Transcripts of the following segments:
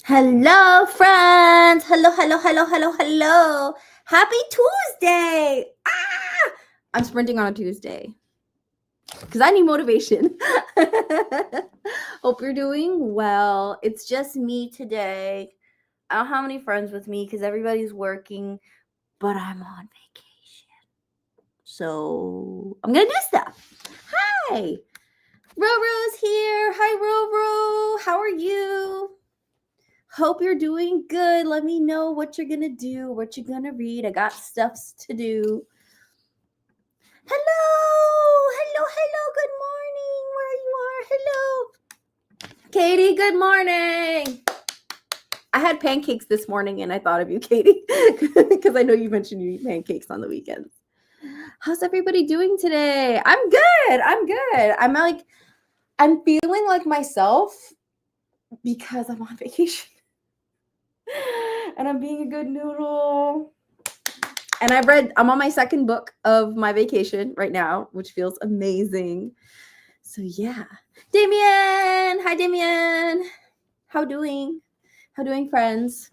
Hello, friends. Hello. Happy Tuesday. I'm sprinting on a Tuesday because I need motivation. Hope you're doing well. It's just me today. I don't have any friends with me because everybody's working, but I'm on vacation. So I'm going to do stuff. Hi. Roro's here. Hi, Roro. How are you? Hope you're doing good. Let me know what you're going to do, what you're going to read. I got stuffs to do. Hello. Good morning. Where you are. Hello. Katie, good morning. I had pancakes this morning and I thought of you, Katie, because I know you mentioned you eat pancakes on the weekends. How's everybody doing today? I'm good. I'm feeling like myself because I'm on vacation. And I'm being a good noodle. And I'm on my second book of my vacation right now, which feels amazing. So yeah. Damien! Hi, Damien! How doing, friends?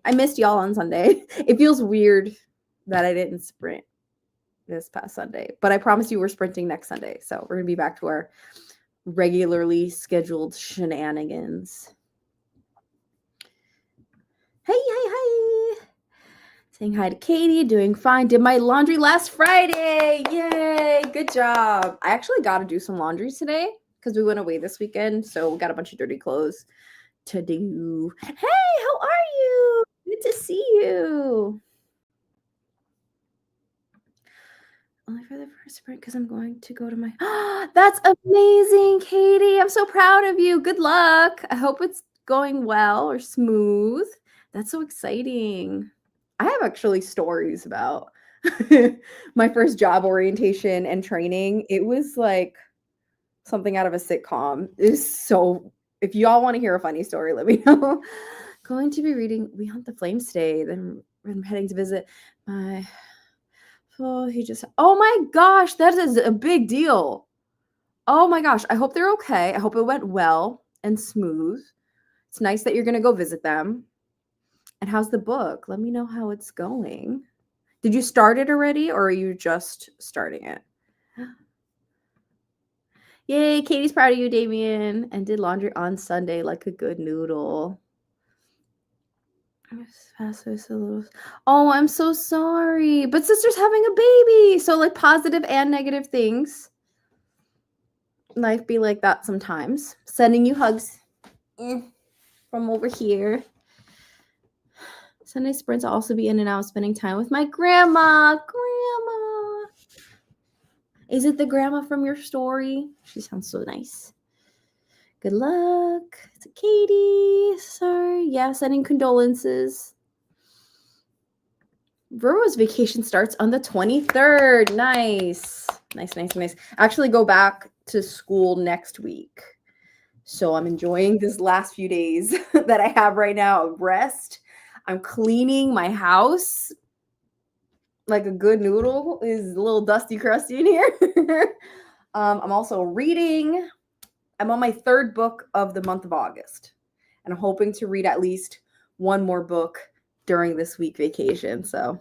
I missed y'all on Sunday. It feels weird that I didn't sprint this past Sunday, but I promise you we're sprinting next Sunday. So we're going to be back to our regularly scheduled shenanigans. Hey. Saying hi to Katie, doing fine. Did my laundry last Friday. Yay, good job. I actually got to do some laundry today because we went away this weekend. So we got a bunch of dirty clothes to do. Hey, how are you? Good to see you. Only for the first sprint because I'm going to go to my... That's amazing, Katie. I'm so proud of you. Good luck. I hope it's going well or smooth. That's so exciting. I have actually stories about my first job orientation and training. It was like something out of a sitcom. If y'all want to hear a funny story, let me know. Going to be reading We Hunt the Flames today. Then I'm heading to visit my... Oh my gosh, that is a big deal. Oh my gosh, I hope they're okay. I hope it went well and smooth. It's nice that you're going to go visit them. And how's the book? Let me know how it's going. Did you start it already or are you just starting it? Yay, Katie's proud of you, Damien. And did laundry on Sunday like a good noodle. Oh, I'm so sorry. But sister's having a baby. So like positive and negative things. Life be like that sometimes. Sending you hugs from over here. Sunday sprints I'll also be in and out spending time with my grandma. Is it the grandma from your story? She sounds so nice. Good luck. It's Katie. Sorry. Yeah, sending condolences. Vermo's vacation starts on the 23rd. Nice. Actually go back to school next week. So I'm enjoying this last few days that I have right now of rest. I'm cleaning my house like a good noodle. Is a little dusty, crusty in here. I'm also reading. I'm on my third book of the month of August. And I'm hoping to read at least one more book during this week vacation. So,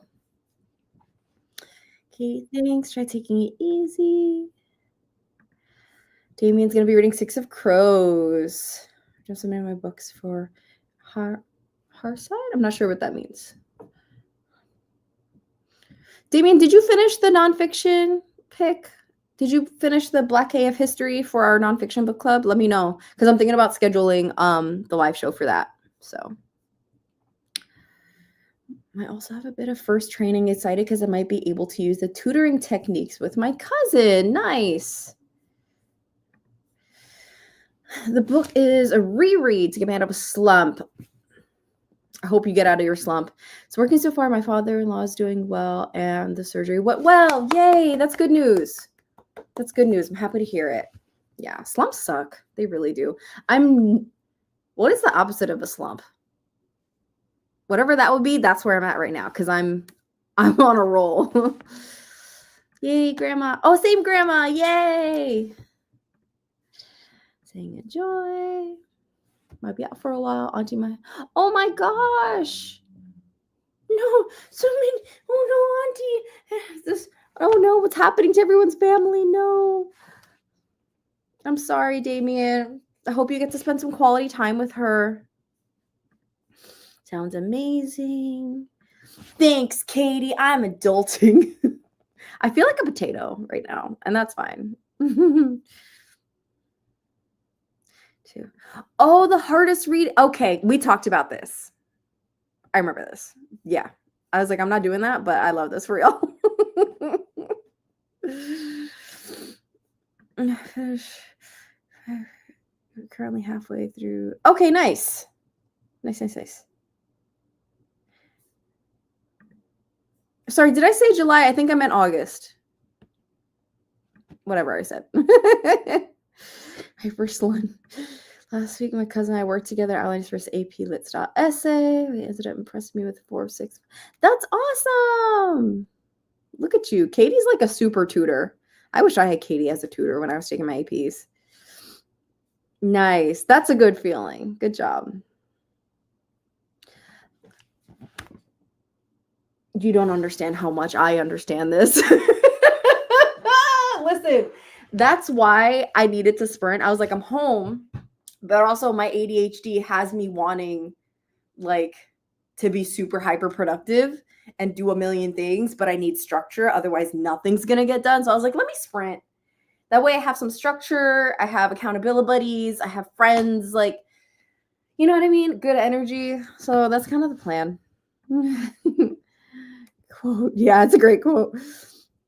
okay, thanks. Try taking it easy. Damien's going to be reading Six of Crows. Just some of my books for Harside? I'm not sure what that means. Damien, did you finish the nonfiction pick? Did you finish the Black Hay of History for our nonfiction book club? Let me know because I'm thinking about scheduling the live show for that. So I also have a bit of first training. Excited because I might be able to use the tutoring techniques with my cousin. Nice. The book is a reread to get me out of a slump. I hope you get out of your slump. It's working so far. My father-in-law is doing well and the surgery went well. Yay, that's good news. I'm happy to hear it. Yeah, slumps suck. They really do. What is the opposite of a slump? Whatever that would be, that's where I'm at right now because I'm on a roll. Yay, grandma. Oh, same grandma. Yay. Saying enjoy. Might be out for a while. Auntie might. Oh my gosh. No, so many. Oh no, Auntie. This. Oh no, what's happening to everyone's family? No. I'm sorry, Damien. I hope you get to spend some quality time with her. Sounds amazing. Thanks, Katie. I'm adulting. I feel like a potato right now, and that's fine. Oh, the hardest read. Okay, we talked about this. I remember this. Yeah. I was like, I'm not doing that, but I love this for real. We're currently halfway through. Okay, nice. Nice. Sorry, did I say July? I think I meant August. Whatever I said. My first one. Last week, my cousin and I worked together outlining his first AP Lit style essay. He ended up impressing me with 4 of 6. That's awesome. Look at you. Katie's like a super tutor. I wish I had Katie as a tutor when I was taking my APs. Nice. That's a good feeling. Good job. You don't understand how much I understand this. Listen, that's why I needed to sprint. I was like, I'm home, but also my ADHD has me wanting like to be super hyper productive and do a million things, but I need structure. Otherwise, nothing's going to get done. So I was like, let me sprint. That way I have some structure. I have accountability buddies. I have friends. Like, you know what I mean? Good energy. So that's kind of the plan. Quote. Yeah, it's a great quote.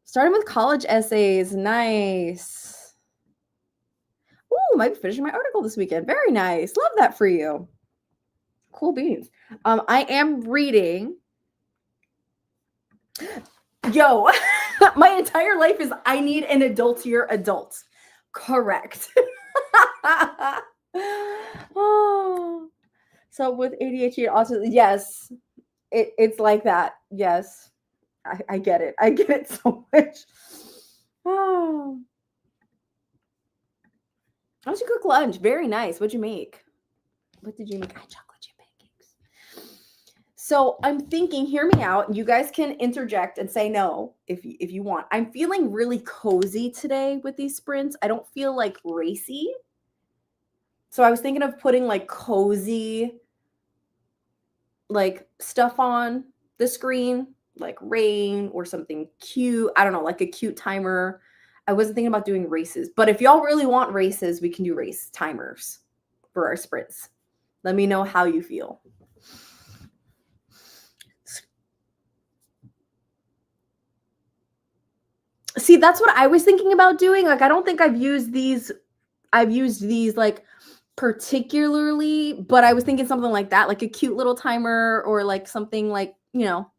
Starting with college essays. Nice. Ooh, might be finishing my article this weekend. Very nice. Love that for you. Cool beans. I am reading. Yo, my entire life is I need an adultier adult. Correct. Oh. So with ADHD and autism, yes, it's like that. Yes. I get it. I get it so much. Oh. How'd you cook lunch? Very nice. What'd you make? What did you make? I had chocolate chip pancakes. So I'm thinking, hear me out. You guys can interject and say no if you want. I'm feeling really cozy today with these sprints. I don't feel like racy. So I was thinking of putting like cozy like stuff on the screen, like rain or something cute. I don't know, like a cute timer. I wasn't thinking about doing races, but if y'all really want races, we can do race timers for our sprints. Let me know how you feel. See, that's what I was thinking about doing. Like, I don't think I've used these like particularly, but I was thinking something like that, like a cute little timer or like something like, you know.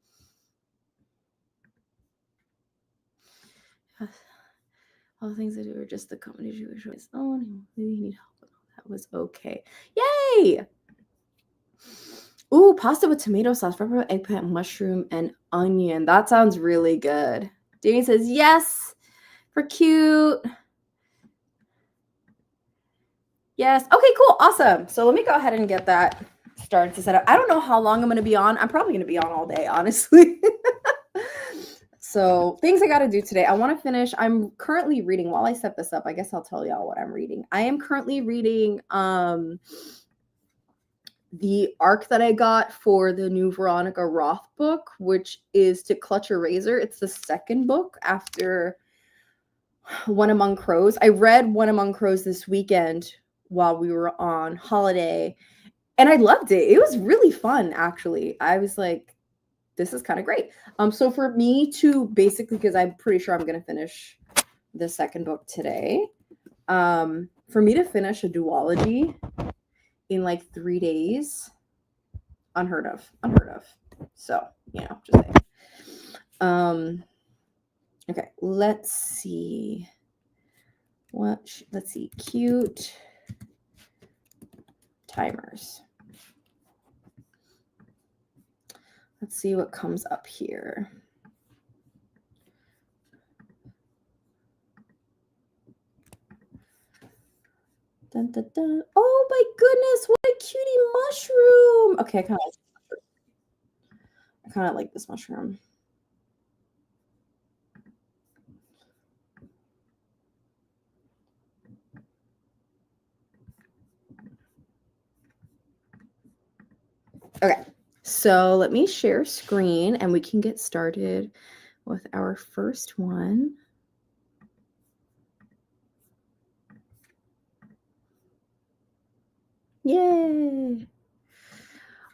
All the things I do are just the company you wish. Oh, you need help. That was okay. Yay! Ooh, pasta with tomato sauce, pepper, eggplant, mushroom, and onion. That sounds really good. Danny says yes for cute. Yes. Okay, cool. Awesome. So let me go ahead and get that started to set up. I don't know how long I'm going to be on. I'm probably going to be on all day, honestly. So things I got to do today. I want to finish. I'm currently reading while I set this up. I guess I'll tell y'all what I'm reading. I am currently reading the arc that I got for the new Veronica Roth book, which is To Clutch a Razor. It's the second book after One Among Crows. I read One Among Crows this weekend while we were on holiday, and I loved it. It was really fun, actually. I was like, this is kind of great. So for me to basically, because I'm pretty sure I'm going to finish the second book today, for me to finish a duology in like 3 days, unheard of. So, you know, just saying. Okay, let's see. Let's see, cute timers. Let's see what comes up here. Dun, dun, dun. Oh, my goodness, what a cutie mushroom. Okay, I kind of like this mushroom. Okay, so let me share screen and we can get started with our first one. Yay!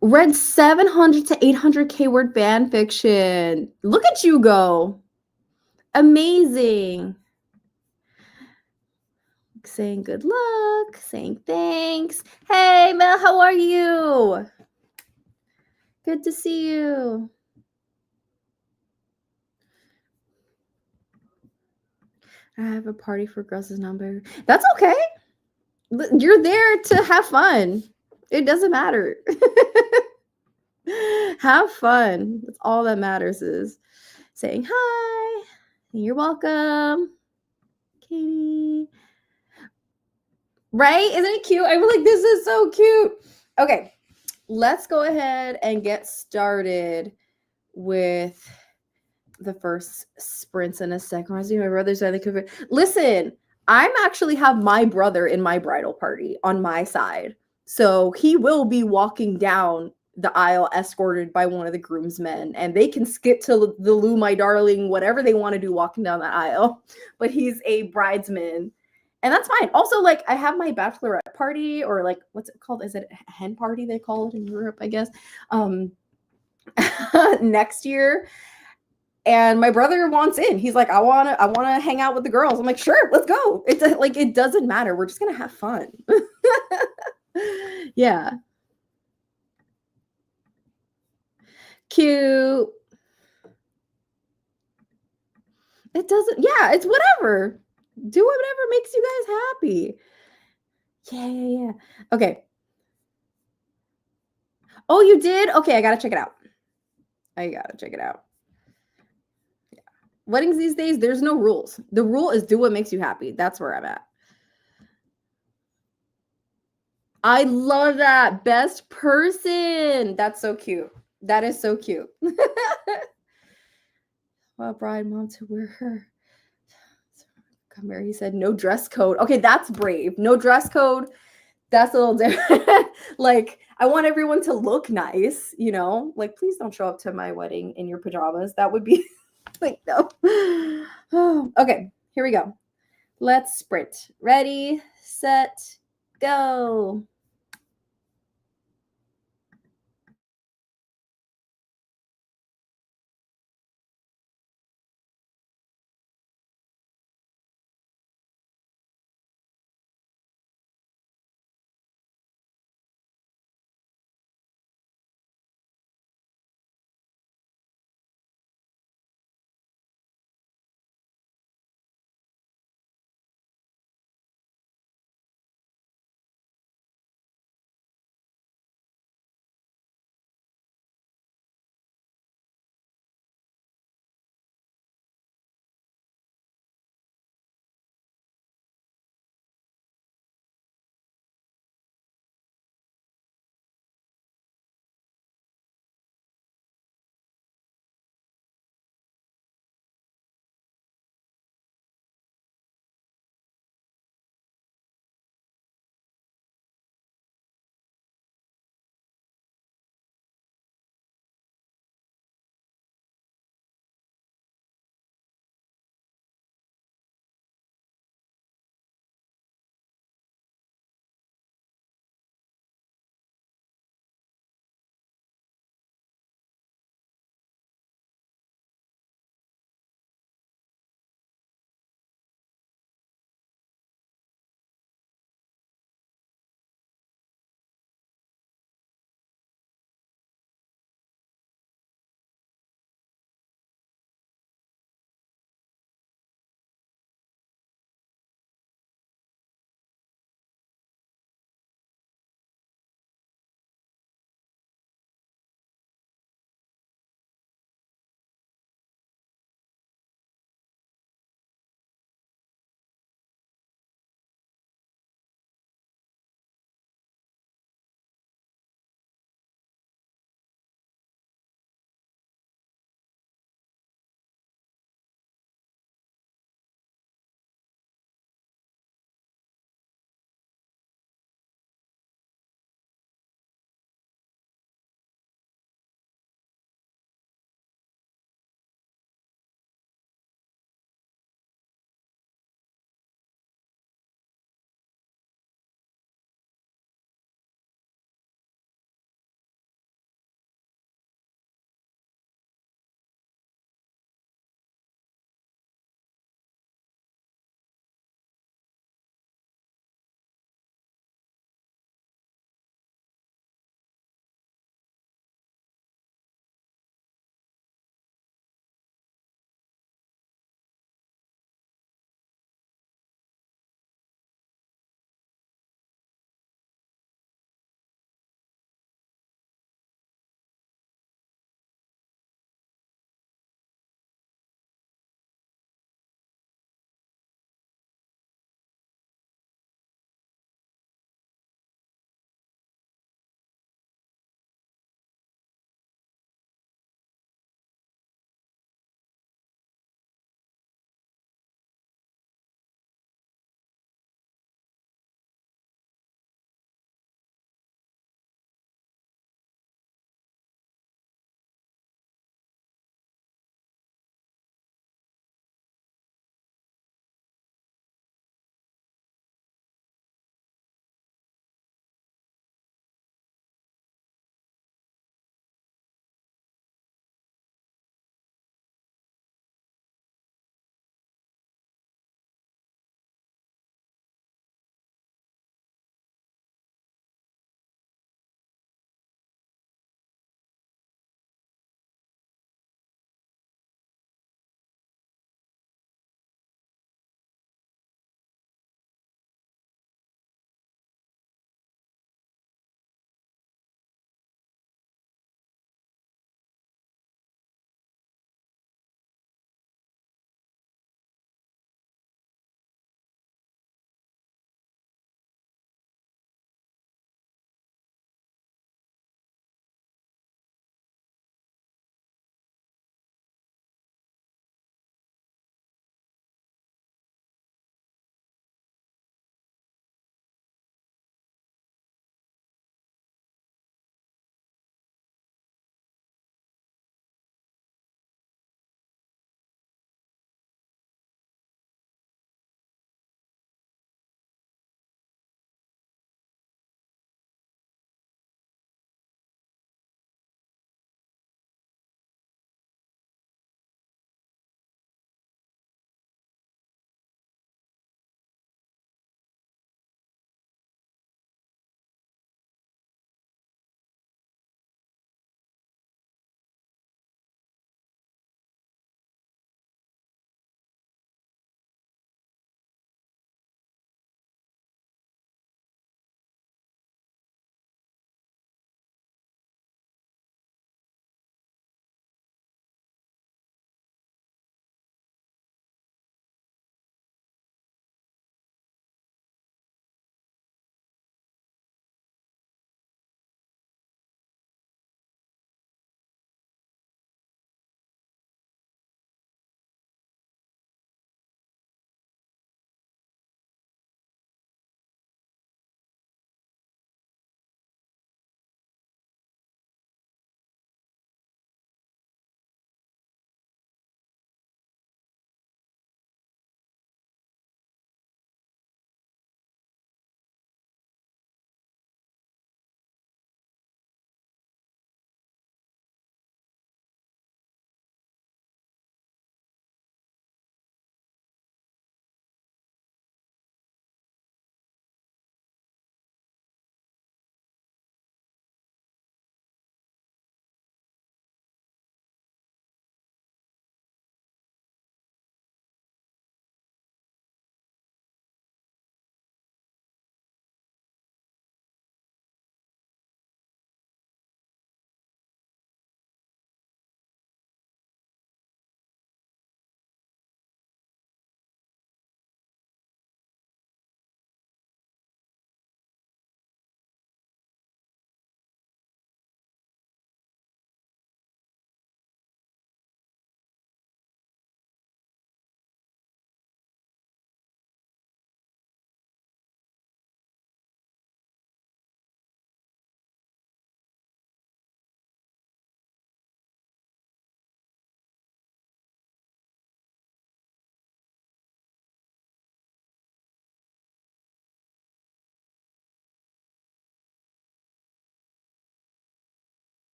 Read 700 to 800K word fan fiction. Look at you go. Amazing. Saying good luck, saying thanks. Hey, Mel, how are you? Good to see you. I have a party for girls' number. That's okay. You're there to have fun. It doesn't matter. Have fun. That's all that matters is saying hi. You're welcome. Katie. Right? Isn't it cute? I'm like, this is so cute. Okay, let's go ahead and get started with the first sprints in a second. I was my brother's side. Listen, I'm actually have my brother in my bridal party on my side. So he will be walking down the aisle escorted by one of the groomsmen, and they can skip to the Lou, my darling, whatever they want to do walking down the aisle. But he's a bridesman. And that's fine. Also, like, I have my bachelorette party, or like, what's it called? Is it a hen party they call it in Europe, I guess, next year. And my brother wants in. He's like, I wanna hang out with the girls. I'm like, sure, let's go. It's like, it doesn't matter. We're just gonna have fun. Yeah. Cute. It doesn't, yeah, it's whatever. Do whatever makes you guys happy. Yeah. Okay. Oh, you did? Okay, I gotta check it out. Yeah. Weddings these days, there's no rules. The rule is do what makes you happy. That's where I'm at. I love that. Best person. That's so cute. That is so cute. Well, bride mom to wear her. Come here. He said no dress code. Okay, that's brave. No dress code. That's a little different. Like, I want everyone to look nice, you know? Like, please don't show up to my wedding in your pajamas. That would be like, no. Okay, here we go. Let's sprint. Ready, set, go.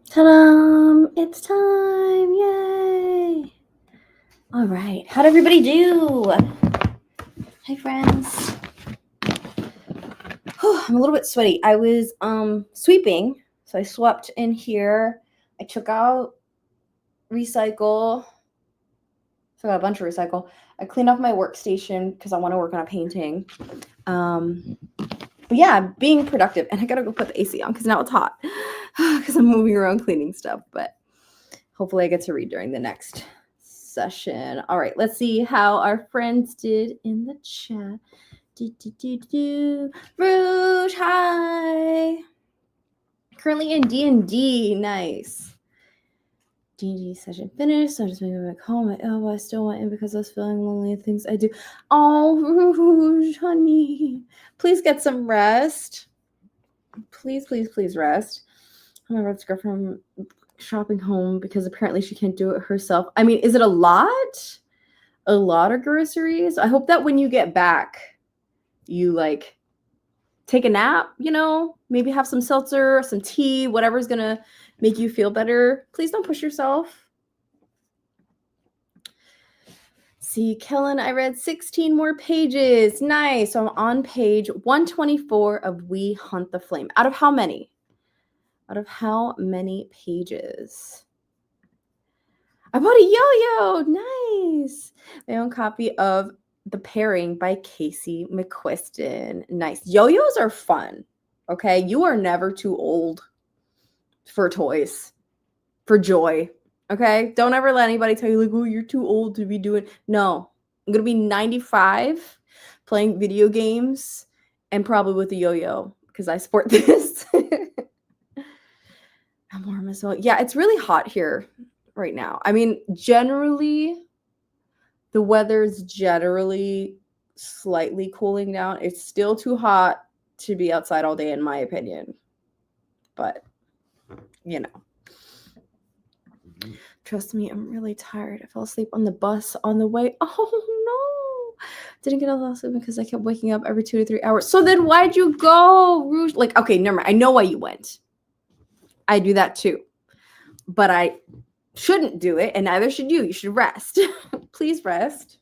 Ta-da! It's time! Yay! All right. How'd everybody do? Hi, friends. I'm a little bit sweaty. I was sweeping, so I swept in here. I took out recycle. So I got a bunch of recycle. I cleaned off my workstation because I want to work on a painting. But yeah, being productive. And I gotta go put the AC on because now it's hot because I'm moving around cleaning stuff. But hopefully I get to read during the next session. All right, let's see how our friends did in the chat. Rouge, hi. Currently in D&D, nice. D&D session finished, so I'm just moving back home. I still went in because I was feeling lonely and things I do. Oh, Rouge, honey. Please get some rest. Please, please, please rest. My brother's girlfriend shopping home because apparently she can't do it herself. I mean, is it a lot? A lot of groceries? I hope that when you get back, you like take a nap, maybe have some seltzer, some tea, whatever's gonna make you feel better. Please don't push yourself. See, Kellen, I read 16 more pages. Nice. So I'm on page 124 of We Hunt the Flame. Out of how many? Out of how many pages? I bought a yo-yo. Nice. My own copy of The Pairing by Casey McQuiston. Nice. Yo-yos are fun. Okay. You are never too old for toys, for joy. Okay. Don't ever let anybody tell you, like, oh, you're too old to be doing. No. I'm going to be 95 playing video games and probably with a yo-yo because I sport this. I'm warm as well. Yeah, it's really hot here right now. I mean, generally, the weather's generally slightly cooling down. It's still too hot to be outside all day, in my opinion. But, trust me, I'm really tired. I fell asleep on the bus on the way. Oh, no. Didn't get a lot of sleep because I kept waking up every 2 to 3 hours. So then why'd you go, Rouge? Like, okay, never mind. I know why you went. I do that too. But I shouldn't do it, and neither should you. You should rest. Please rest.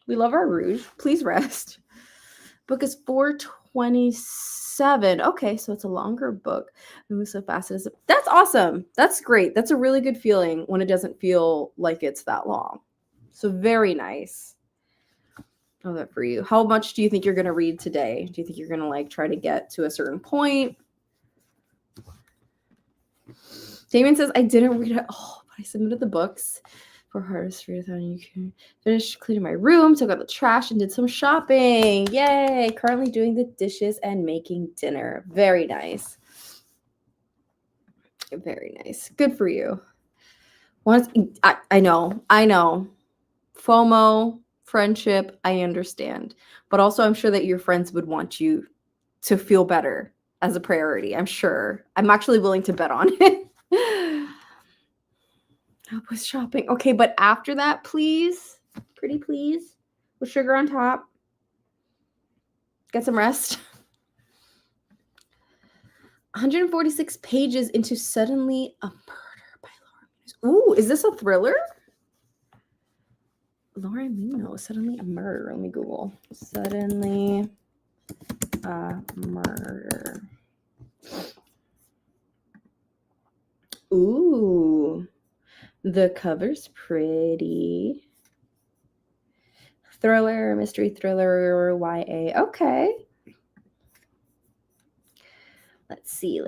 We love our Rouge. Please rest. Book is 427. Okay, so it's a longer book. It moves so fast. That's awesome. That's great. That's a really good feeling when it doesn't feel like it's that long. So very nice. Love that for you. How much do you think you're going to read today? Do you think you're going to like try to get to a certain point? Damien says, I didn't read it all, but I submitted the books for hardest read on you can finish cleaning my room, took out the trash, and did some shopping. Yay! Currently doing the dishes and making dinner. Very nice. Very nice. Good for you. I know. FOMO, friendship, I understand. But also I'm sure that your friends would want you to feel better as a priority. I'm sure. I'm actually willing to bet on it. Help with shopping. Okay, but after that, please, pretty please, with sugar on top. Get some rest. 146 pages into Suddenly a Murder by Laura Munoz. Ooh, is this a thriller? Laura Munoz, Suddenly a Murder. Let me Google. Suddenly a Murder. Ooh, the cover's pretty. Thriller, mystery thriller, YA. Okay. Let's see.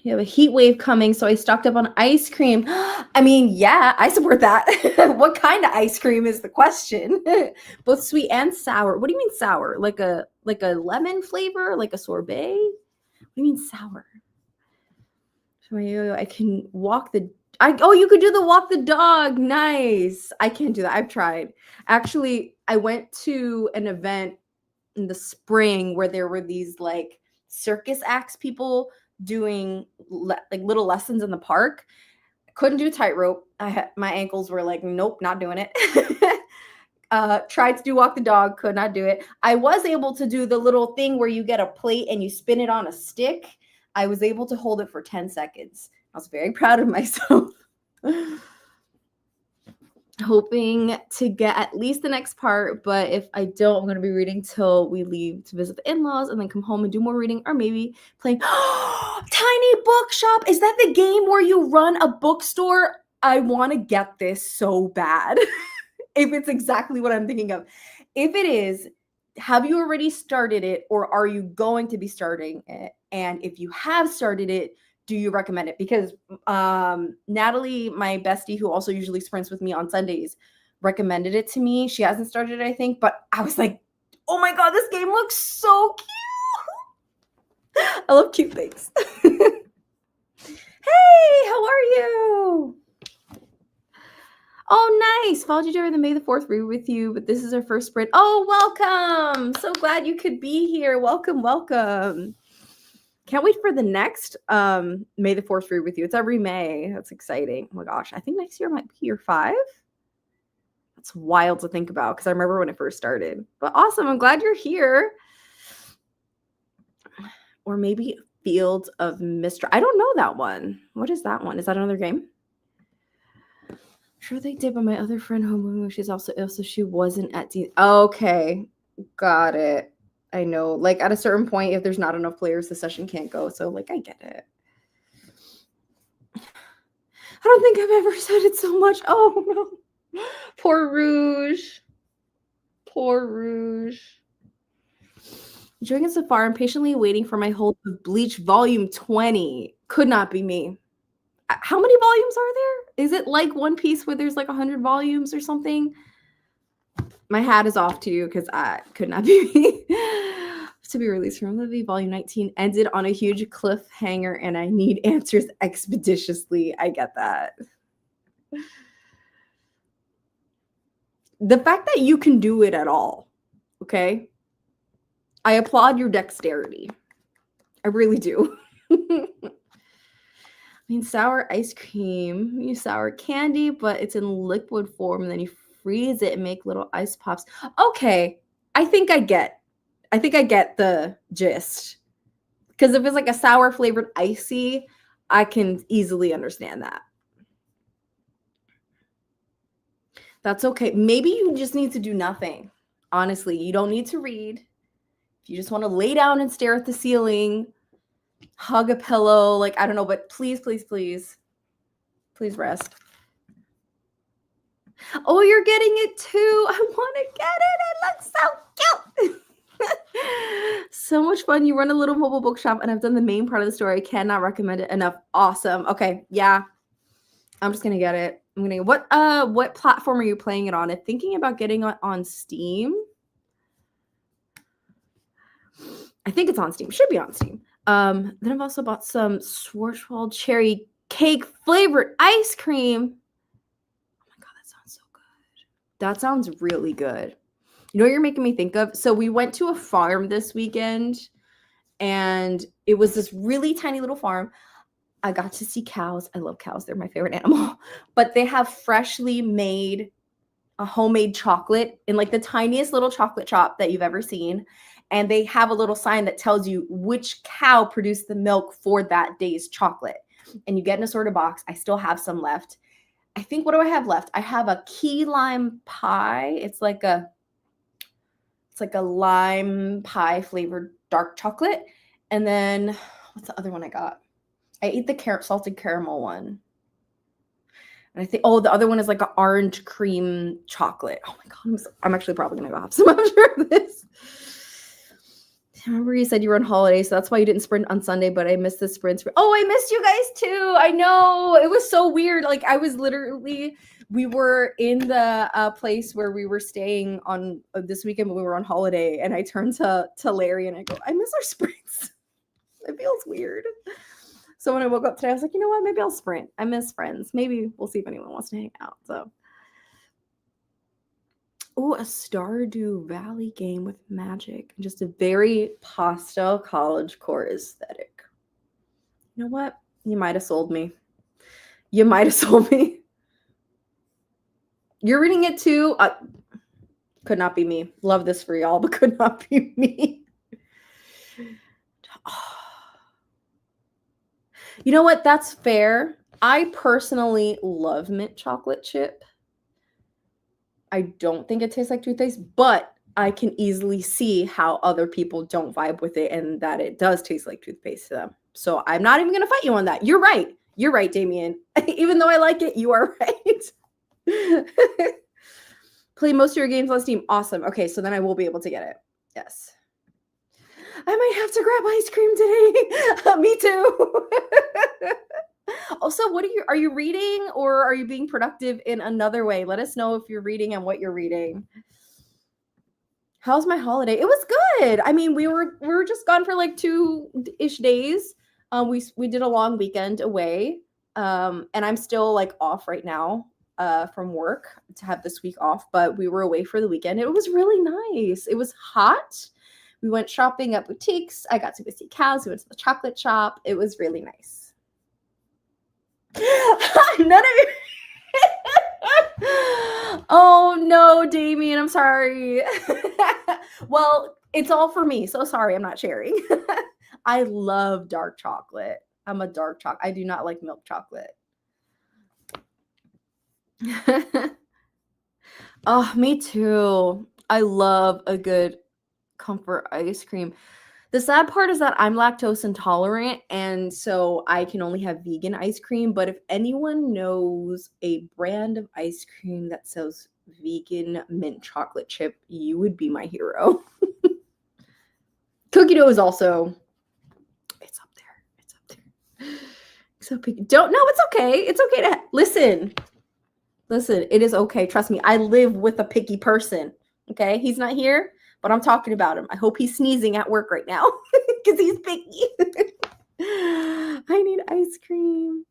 You have a heat wave coming, so I stocked up on ice cream. I mean, yeah, I support that. What kind of ice cream is the question? Both sweet and sour. What do you mean sour? Like a lemon flavor? Like a sorbet? What do you mean sour? I can walk the... you could do the walk the dog. Nice. I can't do that. I've tried. Actually, I went to an event in the spring where there were these like circus acts people doing like little lessons in the park. Couldn't do tightrope. My ankles were like, nope, not doing it. Tried to do walk the dog, could not do it. I was able to do the little thing where you get a plate and you spin it on a stick. I was able to hold it for 10 seconds. I was very proud of myself. Hoping to get at least the next part, but if I don't, I'm going to be reading till we leave to visit the in-laws and then come home and do more reading, or maybe playing Tiny Bookshop. Is that the game where you run a bookstore? I want to get this so bad. If it's exactly what I'm thinking of. If it is, have you already started it, or are you going to be starting it? And if you have started it, do you recommend it? Because Natalie, my bestie, who also usually sprints with me on Sundays, recommended it to me. She hasn't started it, I think, but I was like, oh my God, this game looks so cute. I love cute things. Hey, how are you? Oh, nice. Followed you during the May the 4th read with you, but this is our first sprint. Oh, welcome. So glad you could be here. Welcome, welcome. Can't wait for the next May the 4th read with you. It's every May. That's exciting. Oh my gosh. I think next year might be year 5. That's wild to think about because I remember when it first started. But awesome. I'm glad you're here. Or maybe Field of Mystery. I don't know that one. What is that one? Is that another game? Sure they did, but my other friend home, she's also ill, so she wasn't at Okay. Got it. I know, like at a certain point, if there's not enough players, the session can't go. So like, I get it. I don't think I've ever said it so much. Oh no. Poor Rouge. Poor Rouge. Enjoying it so far. I'm patiently waiting for my hold of Bleach Volume 20. Could not be me. How many volumes are there? Is it like One Piece where there's like 100 volumes or something? My hat is off to you because I could not be me. To be released from Livy, Volume 19 ended on a huge cliffhanger, and I need answers expeditiously. I get that. The fact that you can do it at all, okay? I applaud your dexterity. I really do. I mean, sour ice cream, you sour candy, but it's in liquid form, and then you freeze it and make little ice pops. Okay, I think I get the gist. Because if it's like a sour flavored icy, I can easily understand that. That's okay. Maybe you just need to do nothing. Honestly, you don't need to read. If you just want to lay down and stare at the ceiling, hug a pillow, like, I don't know, but please, please, please, please rest. Oh, you're getting it too. I want to get it. It looks so cute. So much fun. You run a little mobile bookshop, and I've done the main part of the story. I cannot recommend it enough. Awesome. Okay, yeah. I'm just gonna get it. I'm gonna what platform are you playing it on? I'm thinking about getting it on Steam. I think it's on Steam. Should be on Steam. Then I've also bought some Schwarzwald cherry cake flavored ice cream. Oh my God, that sounds so good. That sounds really good. You know what you're making me think of? So we went to a farm this weekend, and it was this really tiny little farm. I got to see cows. I love cows. They're my favorite animal. But they have freshly made a homemade chocolate in like the tiniest little chocolate shop that you've ever seen. And they have a little sign that tells you which cow produced the milk for that day's chocolate. And you get in a sort of box. I still have some left. I think, what do I have left? I have a key lime pie. It's like a lime pie flavored dark chocolate. And then what's the other one I got? I ate the salted caramel one. And I think, the other one is like an orange cream chocolate. Oh my God, I'm actually probably going to go have some after this. I remember you said you were on holiday, so that's why you didn't sprint on Sunday, but I missed the sprints. Oh, I missed you guys too. I know. It was so weird. Like, we were in the place where we were staying on this weekend when we were on holiday, and I turned to Larry and I go, I miss our sprints. It feels weird. So when I woke up today, I was like, you know what? Maybe I'll sprint. I miss friends. Maybe we'll see if anyone wants to hang out. So, a Stardew Valley game with magic. Just a very pastel college core aesthetic. You know what? You might have sold me. You're reading it too? Could not be me. Love this for y'all, but could not be me. You know what? That's fair. I personally love mint chocolate chip. I don't think it tastes like toothpaste, but I can easily see how other people don't vibe with it and that it does taste like toothpaste to them. So I'm not even going to fight you on that. You're right. You're right, Damien. Even though I like it, you are right. Play most of your games on Steam. Awesome. Okay, so then I will be able to get it. Yes. I might have to grab ice cream today. Me too. Also, are you reading or are you being productive in another way? Let us know if you're reading and what you're reading. How's my holiday? It was good. I mean, we were just gone for like 2-ish days. We did a long weekend away. And I'm still like off right now from work to have this week off, but we were away for the weekend. It was really nice. It was hot. We went shopping at boutiques. I got to go see cows. We went to the chocolate shop. It was really nice. None of you. Oh no, Damien, I'm sorry. Well, it's all for me. So sorry, I'm not sharing. I love dark chocolate. I'm a dark chocolate. I do not like milk chocolate. Oh, me too. I love a good comfort ice cream. The sad part is that I'm lactose intolerant, and so I can only have vegan ice cream. But if anyone knows a brand of ice cream that sells vegan mint chocolate chip, you would be my hero. Cookie dough is also, it's up there. It's up there. So picky. Don't, no, it's okay. It's okay to listen. Listen, it is okay. Trust me. I live with a picky person. Okay. He's not here, but I'm talking about him. I hope he's sneezing at work right now because he's picky. I need ice cream.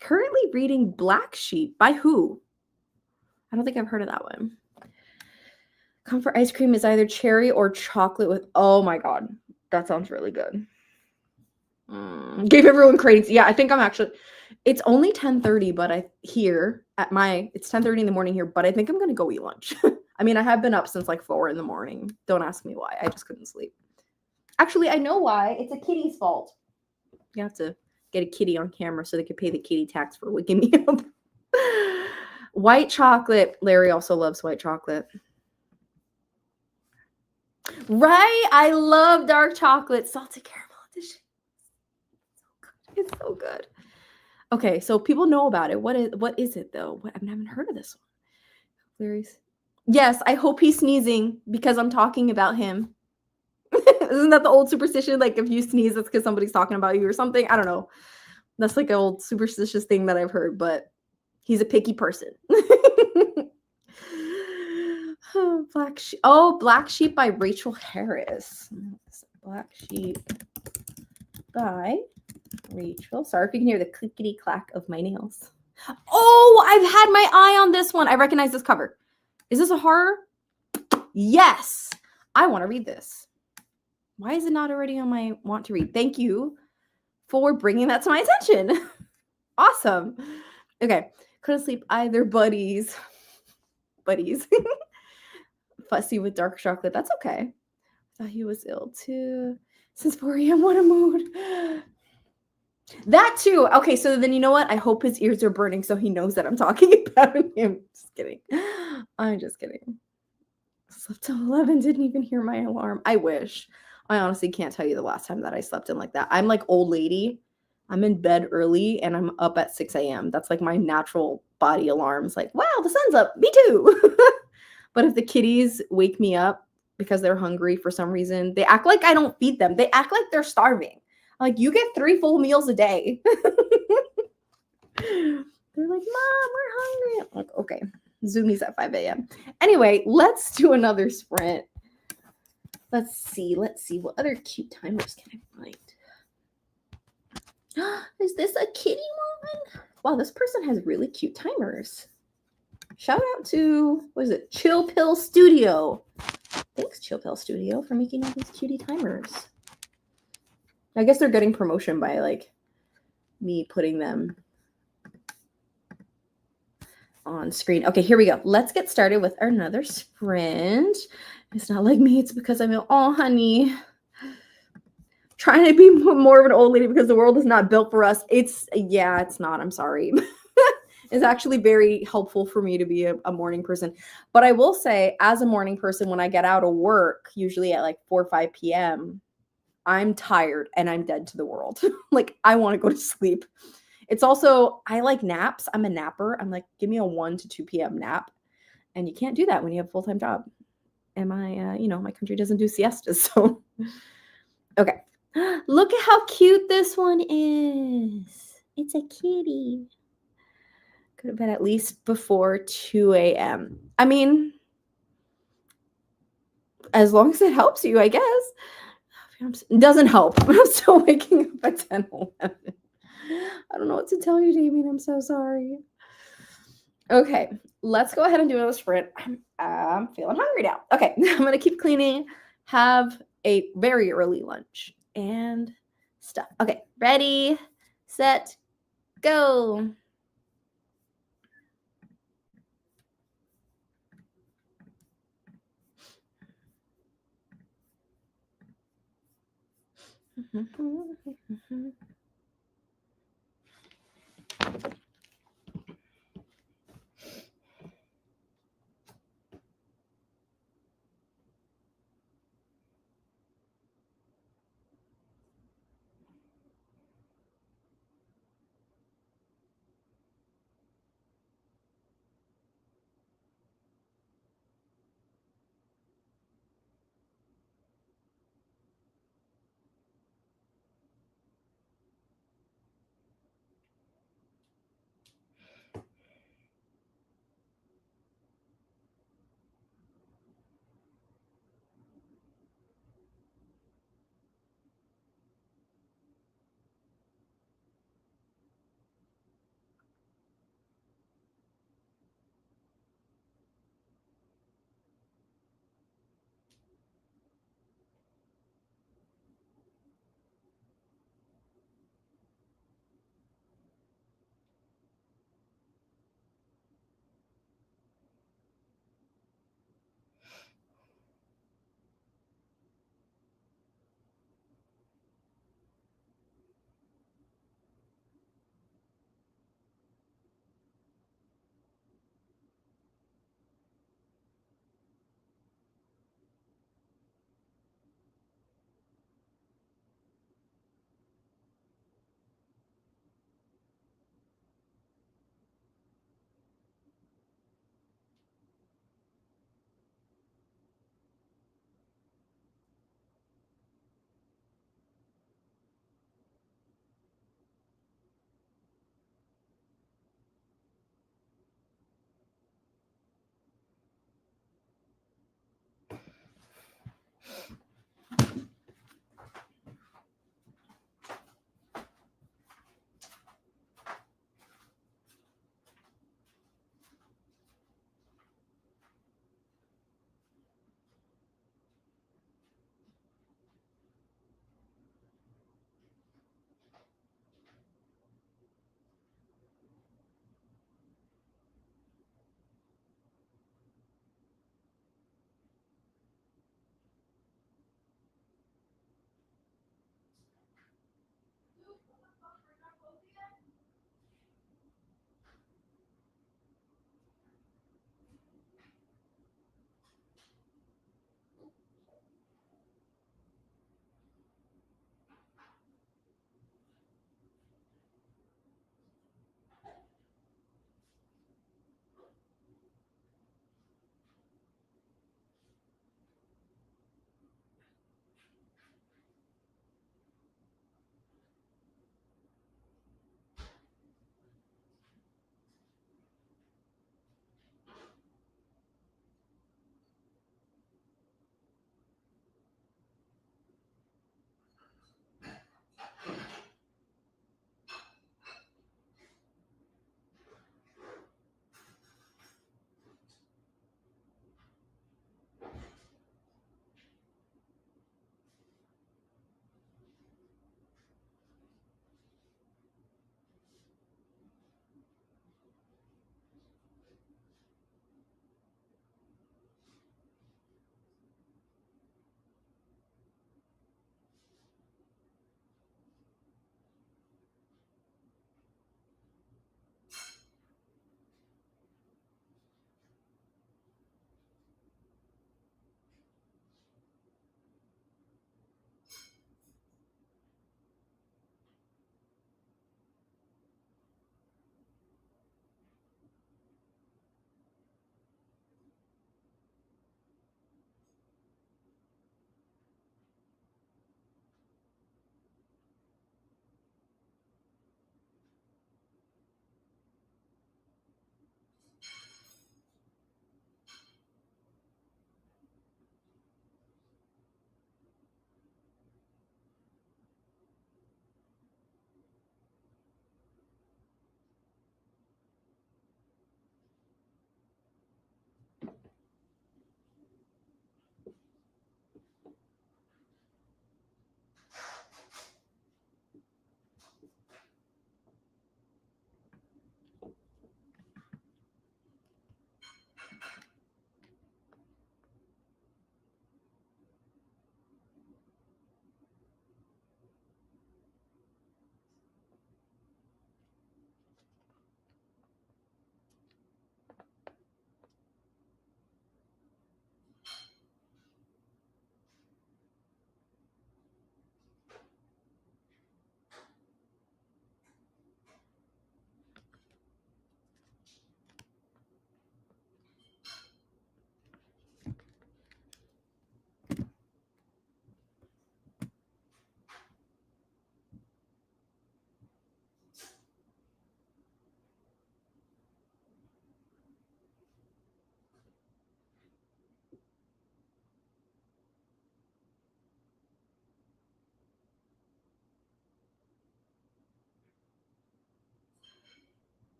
Currently reading Black Sheep. By who? I don't think I've heard of that one. Comfort ice cream is either cherry or chocolate with, oh my God. That sounds really good. Gave everyone crates. Yeah, I think I'm actually, it's only 10:30, but it's 10:30 in the morning here, but I think I'm going to go eat lunch. I mean, I have been up since like 4 in the morning. Don't ask me why. I just couldn't sleep. Actually, I know why. It's a kitty's fault. You have to get a kitty on camera so they can pay the kitty tax for waking me up. White chocolate. Larry also loves white chocolate. Right? I love dark chocolate. Salted caramel edition. It's so good. Okay, so people know about it. What is it though? I haven't heard of this one. Larry's. Yes, I hope he's sneezing because I'm talking about him. Isn't that the old superstition? Like if you sneeze, it's because somebody's talking about you or something. I don't know. That's like an old superstitious thing that I've heard, but he's a picky person. Black Sheep. Oh, Black Sheep by Rachel Harris. Black Sheep by Rachel. Sorry if you can hear the clickety clack of my nails. Oh, I've had my eye on this one. I recognize this cover. Is this a horror? Yes. I want to read this. Why is it not already on my want to read? Thank you for bringing that to my attention. Awesome. Okay. Couldn't sleep either, buddies. Buddies. Fussy with dark chocolate. That's okay. Thought he was ill too. Since 4 a.m. What a mood. That too. Okay, so then you know what? I hope his ears are burning so he knows that I'm talking about him. Just kidding. I'm just kidding. Slept till 11, didn't even hear my alarm. I wish. I honestly can't tell you the last time that I slept in like that. I'm like old lady. I'm in bed early and I'm up at 6 a.m. That's like my natural body alarm. It's like, wow, the sun's up. Me too. But if the kitties wake me up because they're hungry for some reason, they act like I don't feed them. They act like they're starving. Like, you get 3 full meals a day. They're like, Mom, we're hungry. I'm like, okay. Zoomies at 5 a.m. Anyway, let's do another sprint. Let's see. What other cute timers can I find? Is this a kitty one? Wow, this person has really cute timers. Shout out to, what is it? Chill Pill Studio. Thanks, Chill Pill Studio, for making all these cutie timers. I guess they're getting promotion by like me putting them on screen. Okay, here we go. Let's get started with another sprint. It's not like me. It's because I'm ill. Oh, honey. trying to be more of an old lady because the world is not built for us. It's not. I'm sorry. It's actually very helpful for me to be a morning person. But I will say, as a morning person, when I get out of work, usually at like 4 or 5 p.m., I'm tired and I'm dead to the world. Like, I want to go to sleep. It's also, I like naps. I'm a napper. I'm like, give me a 1 to 2 p.m. nap. And you can't do that when you have a full-time job. And my country doesn't do siestas. So, okay. Look at how cute this one is. It's a kitty. Could have been at least before 2 a.m. I mean, as long as it helps you, I guess. It doesn't help. I'm still waking up at 10:11. I don't know what to tell you, Damien. I'm so sorry. Okay, let's go ahead and do another sprint. I'm feeling hungry now. Okay, I'm going to keep cleaning, have a very early lunch, and stuff. Okay, ready, set, go.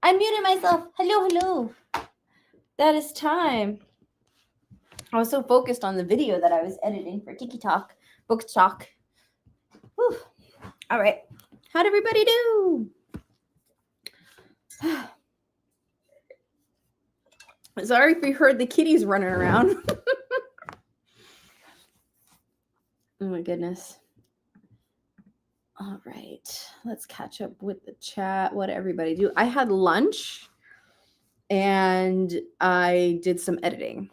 I muted myself. Hello, hello. That is time. I was so focused on the video that I was editing for TikTok, Book Talk. Whew. All right. How'd everybody do? Sorry if you heard the kitties running around. Oh my goodness. All right. Let's catch up with the chat. What did everybody do? I had lunch and I did some editing.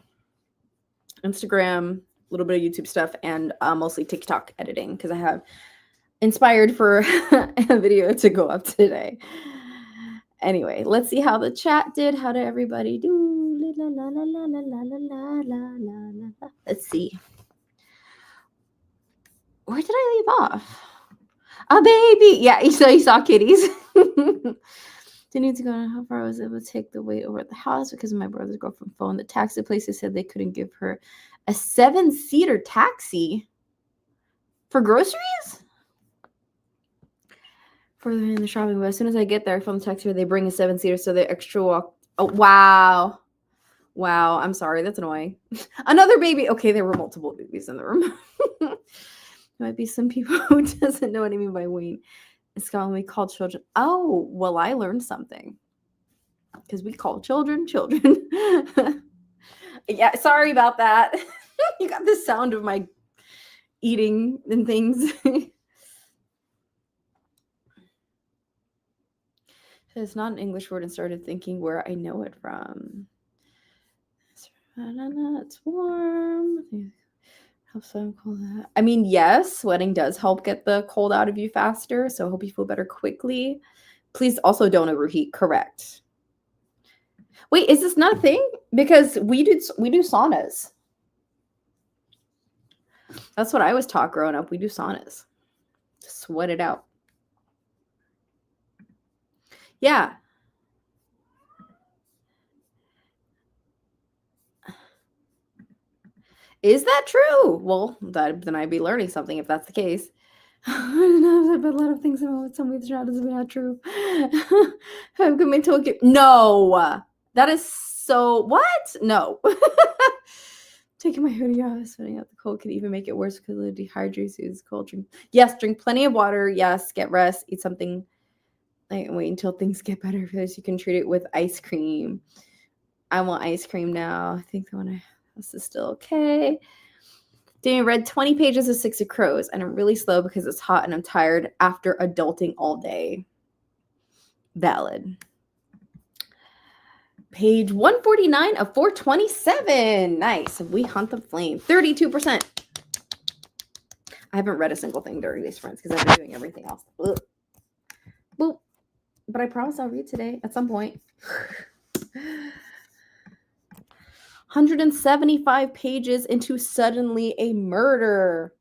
Instagram, a little bit of YouTube stuff, and mostly TikTok editing because I have inspired for a video to go up today. Anyway, let's see how the chat did. How did everybody do? La, la, la, la, la, la, la, la, la, la. Let's see. Where did I leave off? A baby. Yeah, so you saw kitties. Didn't need to go on how far I was able to take the weight over at the house because of my brother's girlfriend phone. The taxi places said they couldn't give her a 7-seater taxi for groceries? Further in the shopping, but as soon as I get there from the taxi, they bring a 7-seater, so the extra walk. Oh, wow. Wow, I'm sorry. That's annoying. Another baby. Okay, there were multiple babies in the room. There might be some people who doesn't know what I mean by wean. In Scotland, we call children. Oh, well, I learned something. Because we call children. Yeah, sorry about that. You got the sound of my eating and things. It's not an English word and started thinking where I know it from. It's warm. Helps them cool that. I mean, yes, sweating does help get the cold out of you faster. So I hope you feel better quickly. Please also don't overheat. Correct. Wait, is this not a thing? Because we do saunas. That's what I was taught growing up. We do saunas. Sweat it out. Yeah. Is that true? Well, then I'd be learning something if that's the case. I don't know, but a lot of things about some of the doesn't be not true. I'm going to talk. No, that is so. What? No. Taking my hoodie off, sweating out the cold could even make it worse because of the dehydration is cold. Drink. Yes, drink plenty of water. Yes, get rest. Eat something. Like, wait until things get better because you can treat it with ice cream. I want ice cream now. I think the one this is still okay. Danny read 20 pages of Six of Crows, and I'm really slow because it's hot and I'm tired after adulting all day. Valid. Page 149 of 427. Nice. We hunt the flame. 32%. I haven't read a single thing during these sprints because I've been doing everything else. Ugh. Boop. But I promise I'll read today at some point. 175 pages into Suddenly a Murder.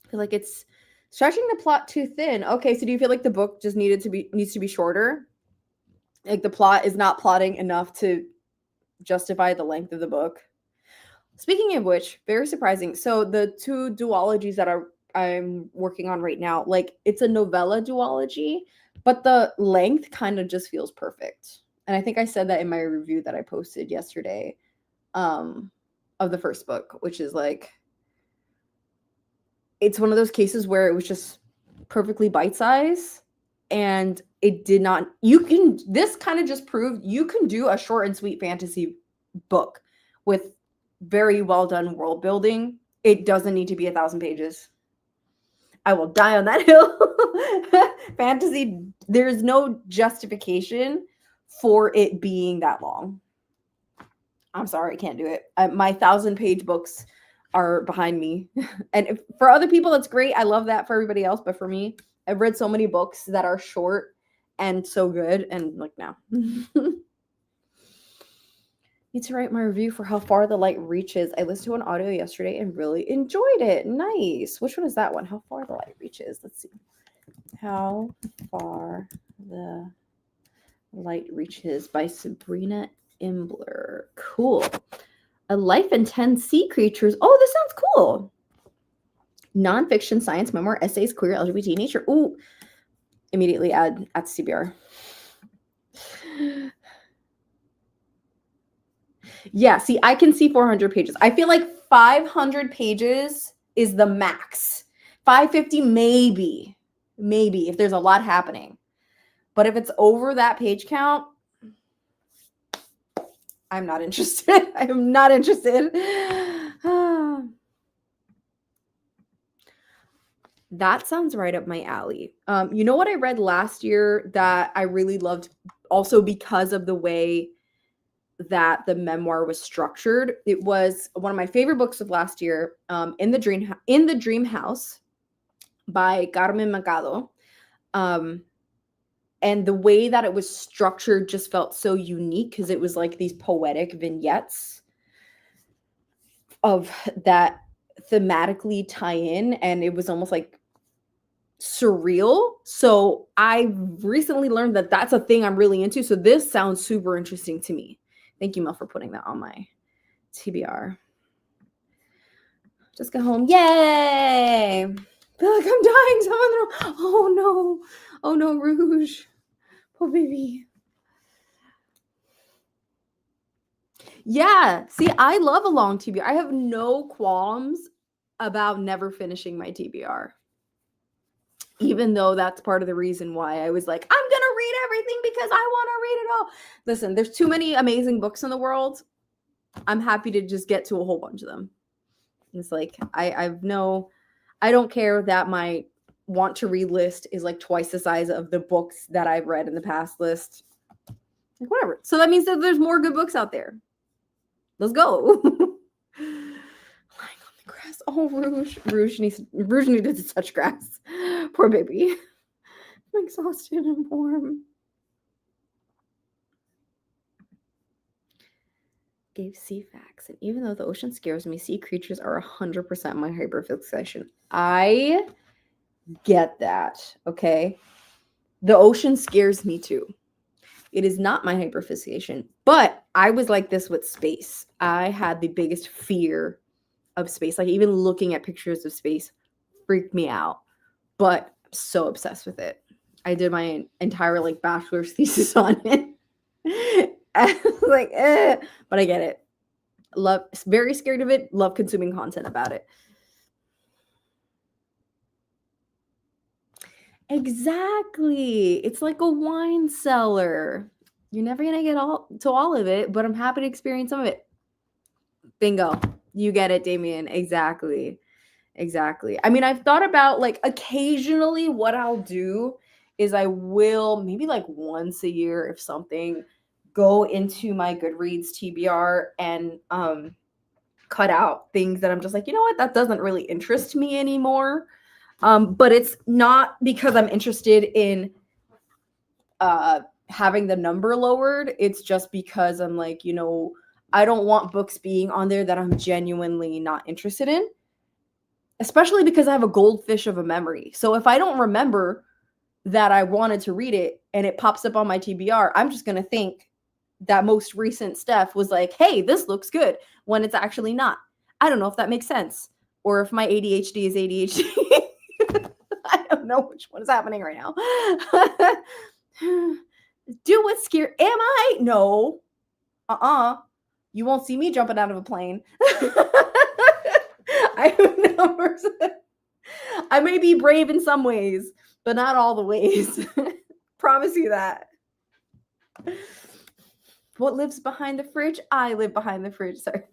I feel like it's stretching the plot too thin. Okay, so do you feel like the book just needs to be shorter? Like the plot is not plotting enough to justify the length of the book? Speaking of which, very surprising. So the two duologies that I'm working on right now, like it's a novella duology, but the length kind of just feels perfect. And I think I said that in my review that I posted yesterday. Of the first book, which is like, it's one of those cases where it was just perfectly bite-sized and it did not, this kind of just proved you can do a short and sweet fantasy book with very well done world building. It doesn't need to be 1,000 pages. I will die on that hill. Fantasy, there's no justification for it being that long. I'm sorry, I can't do it. My 1,000-page books are behind me. And for other people, it's great. I love that for everybody else. But for me, I've read so many books that are short and so good. And like, now. Need to write my review for How Far the Light Reaches. I listened to an audio yesterday and really enjoyed it. Nice. Which one is that one? How Far the Light Reaches. Let's see. How Far the Light Reaches by Sabrina Imbler. Cool. A Life in 10 Sea Creatures. Oh, this sounds cool. Nonfiction, science, memoir, essays, queer, LGBT, nature. Ooh. Immediately add at CBR. Yeah, see, I can see 400 pages. I feel like 500 pages is the max. 550 maybe. Maybe if there's a lot happening. But if it's over that page count, I'm not interested. I am not interested. That sounds right up my alley. You know what I read last year that I really loved, also because of the way that the memoir was structured? It was one of my favorite books of last year, in the Dream House by Carmen Macado. And the way that it was structured just felt so unique because it was like these poetic vignettes of that thematically tie in, and it was almost like surreal. So I recently learned that that's a thing I'm really into. So this sounds super interesting to me. Thank you, Mel, for putting that on my TBR. Just go home. Yay! I feel like I'm dying. Oh no. Oh no, Rouge. Poor baby. Yeah. See, I love a long TBR. I have no qualms about never finishing my TBR. Even though that's part of the reason why I was like, I'm going to read everything because I want to read it all. Listen, there's too many amazing books in the world. I'm happy to just get to a whole bunch of them. It's like, I don't care that my want to read list is like twice the size of the books that I've read in the past list. Like, whatever. So that means that there's more good books out there. Let's go. Lying on the grass. Oh, Rouge needed to touch grass. Poor baby. I'm exhausted and warm. Gave sea facts, and even though the ocean scares me, sea creatures are 100% my hyperfixation. I get that, okay? The ocean scares me too. It is not my hyperfixation, but I was like this with space. I had the biggest fear of space. Like, even looking at pictures of space freaked me out, but I'm so obsessed with it. I did my entire like bachelor's thesis on it. I was like, but I get it. Love, very scared of it. Love consuming content about it. Exactly. It's like a wine cellar. You're never gonna get all of it, but I'm happy to experience some of it. Bingo. You get it, Damien. Exactly. I mean, I've thought about, like, occasionally what I'll do is I will maybe like once a year, if something, go into my Goodreads TBR and cut out things that I'm just like, you know what, that doesn't really interest me anymore. But it's not because I'm interested in having the number lowered. It's just because I'm like, I don't want books being on there that I'm genuinely not interested in, especially because I have a goldfish of a memory. So if I don't remember that I wanted to read it and it pops up on my TBR, I'm just going to think that most recent stuff was like, hey, this looks good, when it's actually not. I don't know if that makes sense, or if my ADHD is ADHD. I don't know which one is happening right now. Do what's scary. Am I? No. You won't see me jumping out of a plane. I may be brave in some ways, but not all the ways. Promise you that. What lives behind the fridge? I live behind the fridge. Sorry.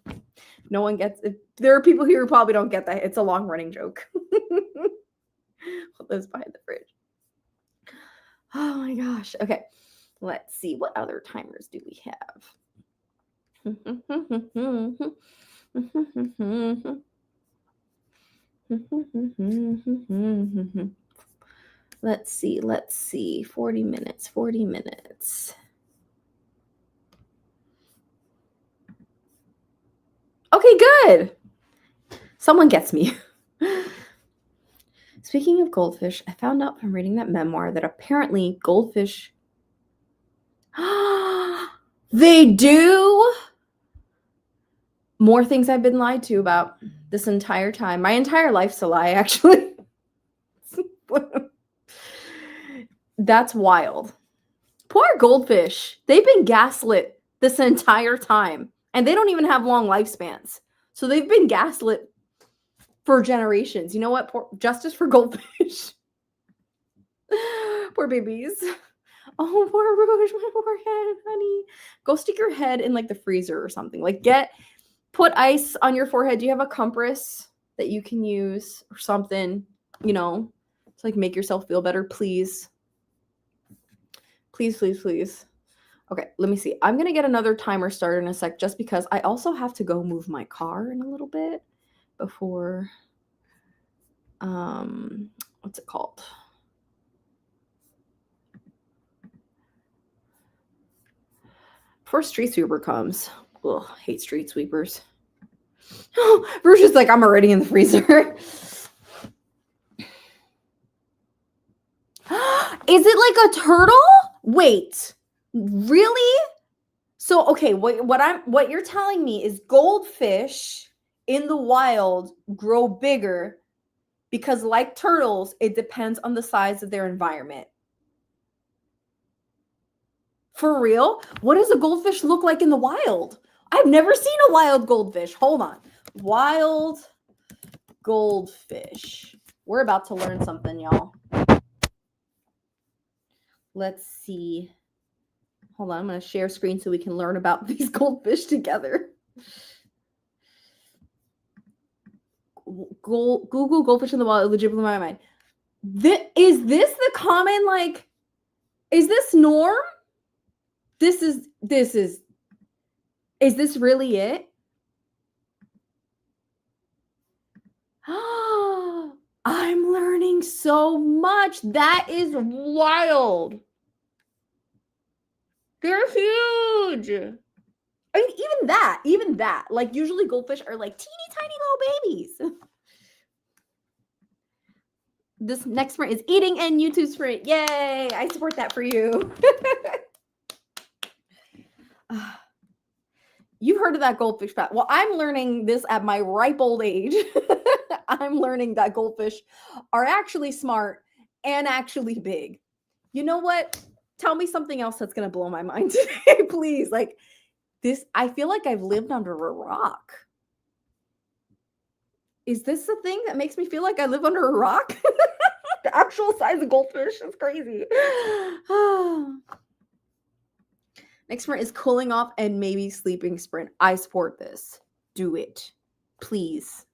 No one gets it. There are people here who probably don't get that. It's a long running joke. What lives behind the fridge? Oh my gosh. Okay. Let's see. What other timers do we have? Let's see. 40 minutes. Okay, good. Someone gets me. Speaking of goldfish, I found out from reading that memoir that apparently goldfish... They do? More things I've been lied to about this entire time. My entire life's a lie, actually. That's wild. Poor goldfish. They've been gaslit this entire time, and they don't even have long lifespans. So they've been gaslit for generations. You know what? Justice for goldfish. Poor babies. Oh, poor Rouge, my forehead, honey. Go stick your head in like the freezer or something. Like put ice on your forehead. Do you have a compress that you can use or something, to like make yourself feel better, please? Please, please, please. Okay, let me see. I'm going to get another timer started in a sec just because I also have to go move my car in a little bit before, what's it called? Before street sweeper comes. Ugh, hate street sweepers. Rouge is like, I'm already in the freezer. Is it like a turtle? Wait, really? So, okay, what you're telling me is goldfish in the wild grow bigger because, like turtles, it depends on the size of their environment. For real? What does a goldfish look like in the wild? I've never seen a wild goldfish. Hold on. Wild goldfish. We're about to learn something, y'all. Let's see. Hold on, I'm going to share screen so we can learn about these goldfish together. Google goldfish in the wild, legit blew my mind. Is this the common, like, is this norm? Is this really it? I'm learning so much. That is wild. They're huge. I mean, even that. Like, usually goldfish are like teeny tiny little babies. This next sprint is eating and YouTube sprint. Yay! I support that for you. You've heard of that goldfish fact. Well, I'm learning this at my ripe old age. I'm learning that goldfish are actually smart and actually big. You know what? Tell me something else that's going to blow my mind today, please. Like this, I feel like I've lived under a rock. Is this the thing that makes me feel like I live under a rock? The actual size of goldfish is crazy. Next sprint is cooling off and maybe sleeping sprint. I support this. Do it. Please.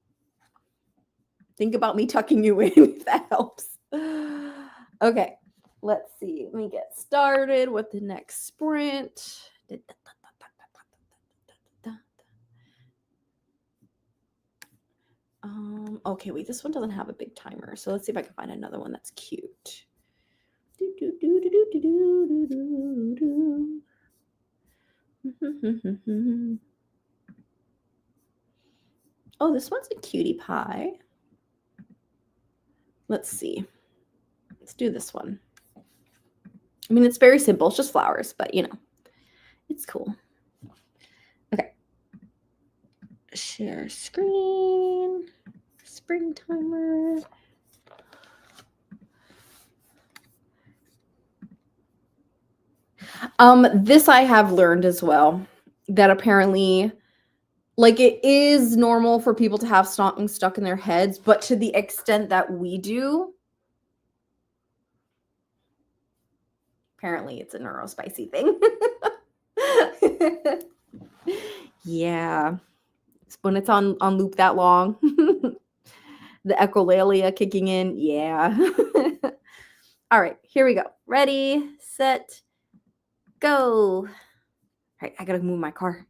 Think about me tucking you in if that helps. Okay. Let's see. Let me get started with the next sprint. Okay, wait, this one doesn't have a big timer. So let's see if I can find another one that's cute. Oh, this one's a cutie pie. Let's see. Let's do this one. I mean, it's very simple. It's just flowers, but it's cool. Okay. Share screen. Spring timer. This I have learned as well, that apparently, like, it is normal for people to have something stuck in their heads, but to the extent that we do, apparently it's a neurospicy thing. Yeah. When it's on loop that long. The echolalia kicking in. Yeah. All right, here we go. Ready, set, go. All right, I gotta move my car.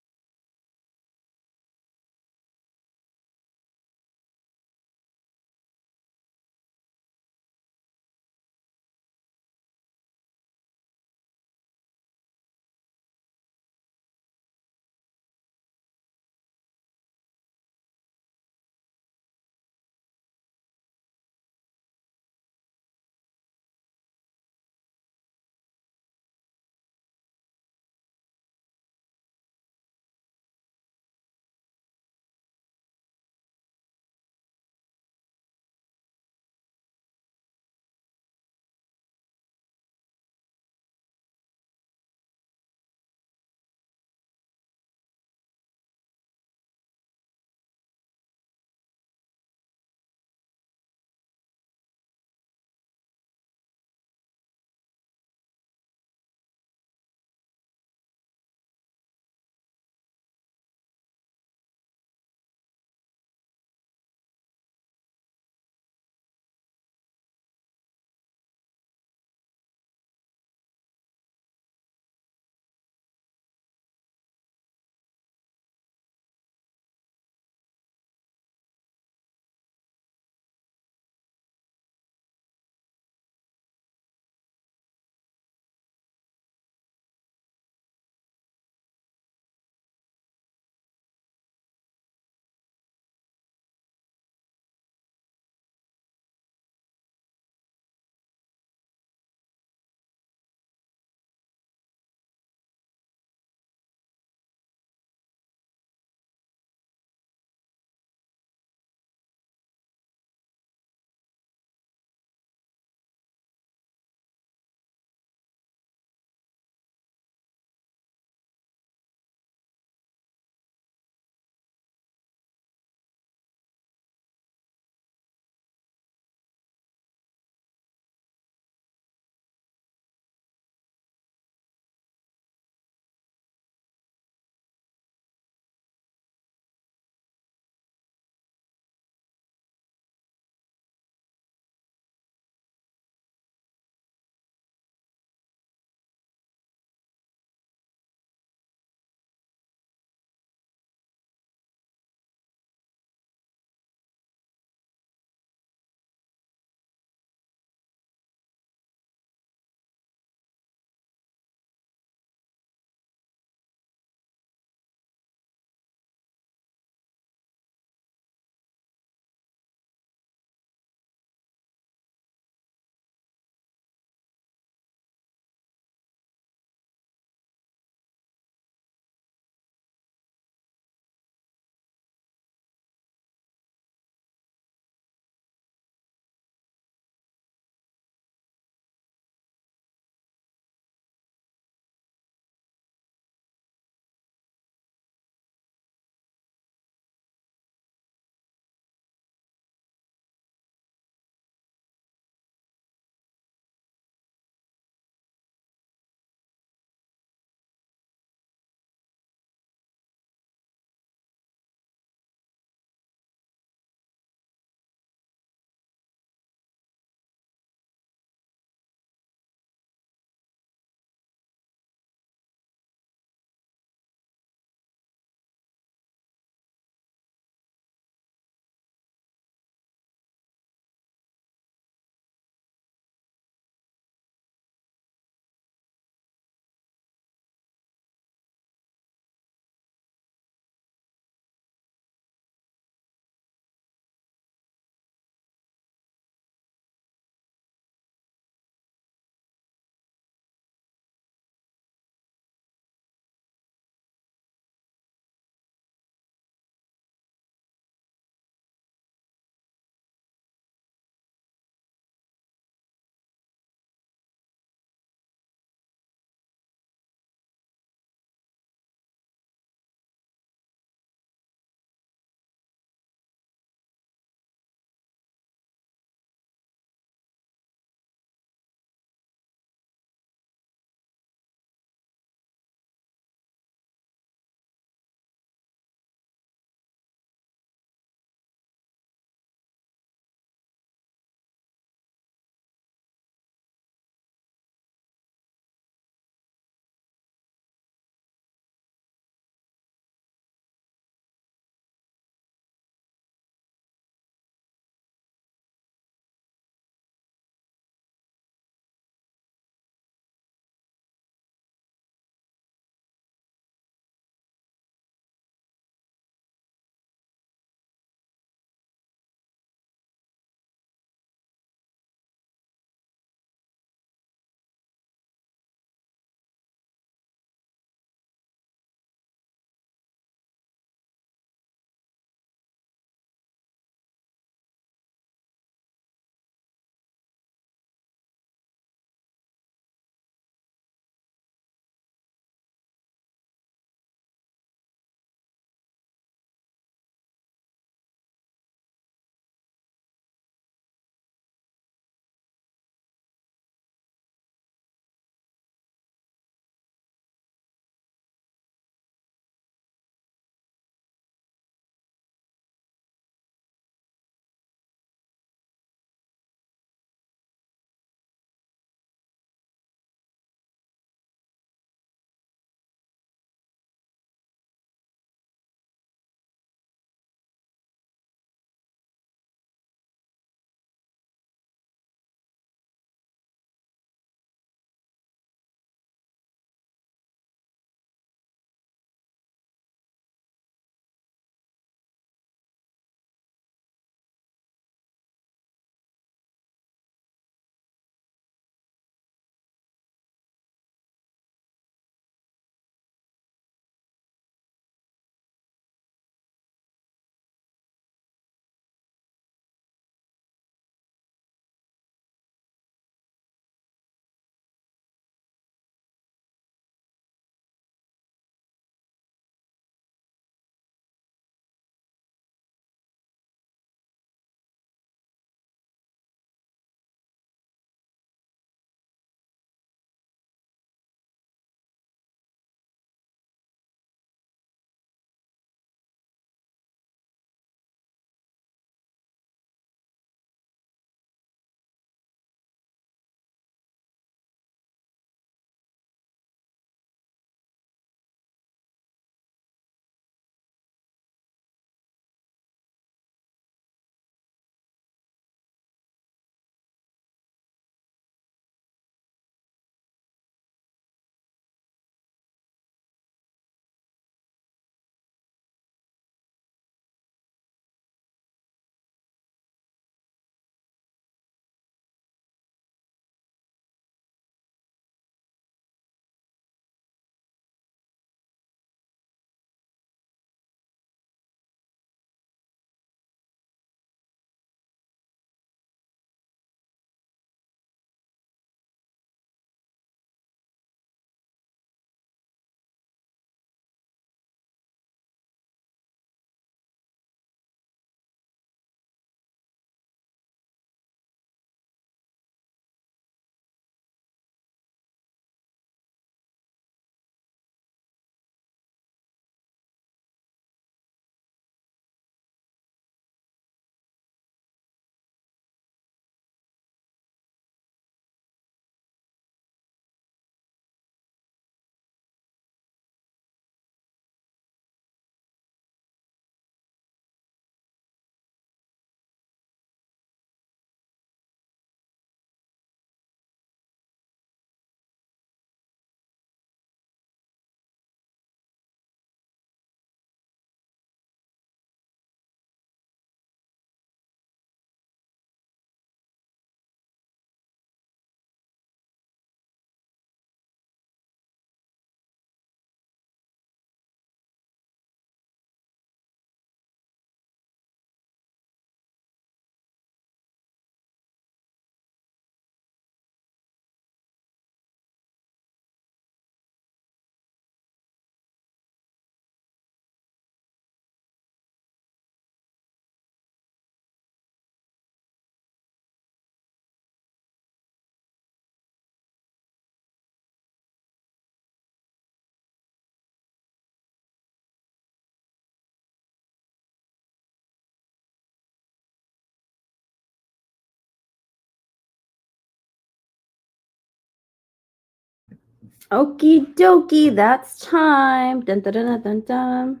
Okie dokie, that's time. Dun, dun, dun, dun, dun, dun.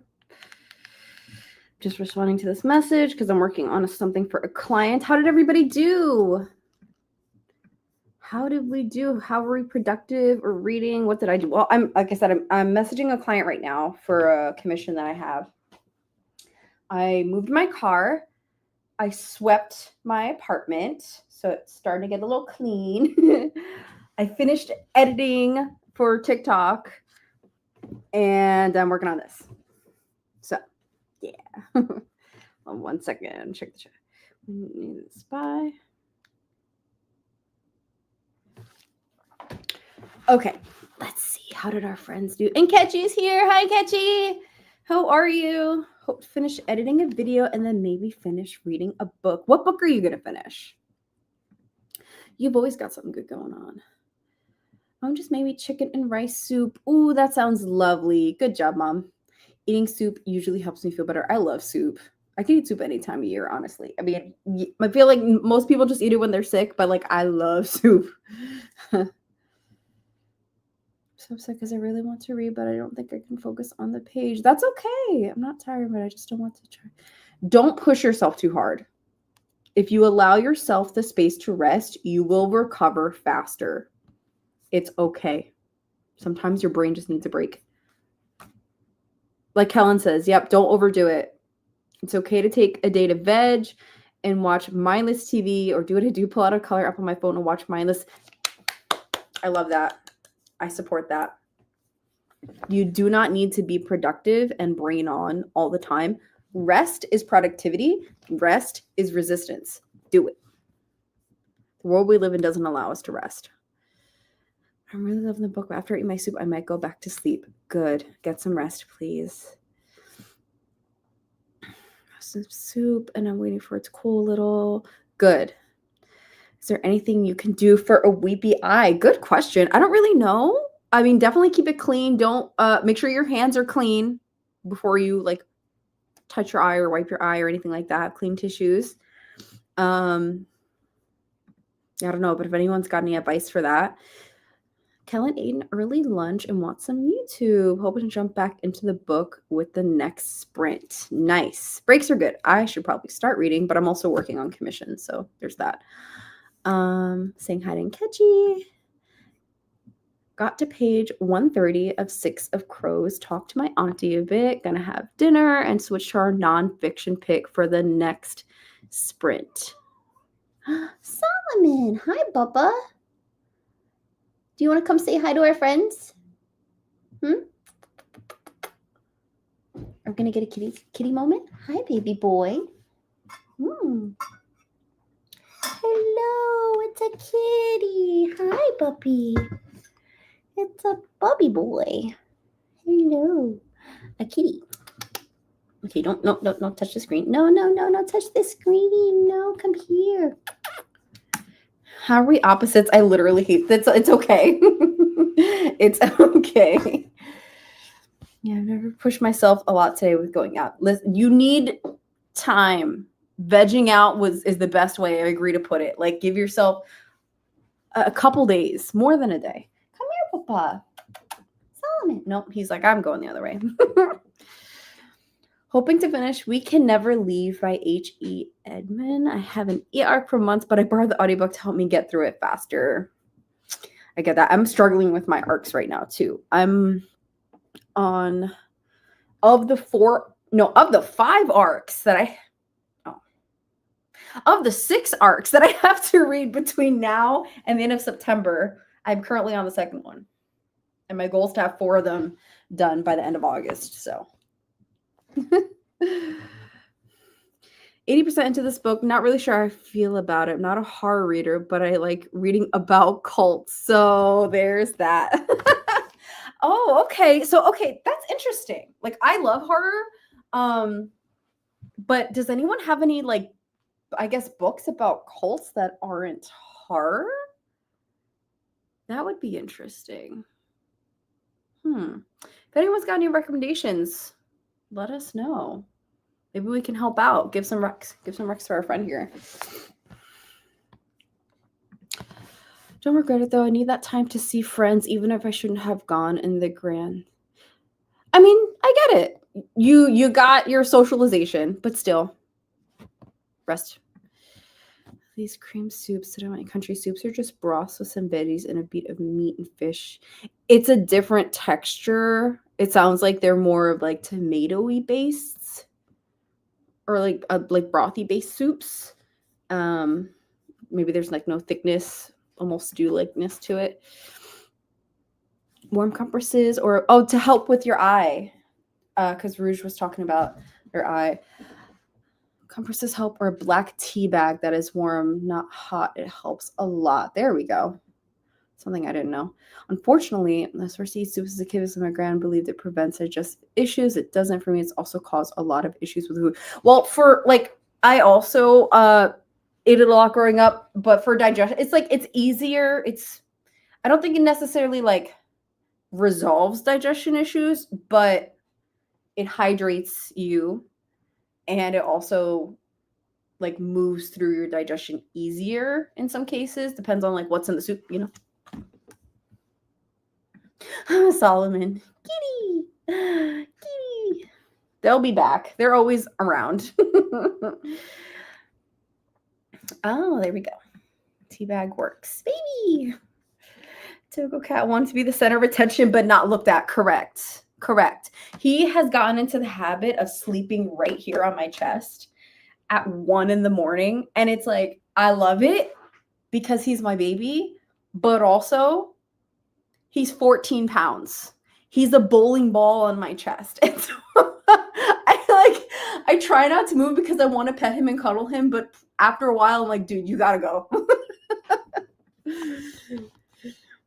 Just responding to this message because I'm working on something for a client. How did everybody do? How did we do? How were we productive or reading? What did I do? Well, like I said, I'm messaging a client right now for a commission that I have. I moved my car. I swept my apartment, so it's starting to get a little clean. I finished editing for TikTok, and I'm working on this. So, yeah. 1 second. Check the chat. Spy. Okay, let's see. How did our friends do? And Ketchy's here. Hi, Ketchy. How are you? Hope to finish editing a video and then maybe finish reading a book. What book are you going to finish? You've always got something good going on. Just maybe chicken and rice soup. Ooh, that sounds lovely. Good job, Mom. Eating soup usually helps me feel better. I love soup. I can eat soup any time of year, honestly. I mean, I feel like most people just eat it when they're sick, but like I love soup. So upset because I really want to read, but I don't think I can focus on the page. That's okay. I'm not tired, but I just don't want to try. Don't push yourself too hard. If you allow yourself the space to rest, you will recover faster. It's okay. Sometimes your brain just needs a break. Like Helen says, yep, don't overdo it. It's okay to take a day to veg and watch mindless TV or do what I do, pull out a color app on my phone and watch mindless. I love that. I support that. You do not need to be productive and brain on all the time. Rest is productivity. Rest is resistance. Do it. The world we live in doesn't allow us to rest. I'm really loving the book. After I eat my soup, I might go back to sleep. Good. Get some rest, please. Some soup, and I'm waiting for it to cool a little. Good. Is there anything you can do for a weepy eye? Good question. I don't really know. I mean, definitely keep it clean. Don't make sure your hands are clean before you like touch your eye or wipe your eye or anything like that. Have clean tissues. I don't know, but if anyone's got any advice for that. Kellen ate an early lunch and wants some YouTube. Hoping to jump back into the book with the next sprint. Nice. Breaks are good. I should probably start reading, but I'm also working on commission, so there's that. Saying hi to Ketchy. Got to page 130 of 6 of Crows. Talked to my auntie a bit. Gonna have dinner and switch to our nonfiction pick for the next sprint. Solomon. Hi, Bubba. Do you want to come say hi to our friends? I'm gonna get a kitty moment. Hi, baby boy. Hello, it's a kitty. Hi, puppy. It's a Bobby boy. Hello, a kitty. Okay, don't touch the screen. No, touch the screen. No, come here. How are we opposites? I literally hate that. It's okay. It's okay. Yeah, I've never pushed myself a lot today with going out. Listen, you need time. Vegging out is the best way I agree to put it. Like, give yourself a couple days, more than a day. Come here, Papa. Solomon. Nope, he's like, I'm going the other way. Hoping to finish We Can Never Leave by H.E. Edmond. I have an e-arc for months, but I borrowed the audiobook to help me get through it faster. I get that. I'm struggling with my arcs right now, too. I'm on of the 5 arcs that of the 6 arcs that I have to read between now and the end of September, I'm currently on the second one. And my goal is to have 4 of them done by the end of August. So 80% into this book. Not really sure how I feel about it. I'm not a horror reader, but I like reading about cults. So there's that. Oh, okay. So, okay, that's interesting. Like, I love horror. But does anyone have any, like, I guess, books about cults that aren't horror? That would be interesting. If anyone's got any recommendations, let us know. Maybe we can help out. Give some recs to our friend here. Don't regret it though. I need that time to see friends, even if I shouldn't have gone in the grand. I mean, I get it. You got your socialization, but still. Rest. These cream soups that are my country soups are just broths with some veggies and a bit of meat and fish. It's a different texture. It sounds like they're more of like tomato-y based or like brothy based soups. Maybe there's like no thickness, almost stew-likeness to it. Warm compresses or to help with your eye. Because Rouge was talking about your eye. Compresses help, or a black tea bag that is warm, not hot. It helps a lot. There we go. Something I didn't know. Unfortunately, this first eat soup as a kid, my grand believed it prevents digestive issues. It doesn't for me. It's also caused a lot of issues with food. Well, for like, I also ate it a lot growing up, but for digestion, it's like it's easier. I don't think it necessarily like resolves digestion issues, but it hydrates you. And it also like moves through your digestion easier in some cases. Depends on like what's in the soup, you know. Solomon. Kitty. Kitty. They'll be back. They're always around. Oh, there we go. Teabag works. Baby. Togo Cat wanted to be the center of attention, but not looked at. Correct. He has gotten into the habit of sleeping right here on my chest at 1 a.m. And it's like, I love it because he's my baby, but also he's 14 pounds. He's a bowling ball on my chest. And so I try not to move because I want to pet him and cuddle him, but after a while, I'm like, dude, you gotta go.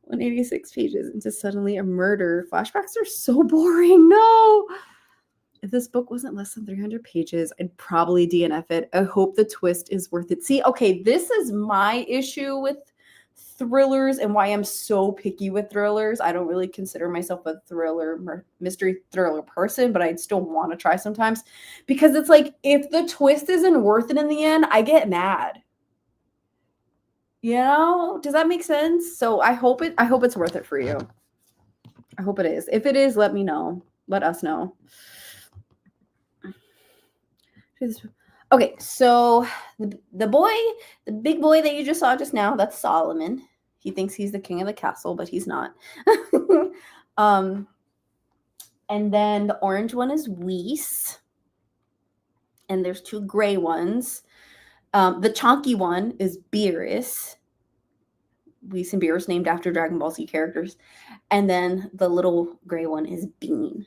186 pages into suddenly a murder. Flashbacks are so boring. No. If this book wasn't less than 300 pages, I'd probably DNF it. I hope the twist is worth it. See, okay, this is my issue with thrillers and why I'm so picky with thrillers. I don't really consider myself a mystery thriller person, but I still want to try sometimes because it's like if the twist isn't worth it in the end, I get mad. You know, does that make sense? So I hope it's worth it for you. I hope it is. If it is, let me know. Let us know. Okay, so the big boy that you just saw just now, that's Solomon. He thinks he's the king of the castle, but he's not. And then the orange one is Weiss. And there's 2 gray ones. The chonky one is Beerus. Weiss and Beerus named after Dragon Ball Z characters. And then the little gray one is Bean.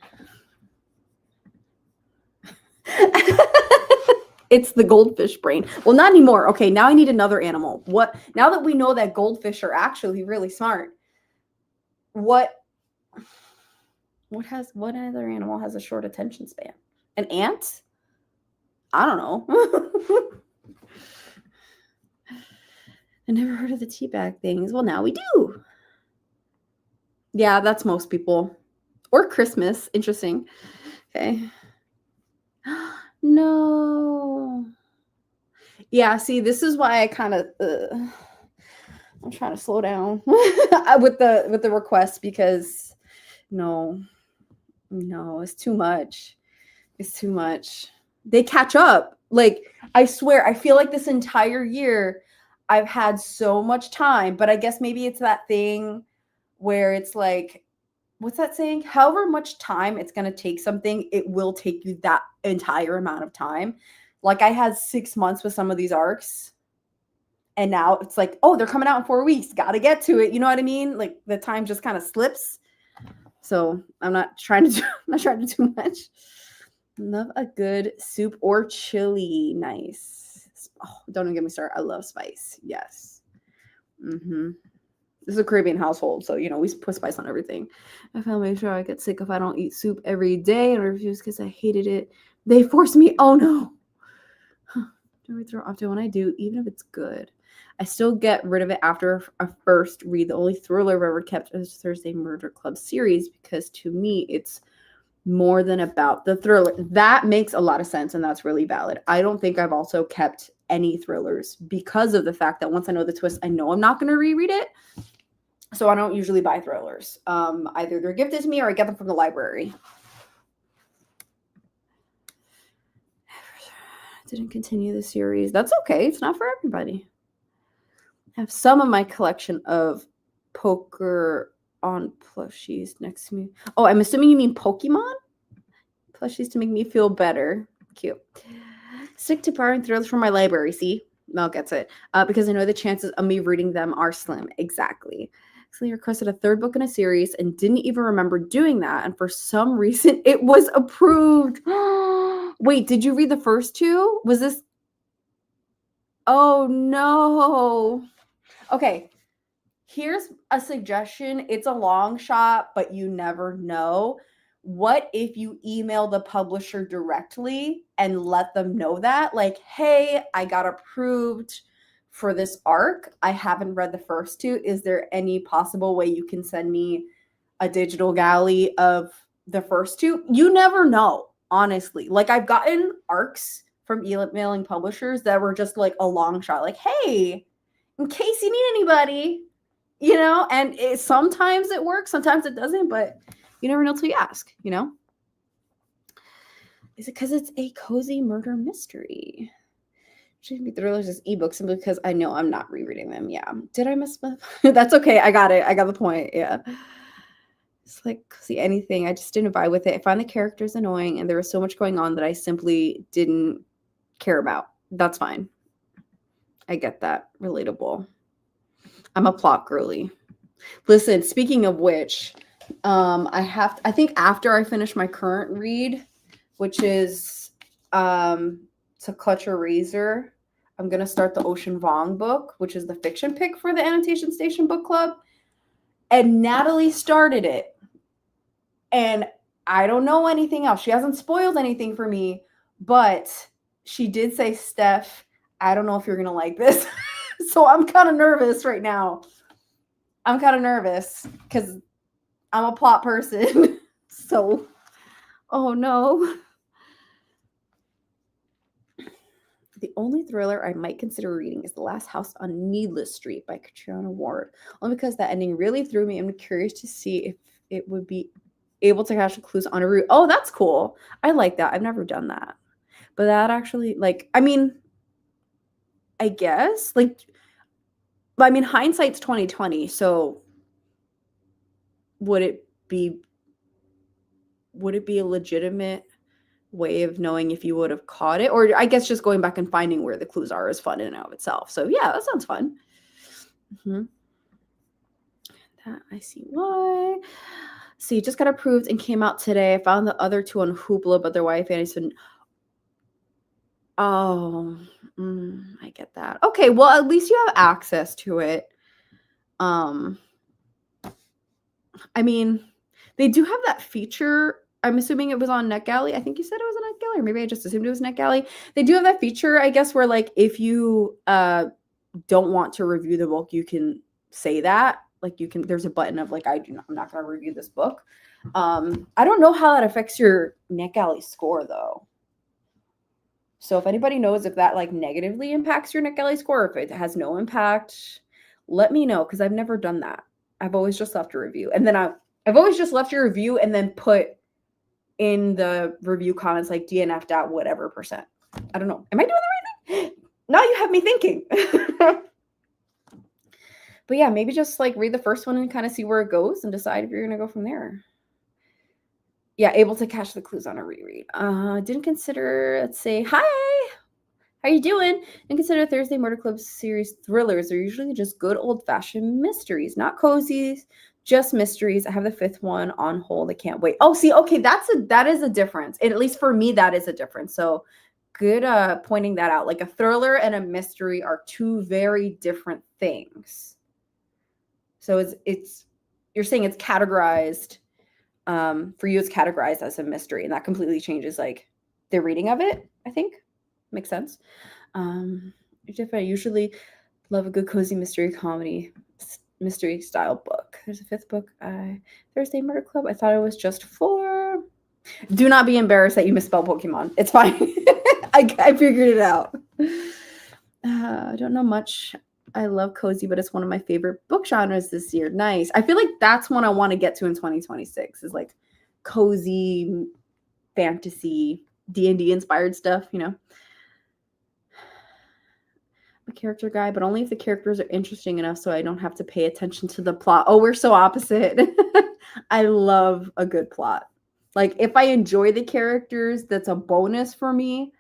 It's the goldfish brain. Well, not anymore. Okay, now I need another animal. What? Now that we know that goldfish are actually really smart, what other animal has a short attention span? An ant? I don't know. I never heard of the teabag things. Well, now we do. Yeah, that's most people. Or Christmas. Interesting. Okay. No. Yeah, see, this is why I kind of I'm trying to slow down with the request because no, it's too much. It's too much. They catch up. Like, I swear, I feel like this entire year I've had so much time, but I guess maybe it's that thing where it's like, what's that saying? However much time it's going to take something, it will take you that entire amount of time. Like, I had 6 months with some of these arcs, and now it's like, oh, they're coming out in 4 weeks. Got to get to it. You know what I mean? Like, the time just kind of slips. So I'm not trying to do too much. Love a good soup or chili. Nice. Oh, don't even get me started. I love spice. Yes. This is a Caribbean household, so, you know, we put spice on everything. I found make sure I get sick if I don't eat soup every day and refuse because I hated it. They forced me. Oh, no. Do we throw often when I do, even if it's good? I still get rid of it after a first read. The only thriller I've ever kept is Thursday Murder Club series because to me, it's more than about the thriller. That makes a lot of sense, and that's really valid. I don't think I've also kept any thrillers because of the fact that once I know the twist, I know I'm not going to reread it. So I don't usually buy thrillers. Either they're gifted to me or I get them from the library. Didn't continue the series. That's okay. It's not for everybody. I have some of my collection of poker on plushies next to me. Oh, I'm assuming you mean Pokemon? Plushies to make me feel better. Cute. Stick to borrowing thrillers from my library. See? Mel gets it. Because I know the chances of me reading them are slim. Exactly. So he requested a third book in a series and didn't even remember doing that. And for some reason, it was approved. Wait, did you read the first two? Was this? Oh, no. Okay. Here's a suggestion. It's a long shot, but you never know. What if you email the publisher directly and let them know that? Like, hey, I got approved for this arc. I haven't read the first two. Is there any possible way you can send me a digital galley of the first two? You never know, honestly. Like, I've gotten arcs from emailing publishers that were just like a long shot. Like, hey, in case you need anybody, you know, and sometimes it works, sometimes it doesn't, but you never know till you ask, you know? Is it because it's a cozy murder mystery? Shouldn't be thrillers as ebooks simply because I know I'm not rereading them. Yeah. Did I miss? That's okay. I got it. I got the point. Yeah. It's like, see, anything. I just didn't vibe with it. I find the characters annoying and there was so much going on that I simply didn't care about. That's fine. I get that. Relatable. I'm a plot girly. Listen, speaking of which, I think after I finish my current read, which is To Clutch a Razor, I'm going to start the Ocean Vuong book, which is the fiction pick for the Annotation Station Book Club. And Natalie started it. And I don't know anything else. She hasn't spoiled anything for me, but she did say, Steph, I don't know if you're going to like this. So I'm kind of nervous right now. I'm kind of nervous because I'm a plot person. So, oh no. The only thriller I might consider reading is The Last House on Needless Street by Katrina Ward. Only because that ending really threw me. I'm curious to see if it would be able to catch the clues on a route. Oh, that's cool. I like that. I've never done that. But that actually, like, I mean, I guess, like, but I mean, hindsight's 2020. So would it be a legitimate way of knowing if you would have caught it? Or I guess just going back and finding where the clues are is fun in and of itself. So yeah, that sounds fun. That I see why. See, just got approved and came out today. I found the other two on Hoopla, but their YA fantasy been. Oh, I get that. Okay, well, at least you have access to it. I mean, they do have that feature. I'm assuming it was on NetGalley. I think you said it was on NetGalley, or maybe I just assumed it was NetGalley. They do have that feature, I guess, where like if you don't want to review the book, you can say that. Like you can. There's a button of like I'm not going to review this book. I don't know how that affects your NetGalley score though. So if anybody knows if that like negatively impacts your NetGalley score, or if it has no impact, let me know because I've never done that. I've always just left a review, and then I've always just left your review and then put in the review comments like DNF'd at whatever %. I don't know. Am I doing the right thing? Now you have me thinking. But yeah, maybe just like read the first one and kind of see where it goes and decide if you're going to go from there. Yeah, able to catch the clues on a reread. Didn't consider, let's say, hi, how you doing? Didn't consider Thursday Murder Club series thrillers. They're usually just good old-fashioned mysteries, not cozies, just mysteries. I have the 5th one on hold. I can't wait. Oh, see, okay, that is a difference. And at least for me, that is a difference. So good pointing that out. Like a thriller and a mystery are two very different things. So it's you're saying it's categorized. For you, it's categorized as a mystery, and that completely changes like the reading of it. I think makes sense. I usually love a good cozy mystery comedy, mystery style book. There's a 5th book. Thursday Murder Club. I thought it was just 4. Do not be embarrassed that you misspelled Pokemon. It's fine. I figured it out. I don't know much. I love cozy, but it's one of my favorite book genres this year. Nice. I feel like that's one I want to get to in 2026 is like cozy fantasy D&D inspired stuff, you know. A character guy, but only if the characters are interesting enough so I don't have to pay attention to the plot. Oh, we're so opposite. I love a good plot. Like if I enjoy the characters, that's a bonus for me,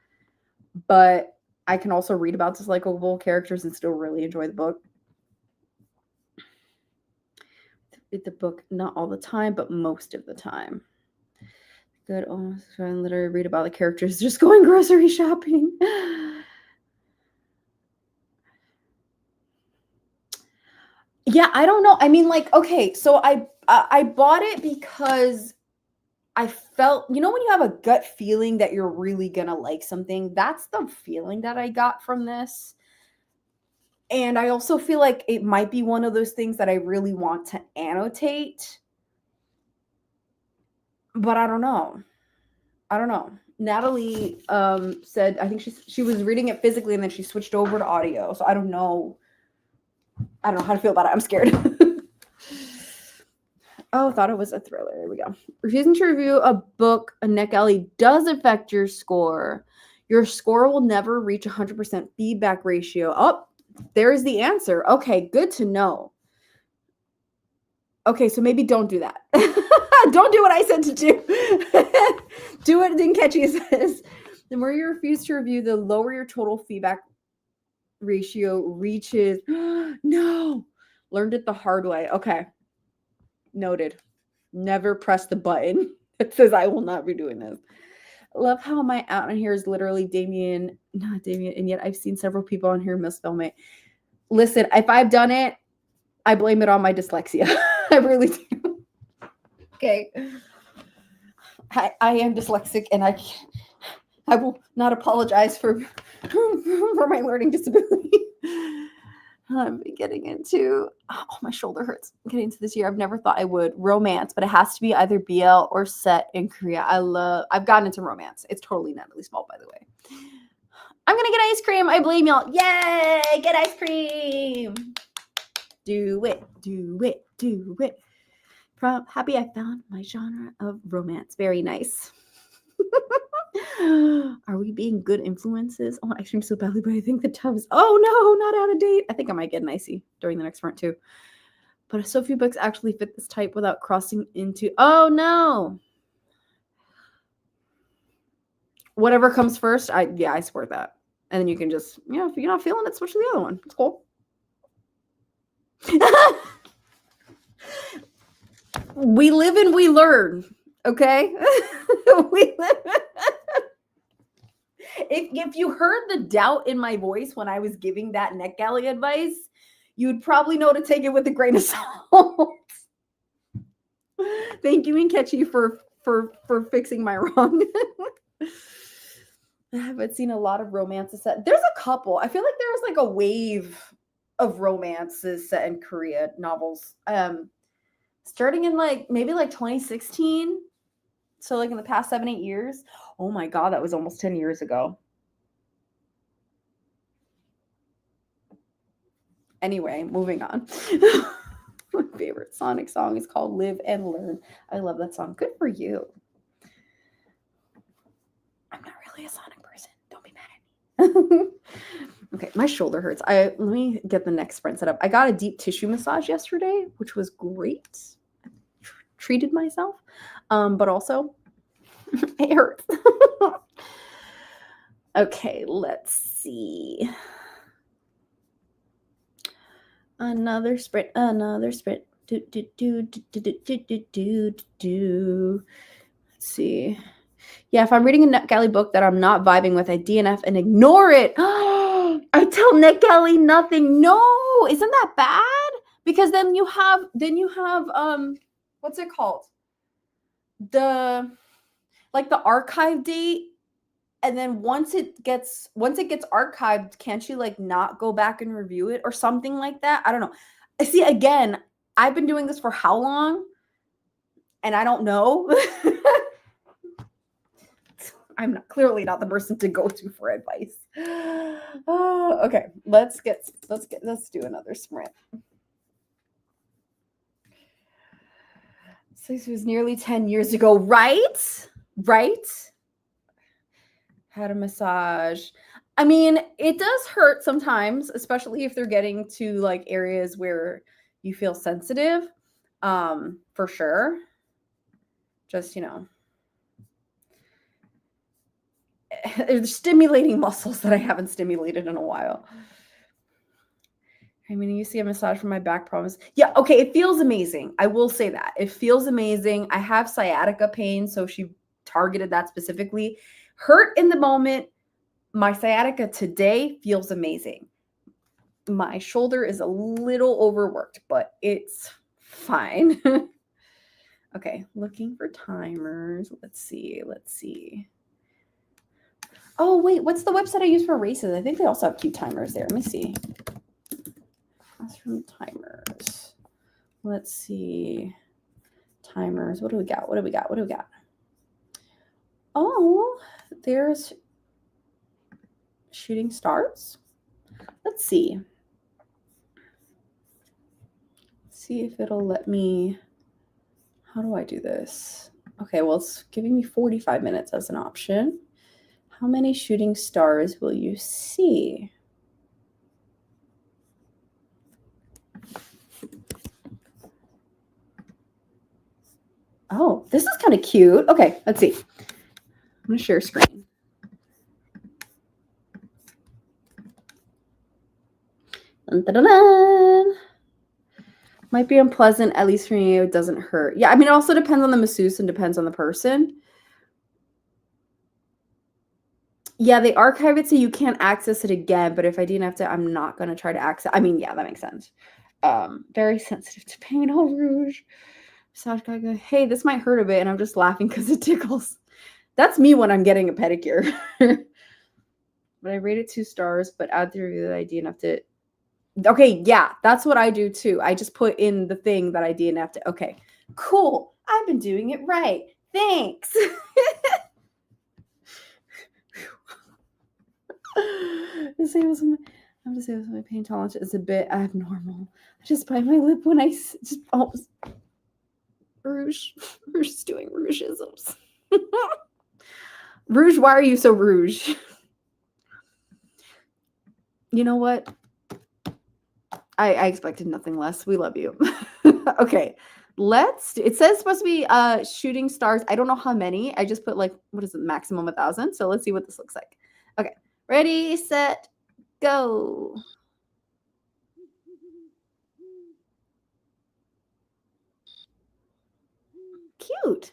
but I can also read about dislikable characters and still really enjoy the book. Read the book not all the time, but most of the time. Good, almost trying to literally read about the characters just going grocery shopping. Yeah, I don't know. I mean, like, okay, so I bought it because I felt, you know, when you have a gut feeling that you're really gonna like something, that's the feeling that I got from this. And I also feel like it might be one of those things that I really want to annotate, but I don't know. I don't know. Natalie said I think she was reading it physically and then she switched over to audio. So I don't know. I don't know how to feel about it. I'm scared. Oh, thought it was a thriller. Here we go. Refusing to review a book, a NetGalley, does affect your score. Your score will never reach 100% feedback ratio. Oh, there's the answer. Okay, good to know. Okay, so maybe don't do that. Don't do what I said to do. Do what Dinkechi says. The more you refuse to review, the lower your total feedback ratio reaches. No. Learned it the hard way. Okay. Noted. Never press the button that says I will not be doing this. Love how my out on here is literally Damien, not Damien, and yet I've seen several people on here misspell it. Listen, if I've done it, I blame it on my dyslexia. I really do. Okay. I am dyslexic and I will not apologize for my learning disability. I'm getting into, oh, my shoulder hurts. I'm getting into this year. I've never thought I would. Romance, but it has to be either BL or set in Korea. I've gotten into romance. It's totally Natalie's fault, by the way. I'm going to get ice cream. I blame y'all. Yay! Get ice cream. Do it, do it, do it. Happy I found my genre of romance. Very nice. Are we being good influences? Oh, ice cream so badly, but I think the tub is, oh no, not out of date. I think I might get an icy during the next front too. But so few books actually fit this type without crossing into, oh no. Whatever comes first, I support that. And then you can just, you know, if you're not feeling it, switch to the other one. It's cool. We live and we learn, okay? We live. If you heard the doubt in my voice when I was giving that NetGalley advice, you would probably know to take it with a grain of salt. Thank you, Inkechi, for fixing my wrong. I haven't seen a lot of romances set. There's a couple. I feel like there's like a wave of romances set in Korea novels. Starting in maybe 2016. So in the past 7-8 years. Oh my God, that was almost 10 years ago. Anyway, moving on. My favorite Sonic song is called Live and Learn. I love that song. Good for you. I'm not really a Sonic person. Don't be mad at me. Okay, my shoulder hurts. Let me get the next sprint set up. I got a deep tissue massage yesterday, which was great. I treated myself, but also it hurts. Okay, let's see. Another sprint. Let's see. Yeah, if I'm reading a NetGalley book that I'm not vibing with, I DNF and ignore it. I tell NetGalley nothing. No, isn't that bad? Because then you have what's it called? The archive date. And then once it gets archived, can't you not go back and review it or something like that? I don't know. See, again, I've been doing this for how long? And I don't know. I'm not, clearly not the person to go to for advice. Okay, let's do another sprint. So this was nearly 10 years ago, right? Right? Had a massage. I mean, it does hurt sometimes, especially if they're getting to like areas where you feel sensitive. For sure. Just, they're stimulating muscles that I haven't stimulated in a while. I mean, you see a massage for my back problems. Yeah, okay, it feels amazing. I will say that. It feels amazing. I have sciatica pain, so she targeted that specifically. Hurt in the moment. My sciatica today feels amazing. My shoulder is a little overworked, but it's fine. Okay, looking for timers. Let's see. Oh, wait, what's the website I use for races? I think they also have cute timers there. Let me see. Classroom timers. Let's see. Timers. What do we got? Oh, there's shooting stars. Let's see. See if it'll let me. How do I do this? Okay, well, it's giving me 45 minutes as an option. How many shooting stars will you see? Oh, this is kind of cute. Okay, let's see. I'm going to share screen. Dun, dun, dun, dun. Might be unpleasant, at least for me, it doesn't hurt. Yeah, I mean, it also depends on the masseuse and depends on the person. Yeah, they archive it so you can't access it again, but if I DNF'd it, I'm not going to try to access. I mean, yeah, that makes sense. Very sensitive to pain. Oh, rouge. Massage guy go, hey, this might hurt a bit, and I'm just laughing because it tickles. That's me when I'm getting a pedicure. But I rated 2 stars, but add the review that I DNF'd it. Okay, yeah, that's what I do too. I just put in the thing that I DNF'd it. Okay, cool. I've been doing it right. Thanks. I'm just saying my pain tolerance is a bit abnormal. I just bite my lip when I just rouge. Rouge is doing rougeisms. Rouge, why are you so rouge? You know what? I expected nothing less. We love you. Okay, it says it's supposed to be shooting stars. I don't know how many. I just put like, what is it, maximum 1,000. So let's see what this looks like. Okay, ready, set, go. Cute.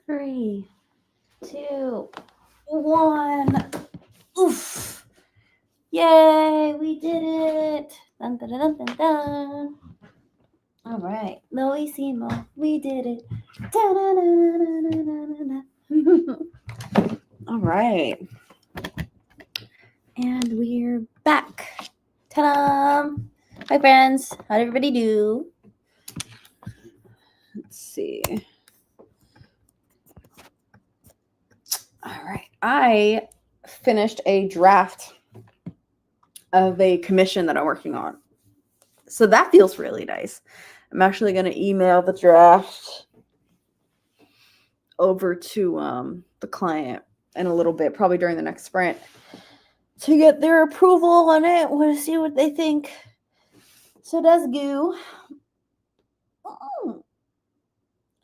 3, 2, 1. Oof. Yay, we did it. Dun, dun, dun, dun, dun. All right. Loisimo, we did it. All right. And we're back. Ta-da! Hi, friends. How'd everybody do? Let's see. All right. I finished a draft of a commission that I'm working on. So that feels really nice. I'm actually going to email the draft over to the client in a little bit, probably during the next sprint, to get their approval on it. Want to see what they think. So that's goo.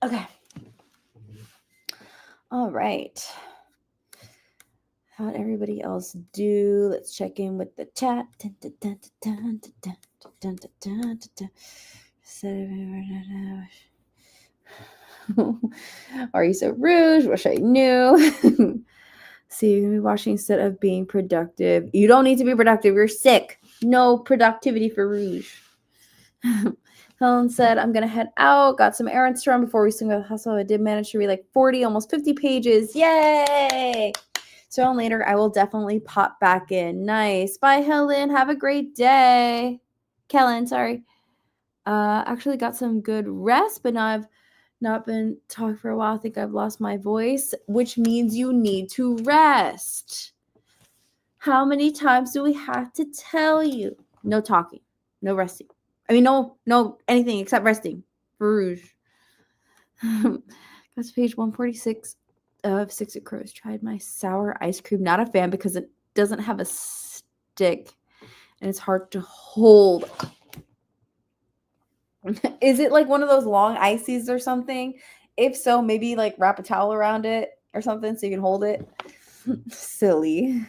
Okay. All right. How'd everybody else do? Let's check in with the chat. Are you so rude? Wish I knew. See, you're gonna be watching instead of being productive. You don't need to be productive. You're sick. No productivity for Rouge. Helen said, I'm gonna head out. Got some errands to run before we swing out the hustle. I did manage to read like 40, almost 50 pages. Yay! So later, I will definitely pop back in. Nice. Bye, Helen. Have a great day. Kellen, sorry. Actually got some good rest, but now I've not been talking for a while. I think I've lost my voice, which means you need to rest. How many times do we have to tell you? No talking, no resting. I mean, no anything except resting. For Rouge. That's page 146 of Six of Crows. Tried my sour ice cream. Not a fan because it doesn't have a stick and it's hard to hold. Is it like one of those long ices or something? If so, maybe like wrap a towel around it or something so you can hold it. Silly.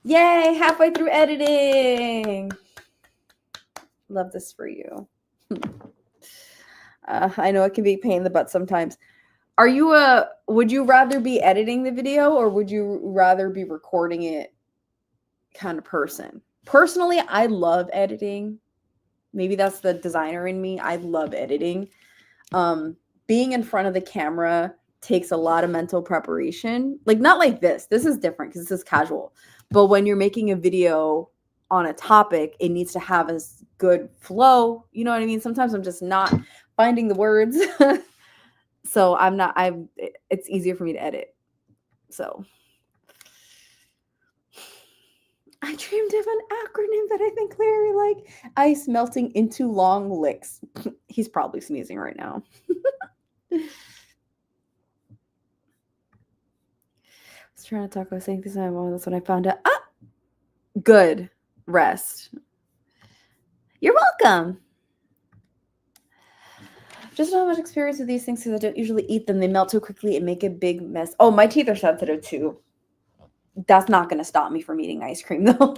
Yay, halfway through editing. Love this for you. I know it can be a pain in the butt sometimes. Would you rather be editing the video or would you rather be recording it kind of person? Personally, I love editing. Maybe that's the designer in me. I love editing. Being in front of the camera takes a lot of mental preparation. Like, not like this. This is different because this is casual. But when you're making a video on a topic, it needs to have a good flow. You know what I mean? Sometimes I'm just not finding the words. So it's easier for me to edit. So I dreamed of an acronym that I think Larry like. Ice melting into long licks. He's probably sneezing right now. I was trying to talk. I was saying this time. Well, that's when I found out. Ah, good. Rest. You're welcome. Just don't have much experience with these things because I don't usually eat them. They melt too quickly and make a big mess. Oh, my teeth are sensitive too. That's not going to stop me from eating ice cream, though.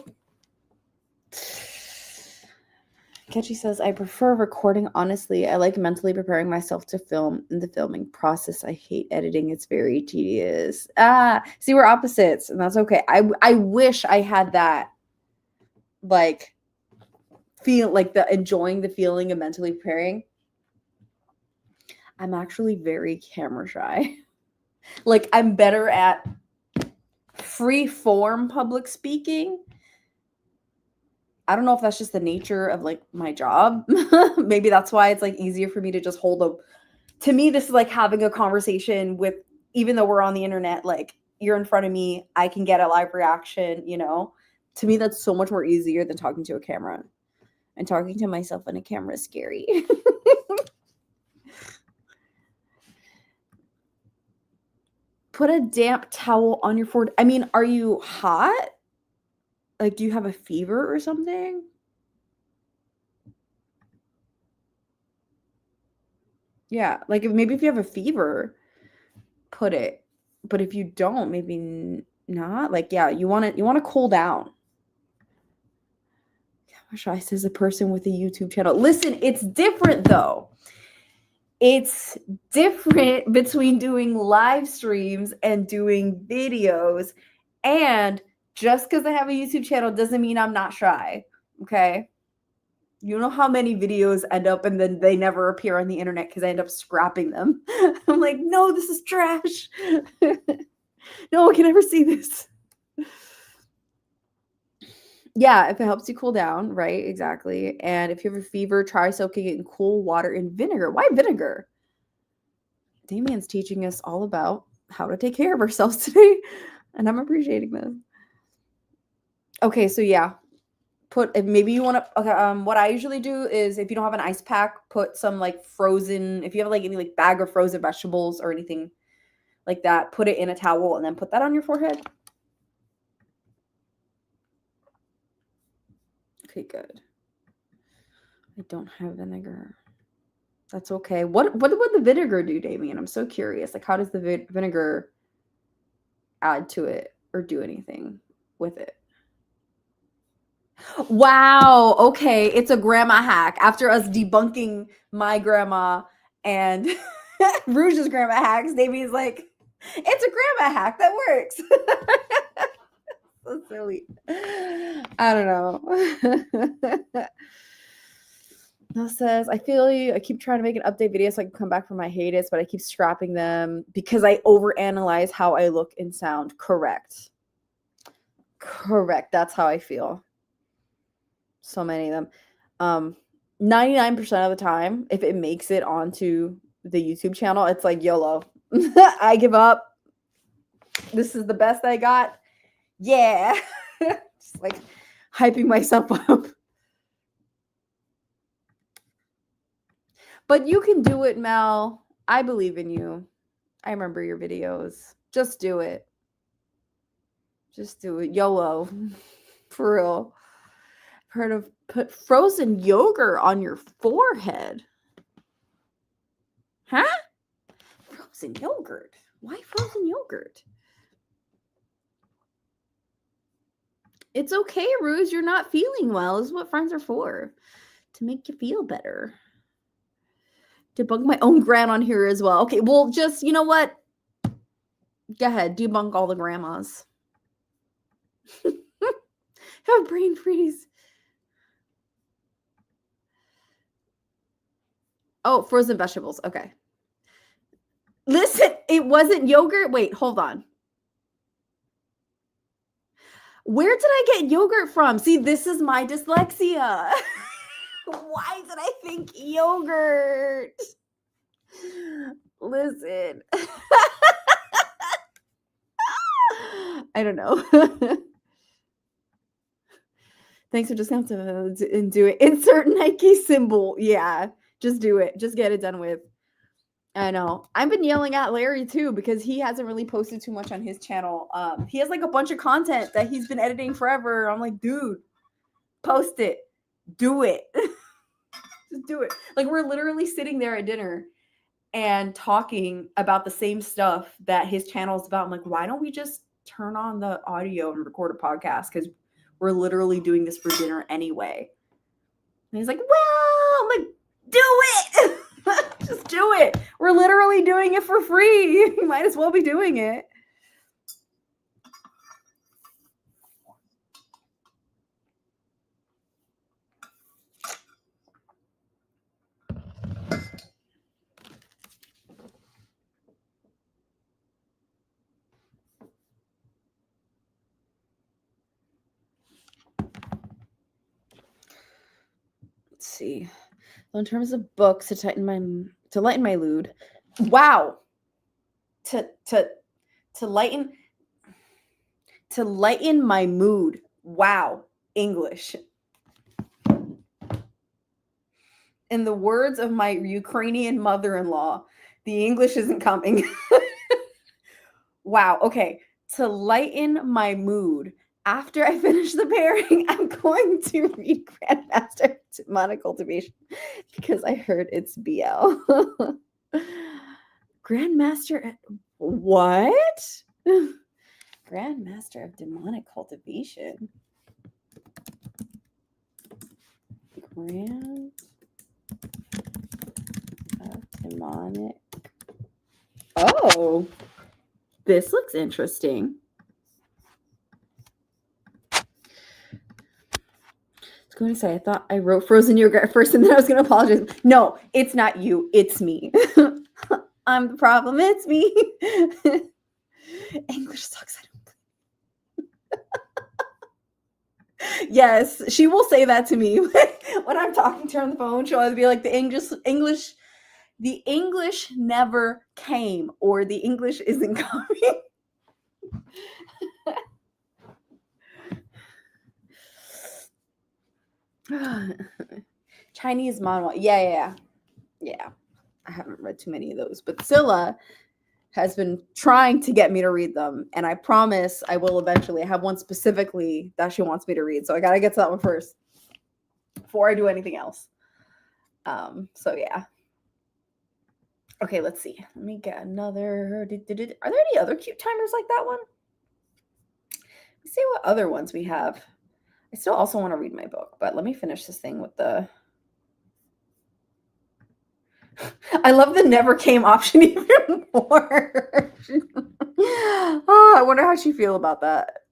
Ketchy says, I prefer recording, honestly. I like mentally preparing myself to film in the filming process. I hate editing. It's very tedious. See, we're opposites, and that's okay. I wish I had that, like, feel like the enjoying the feeling of mentally preparing. I'm actually very camera shy. Like, I'm better at free form public speaking. I don't know if that's just the nature of like my job. Maybe that's why it's like easier for me to just to me, this is like having a conversation with, even though we're on the internet, like you're in front of me, I can get a live reaction, you know? To me, that's so much more easier than talking to a camera. And talking to myself on a camera is scary. Put a damp towel on your forehead. I mean, are you hot? Like, do you have a fever or something? Yeah, like maybe if you have a fever, put it. But if you don't, maybe not. Like, yeah, you want to cool down. Gosh, I says a person with a YouTube channel. Listen, it's different though. It's different between doing live streams and doing videos. And just because I have a YouTube channel doesn't mean I'm not shy. Okay. You know how many videos end up and then they never appear on the internet because I end up scrapping them. I'm like, no, this is trash. No one can ever see this. Yeah, if it helps you cool down, right? Exactly. And if you have a fever, try soaking it in cool water and vinegar. Why vinegar? Damien's teaching us all about how to take care of ourselves today, and I'm appreciating this. Okay, so yeah, if maybe you want to. Okay, what I usually do is if you don't have an ice pack, put some like frozen. If you have like any like bag of frozen vegetables or anything like that, put it in a towel and then put that on your forehead. Okay, good. I don't have vinegar. That's okay. What would the vinegar do, Damien? I'm so curious. Like, how does the vinegar add to it or do anything with it? Wow. Okay, it's a grandma hack. After us debunking my grandma and Rouge's grandma hacks, Damien's like, it's a grandma hack that works. So silly. I don't know. It says, I feel you. I keep trying to make an update video so I can come back from my hiatus, but I keep scrapping them because I overanalyze how I look and sound. Correct. That's how I feel. So many of them. 99% of the time, if it makes it onto the YouTube channel, it's like YOLO. I give up. This is the best I got. Yeah. Just like hyping myself up. But you can do it, Mel. I believe in you. I remember your videos. Just do it. Just do it. YOLO. For real. I've heard of put frozen yogurt on your forehead. Huh? Frozen yogurt? Why frozen yogurt? It's okay, Ruse. You're not feeling well. This is what friends are for. To make you feel better. Debunk my own gran on here as well. Okay, well, just, you know what? Go ahead. Debunk all the grandmas. Have a brain freeze. Oh, frozen vegetables. Okay. Listen, it wasn't yogurt. Wait, hold on. Where did I get yogurt from? See, this is my dyslexia. Why did I think yogurt? Listen. I don't know. Thanks for discount and do it. Insert Nike symbol. Yeah, just do it. Just get it done with. I know. I've been yelling at Larry too because he hasn't really posted too much on his channel. He has like a bunch of content that he's been editing forever. I'm like, dude, post it. Do it. Just do it. Like we're literally sitting there at dinner and talking about the same stuff that his channel is about. I'm like, why don't we just turn on the audio and record a podcast? Because we're literally doing this for dinner anyway. And he's like, well, I'm like, do it. Just do it. We're literally doing it for free. You might as well be doing it. Let's see. Well, in terms of books to lighten my mood. Wow. To lighten my mood. Wow. English. In the words of my Ukrainian mother-in-law, the English isn't coming. Wow. Okay. To lighten my mood, after I finish the pairing, I'm going to read Grandmaster of Demonic Cultivation because I heard it's BL. Grandmaster, what? Grandmaster of Demonic Cultivation. Grand of Mnemonic. Oh, this looks interesting. I was going to say, I thought I wrote frozen yogurt at first and then I was going to apologize. No, it's not you. It's me. I'm the problem. It's me. English sucks. Yes, she will say that to me when I'm talking to her on the phone. She'll always be like, the English never came, or the English isn't coming. Chinese manhwa. Yeah. I haven't read too many of those, but Scylla has been trying to get me to read them, and I promise I will eventually. I have one specifically that she wants me to read, so I gotta get to that one first before I do anything else. So yeah. Okay, let's see. Let me get another. Are there any other cute timers like that one? Let's see what other ones we have. I still also want to read my book, but let me finish this thing with the. I love the never came option even more. Oh, I wonder how she feel about that.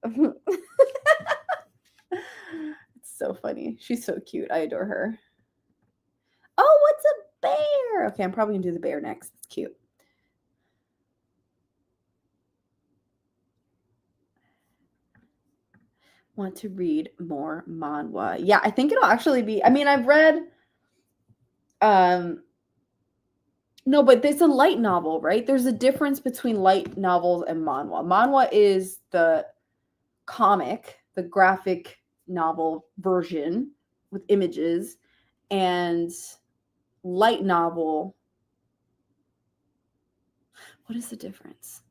It's so funny. She's so cute. I adore her. Oh, what's a bear? Okay, I'm probably gonna do the bear next. It's cute. Want to read more manhwa. Yeah, I think it'll actually be. I mean, I've read no, but it's a light novel, right? There's a difference between light novels and manhwa. Manhwa is the comic, the graphic novel version with images, and light novel. What is the difference?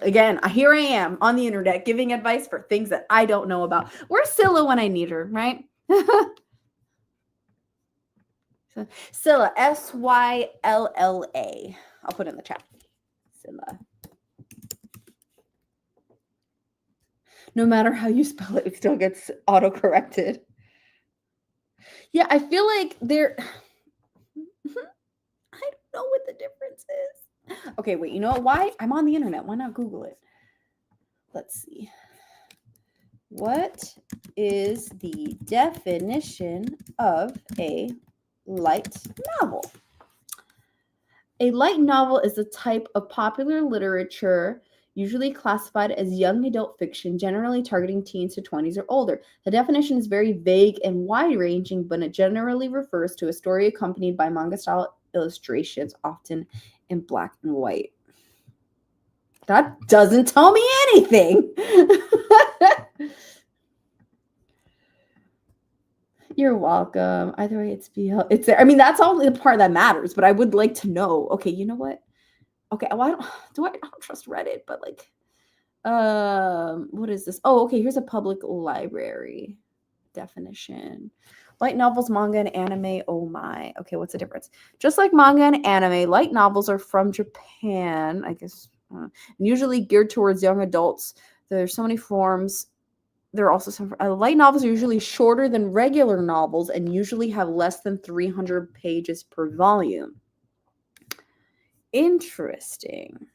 Again, here I am on the internet giving advice for things that I don't know about. Where's Scylla when I need her, right? Scylla, Sylla. I'll put it in the chat. Scylla. No matter how you spell it, it still gets auto-corrected. Yeah, I feel like I don't know what the difference is. Okay, wait, you know what? Why? I'm on the internet. Why not Google it? Let's see. What is the definition of a light novel? A light novel is a type of popular literature usually classified as young adult fiction, generally targeting teens to 20s or older. The definition is very vague and wide-ranging, but it generally refers to a story accompanied by manga-style illustrations, often in black and white. That doesn't tell me anything. You're welcome. Either way, it's BL. It's there. I mean, that's only the part that matters, but I would like to know. Okay, you know what? Okay, well, I don't trust Reddit, but like, what is this? Oh, okay, here's a public library definition. Light novels, manga, and anime. Oh my. Okay, what's the difference? Just like manga and anime, light novels are from Japan, I guess, and usually geared towards young adults. There's so many forms. There are also some light novels are usually shorter than regular novels and usually have less than 300 pages per volume. Interesting.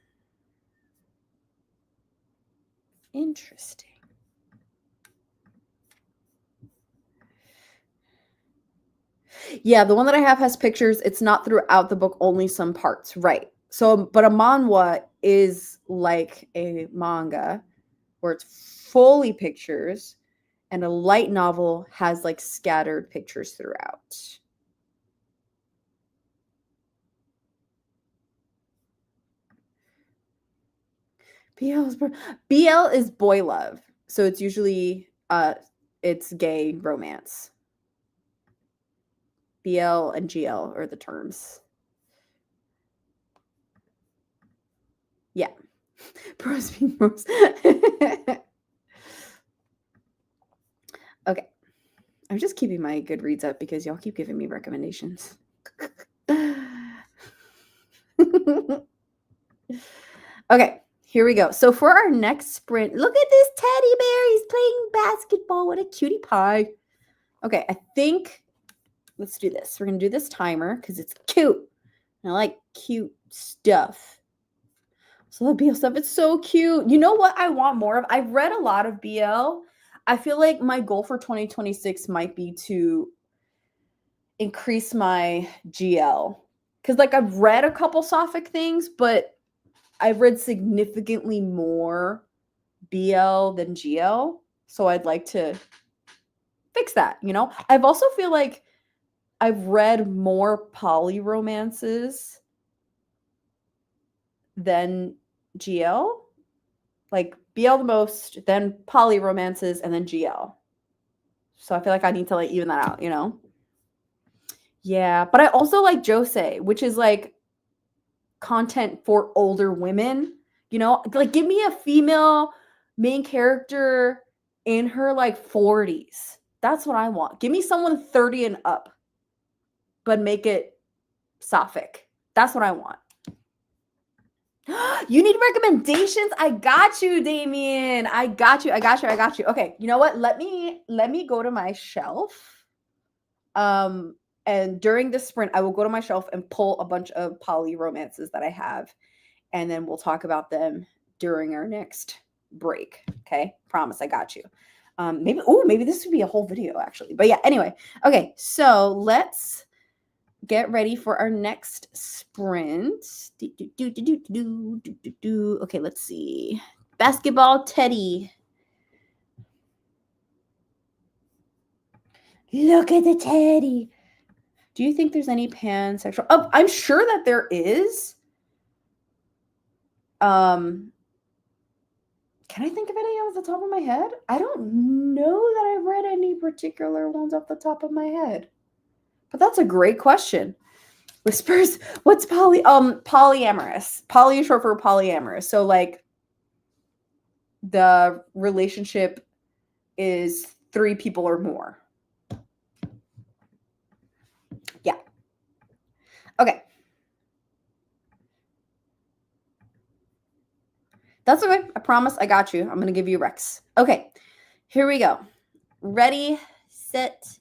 Yeah, the one that I have has pictures. It's not throughout the book, only some parts. Right. So, but a manhwa is like a manga where it's fully pictures, and a light novel has like scattered pictures throughout. BL is boy love. So it's usually it's gay romance. BL and GL are the terms. Yeah. Pros being pros. Okay. I'm just keeping my Goodreads up because y'all keep giving me recommendations. Okay, here we go. So for our next sprint, look at this teddy bear. He's playing basketball. What a cutie pie. Okay, I think let's do this. We're going to do this timer because it's cute. I like cute stuff. So the BL stuff, it's so cute. You know what I want more of? I've read a lot of BL. I feel like my goal for 2026 might be to increase my GL. Because like I've read a couple Sapphic things, but I've read significantly more BL than GL. So I'd like to fix that, you know? I've also feel like I've read more poly romances than GL. Like BL the most, then poly romances, and then GL. So I feel like I need to like even that out, you know? Yeah, but I also like Josei, which is like content for older women, you know? Like give me a female main character in her like 40s. That's what I want. Give me someone 30 and up, but make it Sapphic. That's what I want. You need recommendations? I got you, Damien. I got you. Okay, you know what? Let me go to my shelf. And during this sprint, I will go to my shelf and pull a bunch of poly romances that I have, and then we'll talk about them during our next break. Okay, promise, I got you. Maybe this would be a whole video actually. But yeah, anyway. Okay, so let's get ready for our next sprint. Okay, let's see. Basketball Teddy. Look at the teddy. Do you think there's any pansexual? Oh, I'm sure that there is. Can I think of any off the top of my head? I don't know that I've read any particular ones off the top of my head. But that's a great question. Whispers, what's polyamorous? Poly is short for polyamorous. So like the relationship is 3 people or more. Yeah. Okay. That's okay. I promise I got you. I'm going to give you Rex. Okay. Here we go. Ready, set,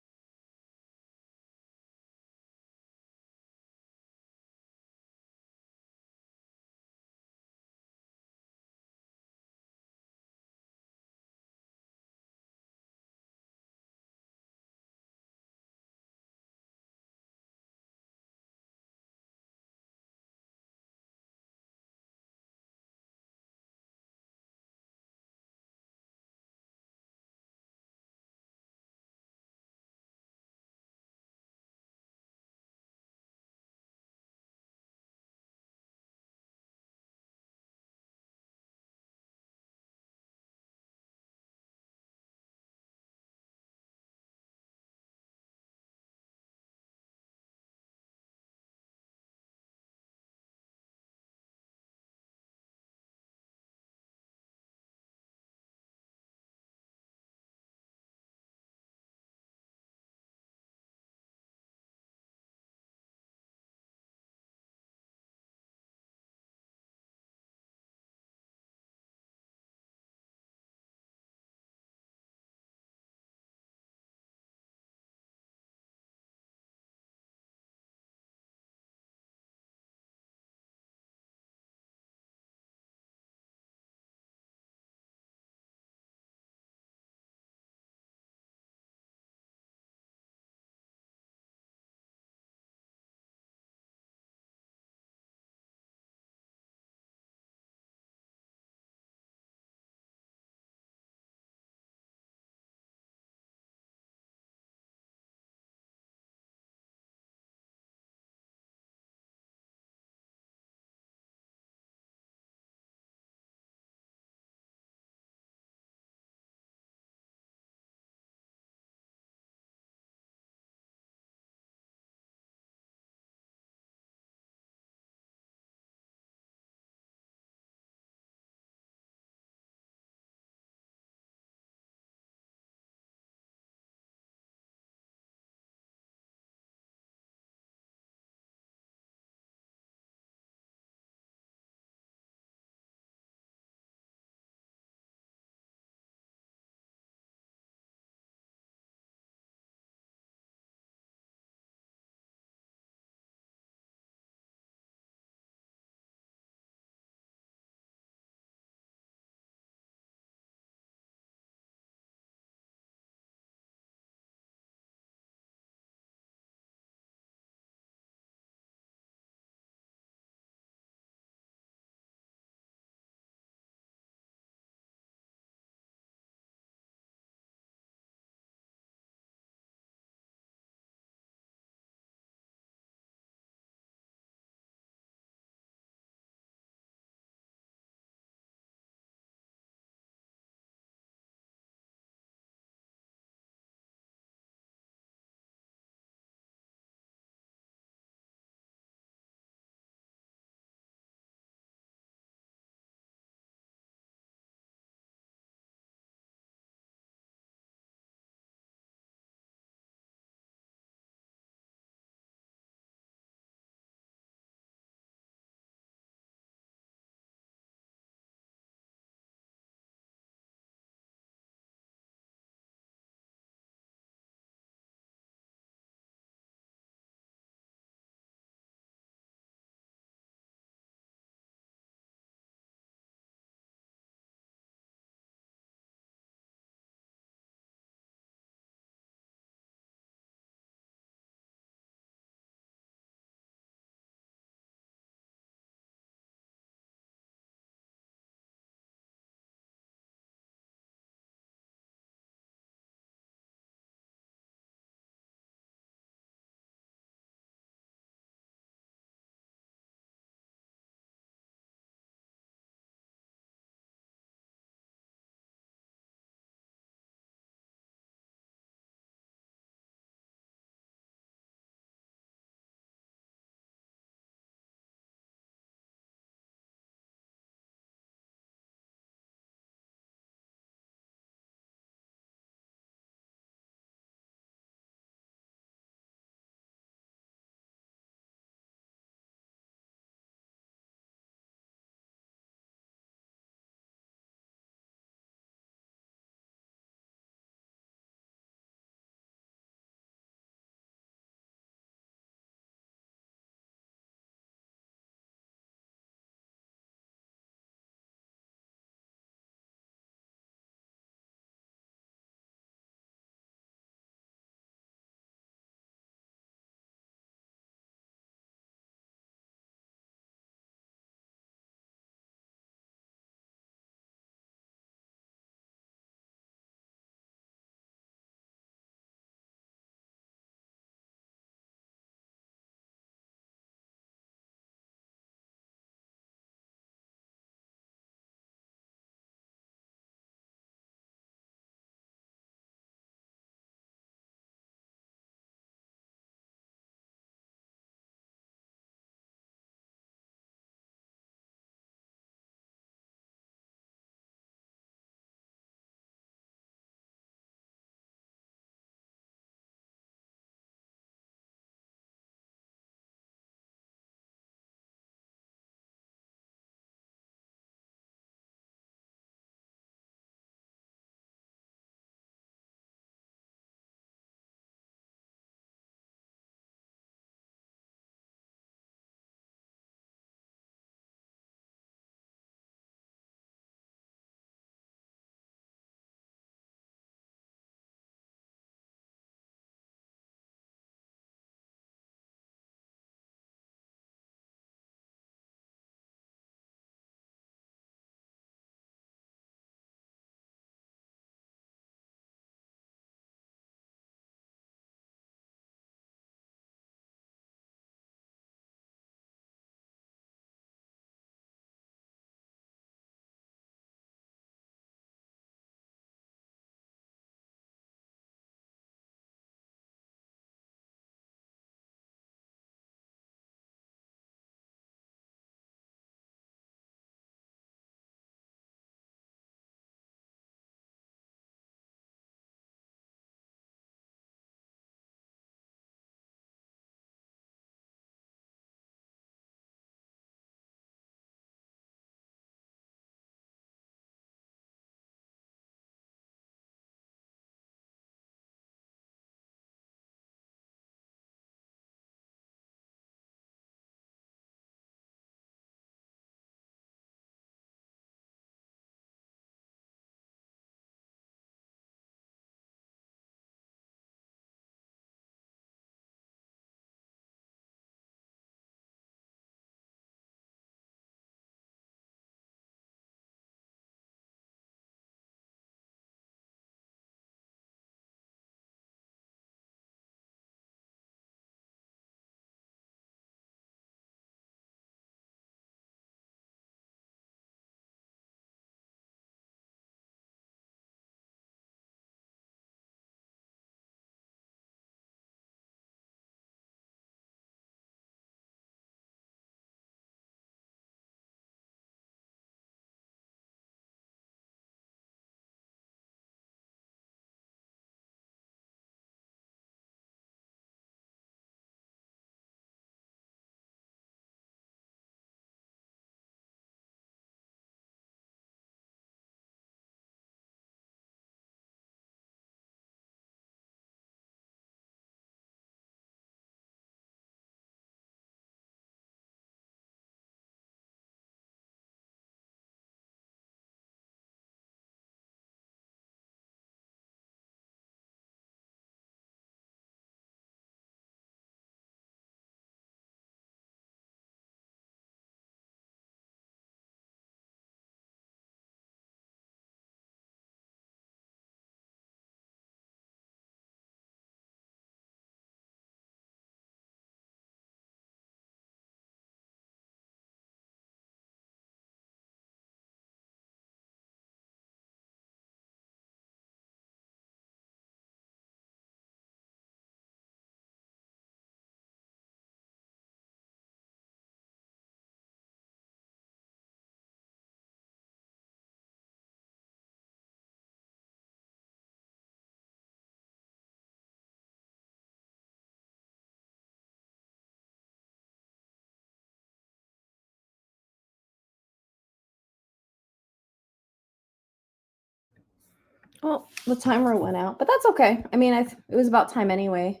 Well, the timer went out, but that's okay. I mean, it was about time anyway.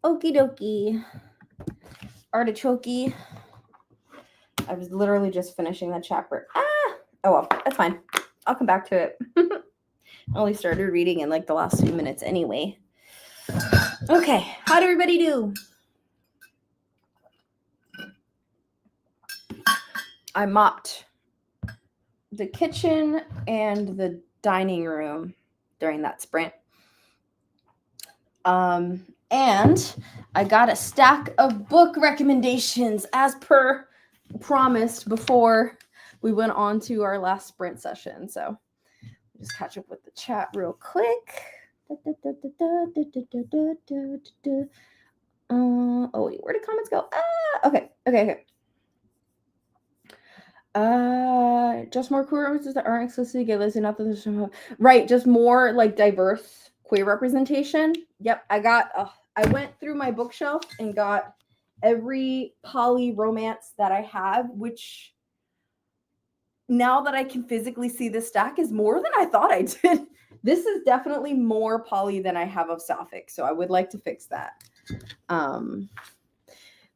Okie dokie. Artichoke. I was literally just finishing that chapter. Oh well, that's fine. I'll come back to it. I only started reading in like the last few minutes anyway. Okay, how'd everybody do? I mopped the kitchen and the dining room during that sprint. And I got a stack of book recommendations as per promised before we went on to our last sprint session. So just catch up with the chat real quick. Oh wait, where did comments go? Okay. Just more queer references that aren't exclusively gay lesbian, not that there's right, just more like diverse queer representation. Yep, I went through my bookshelf and got every poly romance that I have, which now that I can physically see the stack is more than I thought I did. This is definitely more poly than I have of sapphic, so I would like to fix that. I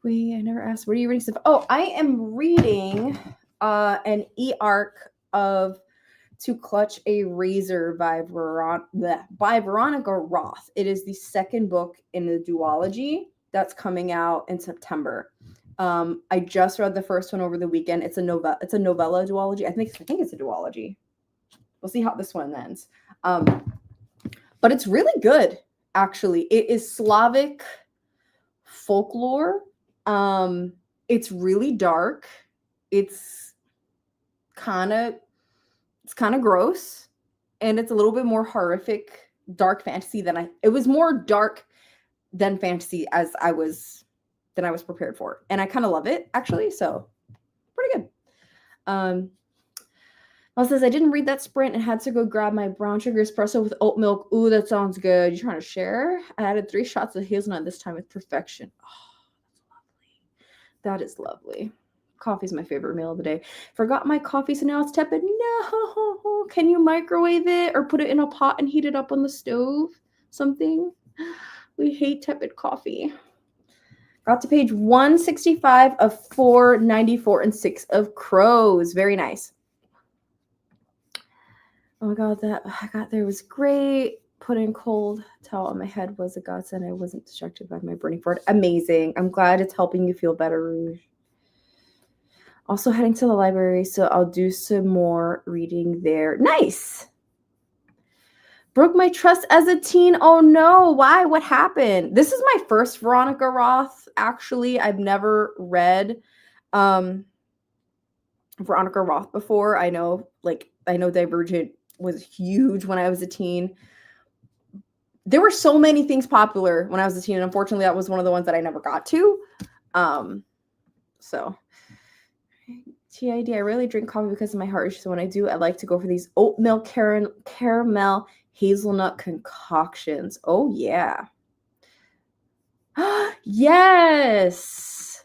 never asked, what are you reading stuff? Oh, I am reading an e-arc of To Clutch a Razor by Veronica Roth. It is the second book in the duology that's coming out in September. I just read the first one over the weekend. It's a novella duology. I think it's a duology. We'll see how this one ends. But it's really good, actually. It is Slavic folklore. It's really dark. It's kind of gross, and it's a little bit more horrific, dark fantasy it was more dark than fantasy than I was prepared for. And I kind of love it, actually, so pretty good. Mel says, I didn't read that sprint and had to go grab my brown sugar espresso with oat milk. Ooh, that sounds good. You trying to share? I added 3 shots of hazelnut this time with perfection. Oh, that is lovely. Coffee's my favorite meal of the day. Forgot my coffee, so now it's tepid. No. Can you microwave it or put it in a pot and heat it up on the stove? Something? We hate tepid coffee. Got to page 165 of 494 and 6 of Crows. Very nice. Oh my god, that I got there was great. Putting cold towel on my head was a godsend. I wasn't distracted by my burning forehead. Amazing. I'm glad it's helping you feel better, Rouge. Also heading to the library, so I'll do some more reading there. Nice. Broke my trust as a teen. Oh no, why? What happened? This is my first Veronica Roth, actually. I've never read Veronica Roth before. I know Divergent was huge when I was a teen. There were so many things popular when I was a teen, and unfortunately that was one of the ones that I never got to. So TID, I rarely drink coffee because of my heart issues. So when I do, I like to go for these oat milk caramel hazelnut concoctions. Oh yeah. Yes.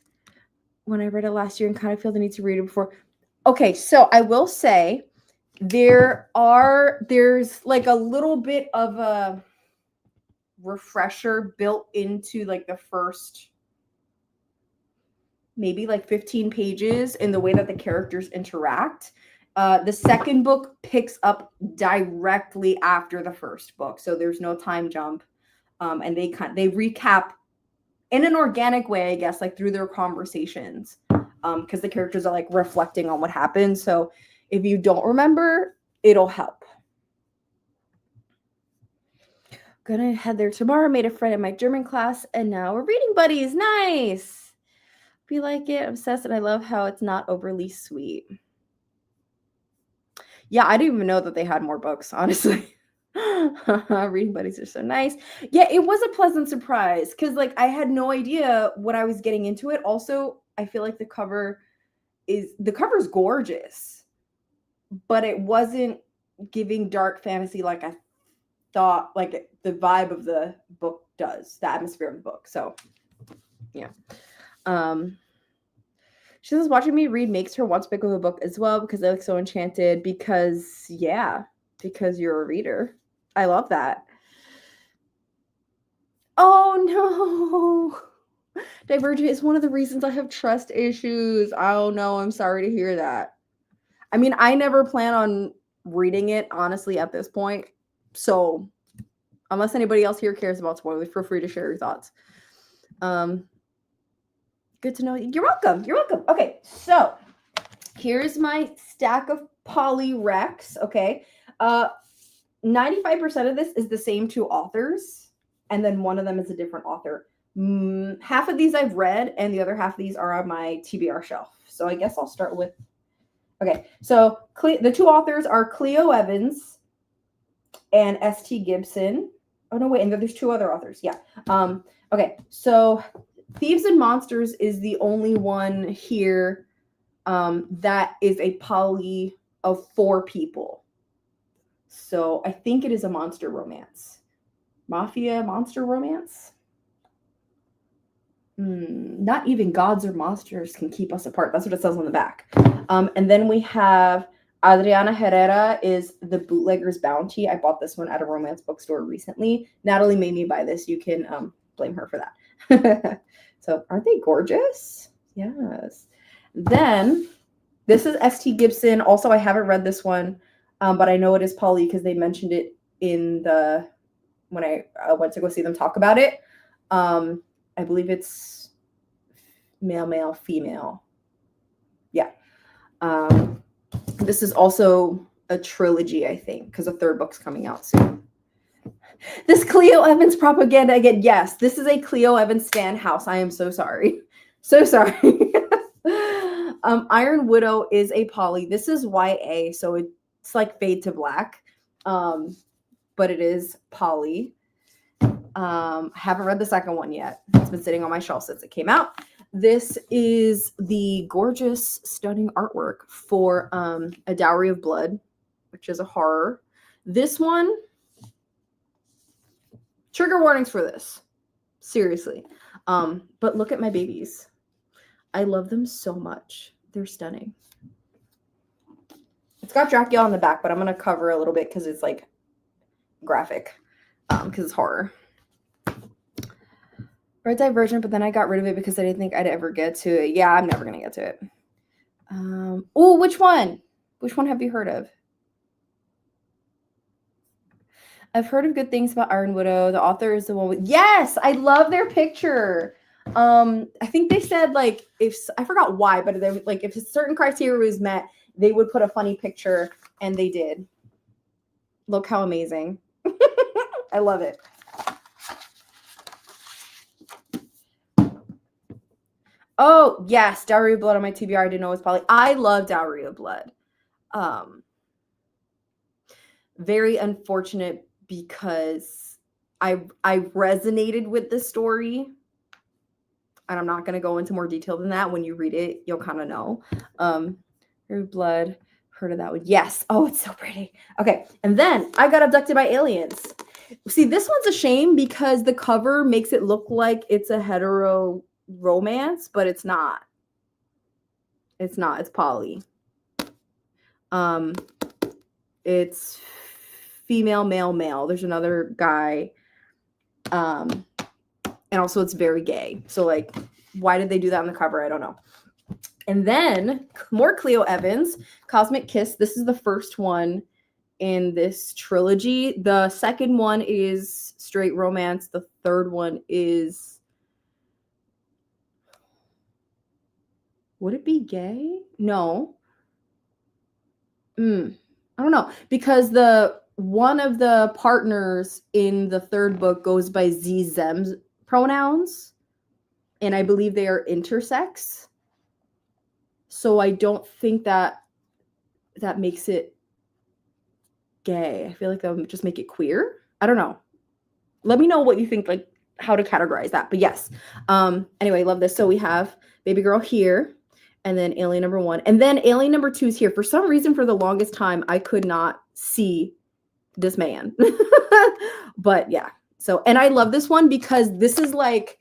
When I read it last year and kind of feel the need to read it before. Okay, so I will say there's like a little bit of a refresher built into like the first maybe like 15 pages in the way that the characters interact. The second book picks up directly after the first book, so there's no time jump, and they recap in an organic way, I guess, like through their conversations, because the characters are like reflecting on what happened. So if you don't remember, it'll help. Gonna head there tomorrow. Made a friend in my German class, and now we're reading buddies. Nice. Be like it, obsessed, and I love how it's not overly sweet. Yeah, I didn't even know that they had more books, honestly. Reading buddies are so nice. Yeah, it was a pleasant surprise because like I had no idea what I was getting into it. Also, I feel like the cover's gorgeous, but it wasn't giving dark fantasy like I thought, like the vibe of the book does, the atmosphere of the book. So yeah. She says watching me read makes her want to pick up a book as well because I look so enchanted. Because yeah, because you're a reader. I love that. Oh no. Divergent is one of the reasons I have trust issues. Oh no, I'm sorry to hear that. I mean, I never plan on reading it, honestly, at this point. So, unless anybody else here cares about spoilers, feel free to share your thoughts. Good to know. You're welcome. You're welcome. Okay, so here's my stack of Poly Recs. Okay. 95% of this is the same two authors, and then one of them is a different author. Half of these I've read, and the other half of these are on my TBR shelf. So I guess I'll start with. Okay, so the two authors are Cleo Evans and S.T. Gibson. Oh no, wait, and there's two other authors. Yeah. Okay, so Thieves and Monsters is the only one here that is a poly of 4 people. So I think it is a monster romance. Mafia monster romance? Not even gods or monsters can keep us apart. That's what it says on the back. And then we have Adriana Herrera is The Bootlegger's Bounty. I bought this one at a romance bookstore recently. Natalie made me buy this. You can blame her for that. So aren't they gorgeous? Yes. Then this is S.T. Gibson. Also, I haven't read this one, but I know it is poly because they mentioned it in when I went to go see them talk about it. I believe it's male, male, female. Yeah. This is also a trilogy, I think, because a third book's coming out soon. This Cleo Evans propaganda again. Yes, this is a Cleo Evans stan house. I am so sorry. So sorry. Iron Widow is a poly. This is YA, so it's like fade to black. But it is poly. Haven't read the second one yet. It's been sitting on my shelf since it came out. This is the gorgeous, stunning artwork for A Dowry of Blood, which is a horror. This one, trigger warnings for this. Seriously. But look at my babies. I love them so much. They're stunning. It's got Dracula on the back, but I'm going to cover a little bit because it's like graphic, because it's horror. Read Divergent, but then I got rid of it because I didn't think I'd ever get to it. Yeah, I'm never going to get to it. Oh, which one? Which one have you heard of? I've heard of good things about Iron Widow. The author is the one with... Yes! I love their picture. I think they said, like, if... I forgot why, but they, like, if a certain criteria was met, they would put a funny picture, and they did. Look how amazing. I love it. Oh, yes. Dowry of Blood on my TBR. I didn't know it was poly. I love Dowry of Blood. Very unfortunate because I resonated with the story. And I'm not going to go into more detail than that. When you read it, you'll kind of know. Dowry of Blood. Heard of that one. Yes. Oh, it's so pretty. Okay. And then I got abducted by aliens. See, this one's a shame because the cover makes it look like it's a hetero romance, but it's not. It's not. It's poly. It's female, male, male. There's another guy. And also it's very gay. So, like, why did they do that on the cover? I don't know. And then more Cleo Evans, Cosmic Kiss. This is the first one in this trilogy. The second one is straight romance. The third one is... Would it be gay? No. I don't know. Because one of the partners in the third book goes by Z-Zems pronouns. And I believe they are intersex. So I don't think that makes it gay. I feel like that would just make it queer. I don't know. Let me know what you think, like how to categorize that. But yes. Anyway, love this. So we have baby girl here. And then alien number 1. And then alien number 2 is here. For some reason, for the longest time, I could not see this man. But yeah. So, and I love this one because this is like,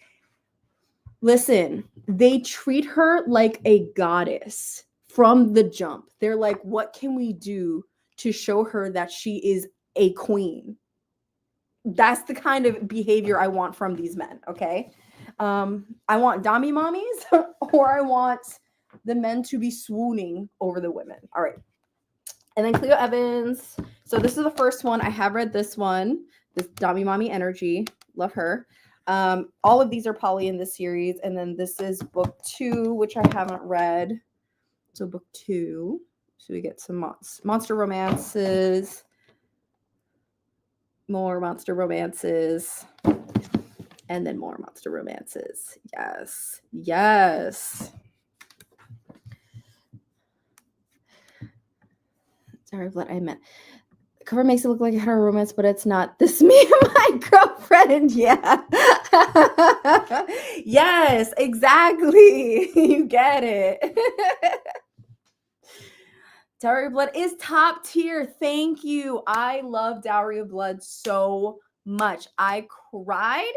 listen, they treat her like a goddess from the jump. They're like, what can we do to show her that she is a queen. That's the kind of behavior I want from these men, okay? I want Dami mommies or I want the men to be swooning over the women. All right. And then Cleo Evans. So this is the first one. I have read this one, this Dami Mommy Energy. Love her. All of these are probably in this series. And then this is book 2, which I haven't read. So book 2. So we get some monster romances. More monster romances. And then more monster romances. Yes. Yes. Sorry, what I meant. The cover makes it look like I had a romance, but it's not. This me and my girlfriend. Yeah. Yes, exactly. You get it. Dowry of Blood is top tier. Thank you. I love Dowry of Blood so much. I cried.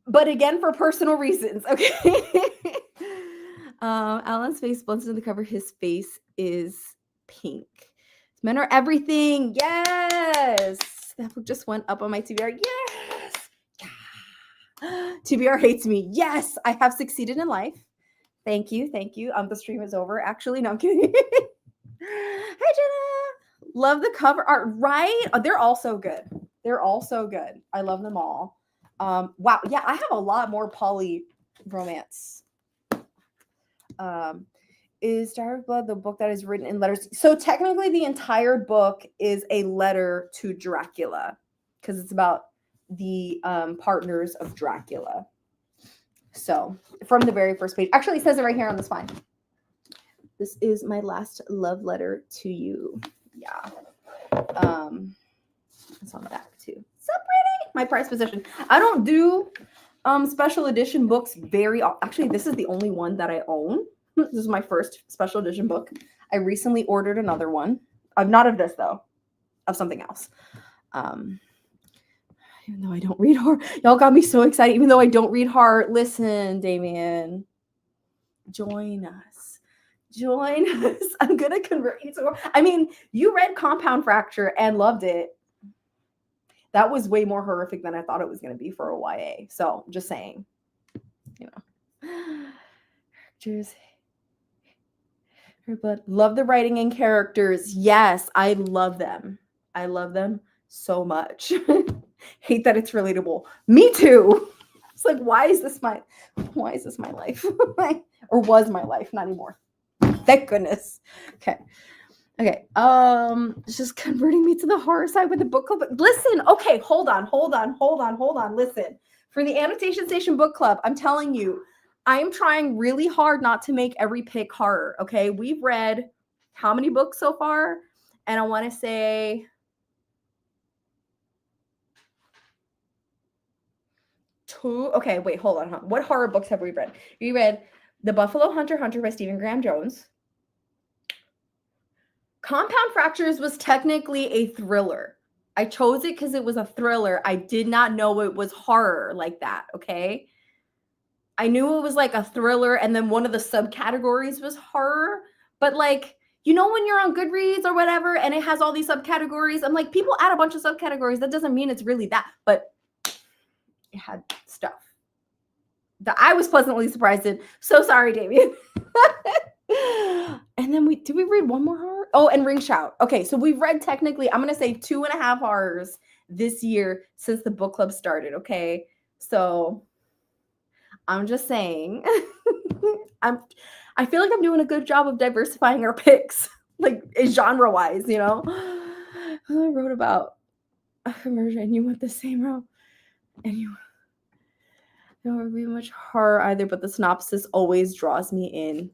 But again, for personal reasons, okay? Alan's face blends into the cover. His face is pink. Men are everything. Yes. That book just went up on my TBR. Yes. Yeah. TBR hates me. Yes. I have succeeded in life. Thank you. Thank you. The stream is over. Actually, no, I'm kidding. Hi, Jenna. Love the cover art, right? Oh, they're all so good. They're all so good. I love them all. Wow. Yeah, I have a lot more poly romance. Is Diary of Blood the book that is written in letters? So technically the entire book is a letter to Dracula because it's about the partners of Dracula. So from the very first page, actually it says it right here on the spine. This is my last love letter to you. Yeah. It's on the back too. So pretty. My prized possession. I don't do special edition books very often. Actually, this is the only one that I own. This is my first special edition book. I recently ordered another one. Not of this though, of something else. Even though I don't read horror. Y'all got me so excited. Even though I don't read horror. Listen, Damien. Join us. Join us. I'm gonna convert you to. I mean, you read Compound Fracture and loved it. That was way more horrific than I thought it was going to be for a YA. So just saying, you know, characters. But love the writing and characters. Yes, I love them. I love them so much. Hate that it's relatable. Me too. It's like, why is this my life? Or was my life, not anymore. Thank goodness. Okay. It's just converting me to the horror side with the book club. Listen, okay, hold on. Listen, for the Annotation Station book club, I'm telling you, I am trying really hard not to make every pick horror. Okay, we've read how many books so far? And I want to say 2. Okay, wait, hold on. What horror books have we read? We read The Buffalo Hunter by Stephen Graham Jones. Compound Fractures was technically a thriller. I chose it because it was a thriller. I did not know it was horror like that, okay? I knew it was like a thriller, and then one of the subcategories was horror. But like, you know when you're on Goodreads or whatever, and it has all these subcategories? I'm like, people add a bunch of subcategories. That doesn't mean it's really that. But it had stuff that I was pleasantly surprised in. So sorry, Damien. And then did we read one more horror? Oh, and Ring Shout. Okay, so we've read technically, I'm going to say 2.5 horrors this year since the book club started, okay? So I'm just saying, I feel like I'm doing a good job of diversifying our picks, like genre-wise, you know? I wrote about a conversion and you went the same route. And you don't read much horror either, but the synopsis always draws me in.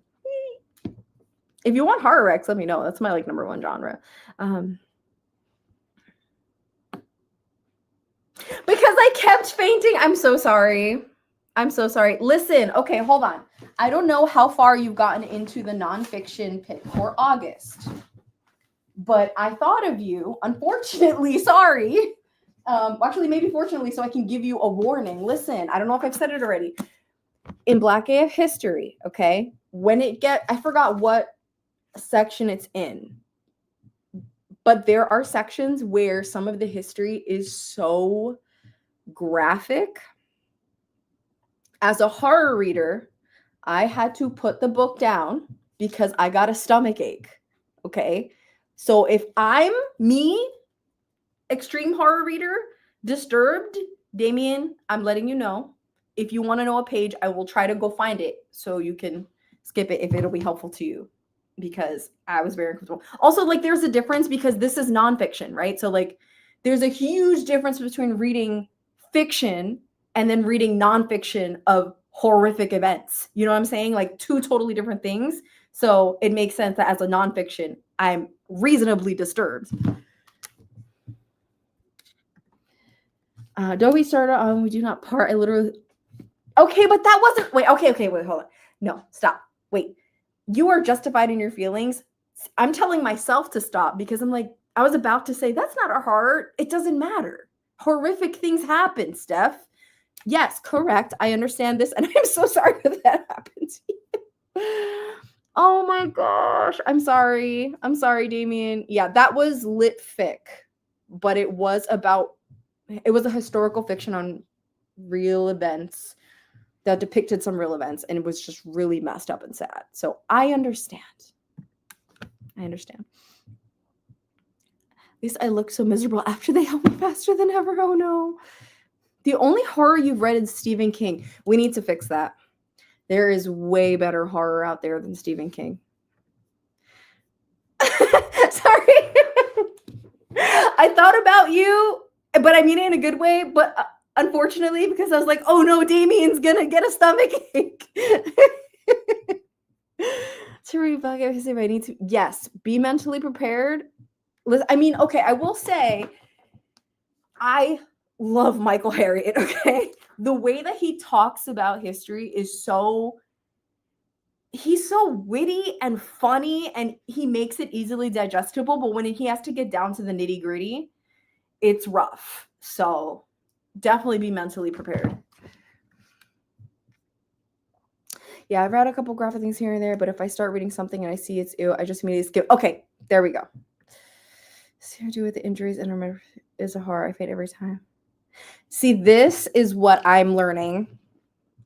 If you want horror Rex, let me know. That's my like number 1 genre. Because I kept fainting. I'm so sorry. Listen, okay, hold on. I don't know how far you've gotten into the nonfiction pick for August, but I thought of you. Unfortunately, sorry. Actually, maybe fortunately, so I can give you a warning. Listen, I don't know if I've said it already. In Black AF history, okay, when I forgot what section it's in. But there are sections where some of the history is so graphic. As a horror reader, I had to put the book down because I got a stomach ache. Okay. So if I'm me, extreme horror reader, disturbed, Damien, I'm letting you know. If you want to know a page, I will try to go find it so you can skip it if it'll be helpful to you, because I was very uncomfortable. Also, like, there's a difference because this is nonfiction, right? So, like, there's a huge difference between reading fiction and then reading nonfiction of horrific events. You know what I'm saying? Like, two totally different things. So it makes sense that as a nonfiction, I'm reasonably disturbed. Don't we start on we do not part? I literally. Okay, but that wasn't. Wait, okay, wait, hold on. No, stop. Wait. You are justified in your feelings. I'm telling myself to stop because I'm like, I was about to say, that's not a horror. It doesn't matter. Horrific things happen, Steph. Yes, correct. I understand this. And I'm so sorry that that happened to you. Oh my gosh. I'm sorry. I'm sorry, Damien. Yeah, that was lit fic, but it was a historical fiction on real events that depicted some real events, and it was just really messed up and sad. So I understand. At least I look so miserable after they help me faster than ever. Oh no. The only horror you've read is Stephen King. We need to fix that. There is way better horror out there than Stephen King. Sorry. I thought about you, but I mean it in a good way. But unfortunately, because I was like, oh no, Damien's gonna get a stomach ache. To read back, I need to. Yes, be mentally prepared. I mean, okay, I will say, I love Michael Harriot. Okay, the way that he talks about history is he's so witty and funny, and he makes it easily digestible. But when he has to get down to the nitty gritty, it's rough. So definitely be mentally prepared. Yeah, I've read a couple graphic things here and there, but if I start reading something and I see it's ew, I just immediately skip. Okay, there we go. So to do with the injuries and remember is a horror I fade every time. See, this is what I'm learning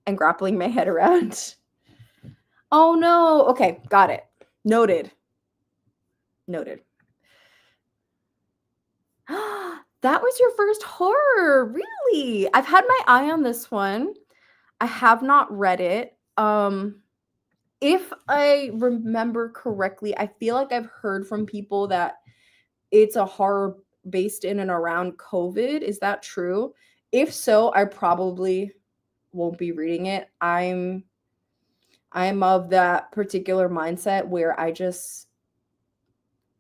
and grappling my head around. Oh no. Okay, got it. Noted. That was your first horror. Really? I've had my eye on this one. I have not read it. If I remember correctly, I feel like I've heard from people that it's a horror based in and around COVID. Is that true? If so, I probably won't be reading it. I'm of that particular mindset where I just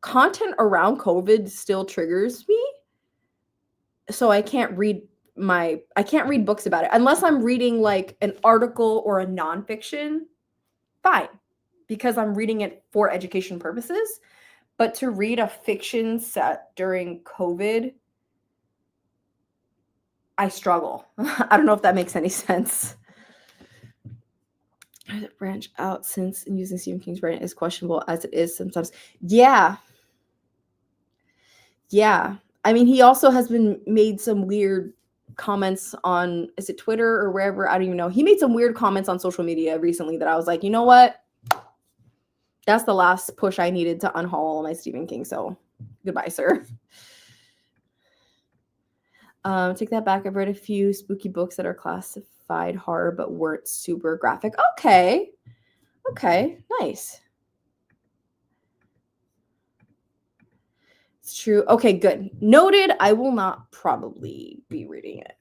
content around COVID still triggers me. So I can't read books about it unless I'm reading like an article or a nonfiction. Fine, because I'm reading it for education purposes. But to read a fiction set during COVID, I struggle. I don't know if that makes any sense. Branch out since using Stephen King's writing is questionable as it is sometimes. Yeah. I mean, he also has been made some weird comments on, is it Twitter or wherever? I don't even know. He made some weird comments on social media recently that I was like, you know what? That's the last push I needed to unhaul my Stephen King. So goodbye, sir. Take that back. I've read a few spooky books that are classified horror but weren't super graphic. Okay, nice. It's true. Okay, good. Noted. I will not probably be reading it.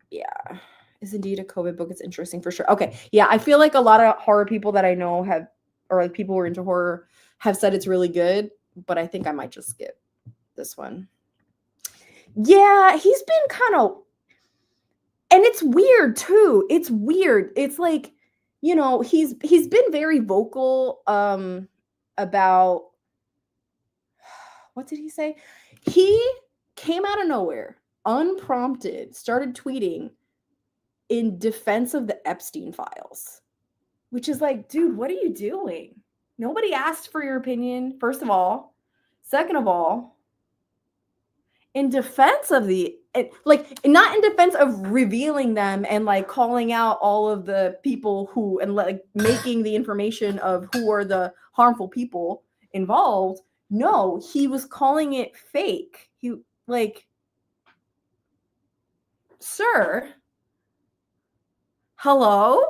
Yeah. Is indeed a COVID book. It's interesting for sure. Okay. Yeah, I feel like a lot of horror people that I know have, or like people who are into horror, have said it's really good, but I think I might just skip this one. Yeah, he's been kind of, and it's weird too. It's weird. It's like, you know, he's been very vocal about, what did he say? He came out of nowhere, unprompted, started tweeting in defense of the Epstein files, which is like, dude, what are you doing? Nobody asked for your opinion, first of all. Second of all, in defense of like not in defense of revealing them and like calling out all of the people who and like making the information of who are the harmful people involved. No, he was calling it fake. He like, sir, hello?